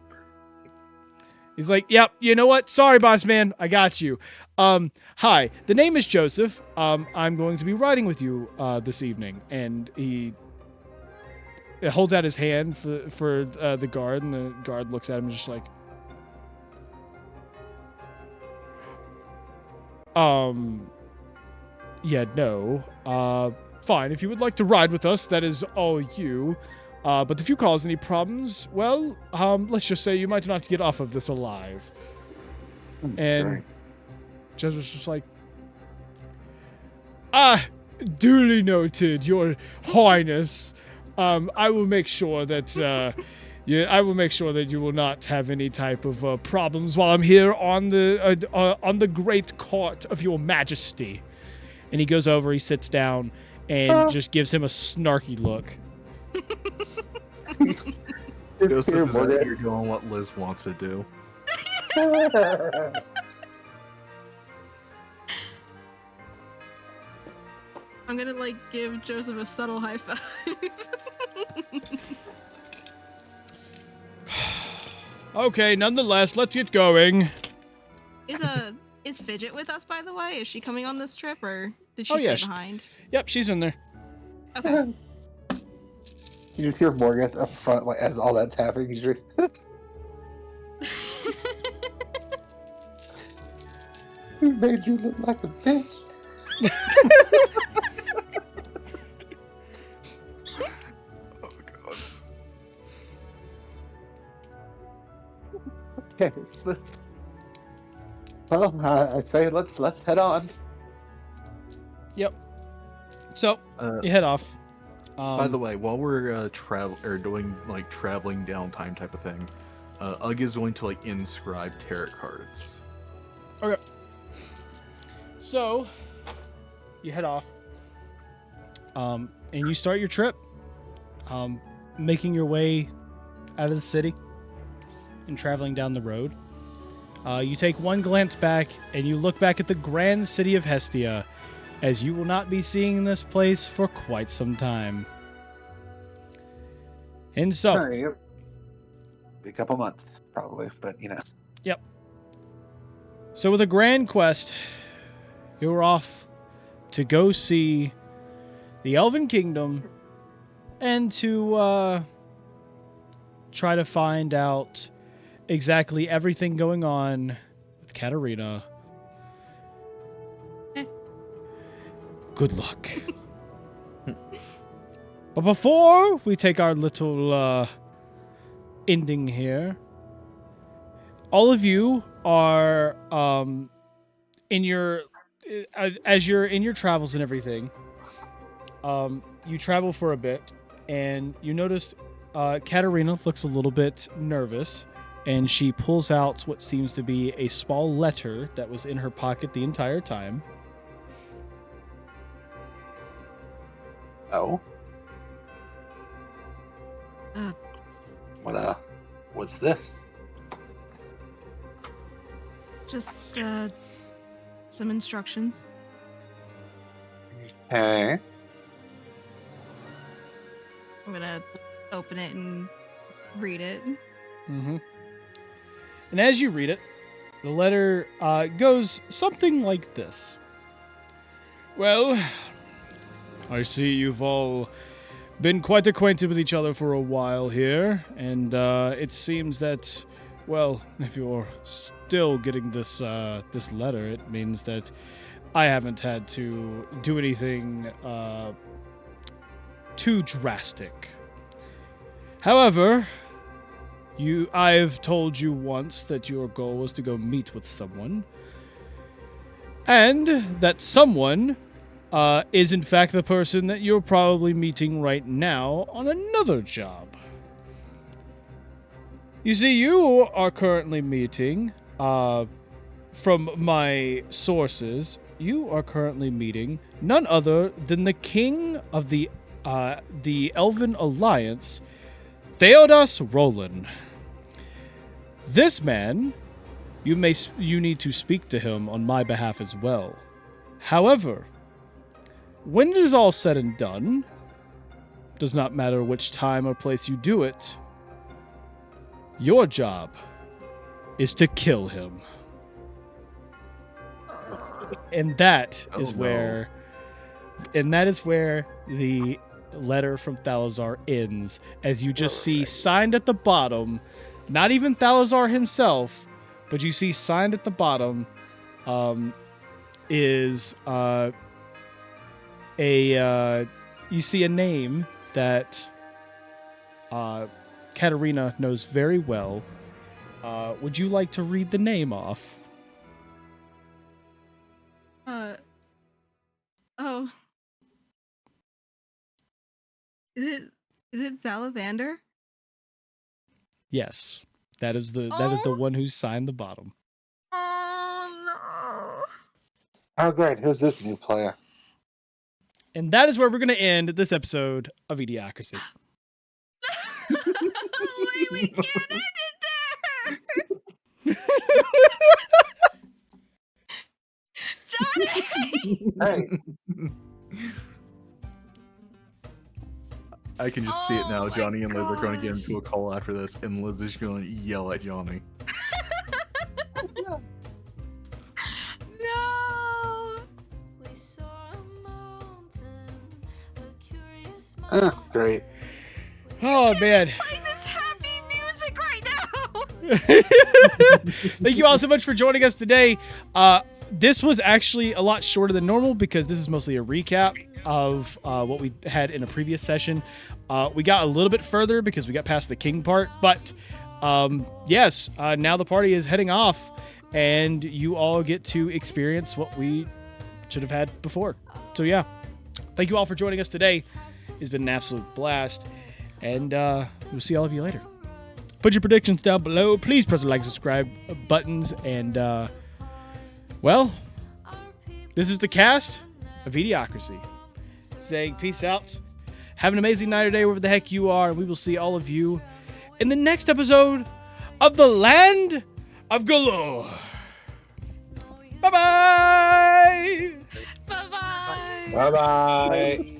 He's like, yep, you know what? Sorry, boss man. I got you. Hi, the name is Joseph. I'm going to be riding with you this evening. And he holds out his hand for the guard, and the guard looks at him and just like, yeah, no. Fine, if you would like to ride with us, that is all you. But if you cause any problems, well, let's just say you might not get off of this alive. And Right. Joseph's just like, duly noted, your highness. I will make sure that, I will make sure that you will not have any type of problems while I'm here on the great court of your majesty. And he goes over, he sits down, and just gives him a snarky look. Joseph is out here doing what Liz wants to do. I'm gonna like give Joseph a subtle high five. Okay, nonetheless, let's get going. Is Fidget with us, by the way? Is she coming on this trip, or did she Oh, yeah, stay behind? Yep, she's in there. Okay. You just hear Morgan up front, like as all that's happening. He's like, "Who made you look like a bitch?" Oh god. Okay. Well, I say let's head on. Yep. So Uh, you head off. by the way, while we're doing like traveling down time type of thing, Ugg is going to like inscribe tarot cards. Okay. So you head off. And you start your trip. Making your way out of the city and traveling down the road. You take one glance back and you look back at the grand city of Hestia, as you will not be seeing this place for quite some time. And so, Yep. Be a couple months, probably, but you know. yep. So with a grand quest, you're off to go see the Elven Kingdom and to try to find out exactly everything going on with Katarina. Good luck. But before we take our little ending here, all of you are in your as you're in your travels and everything. You travel for a bit, and you notice Katarina looks a little bit nervous, and she pulls out what seems to be a small letter that was in her pocket the entire time. Oh. Uh. What's this? Just some instructions. Okay. I'm gonna open it and read it. Mm-hmm. And as you read it, the letter goes something like this. Well, I see you've all been quite acquainted with each other for a while here, and it seems that, well, if you're still getting this this letter, it means that I haven't had to do anything too drastic. However, I've told you once that your goal was to go meet with someone, and that someone is in fact the person that you're probably meeting right now on another job. You see, you are currently meeting, from my sources, you are currently meeting none other than the king of the Elven Alliance, Theodas Roland. This man, you need to speak to him on my behalf as well. However, when it is all said and done, does not matter which time or place you do it, your job is to kill him. And that is where the letter from Thalazar ends, as you just see signed at the bottom, not even Thalazar himself, but you see signed at the bottom is you see a name that Katarina knows very well. Would you like to read the name off? Oh. Is it Salamander? Yes. That is the one who signed the bottom. Oh no. Oh great, who's this new player? And that is where we're going to end this episode of eDIOCRACY. Wait, we can't end it there! Johnny! Hey. I can just see it now. Oh Johnny and Liz are going to get gosh. into a call after this, and Liz is going to yell at Johnny. No! Great. Oh man. Play this happy music right now. Thank you all so much for joining us today. This was actually a lot shorter than normal because this is mostly a recap of what we had in a previous session. We got a little bit further because we got past the king part, but yes, now the party is heading off and you all get to experience what we should have had before. So yeah, thank you all for joining us today. It's been an absolute blast, and we'll see all of you later. Put your predictions down below. Please press the like, subscribe buttons, and well, this is the cast of eDIOCRACY saying peace out. Have an amazing night or day wherever the heck you are, and we will see all of you in the next episode of the Land of Galore. Bye-bye! Bye bye. Bye bye.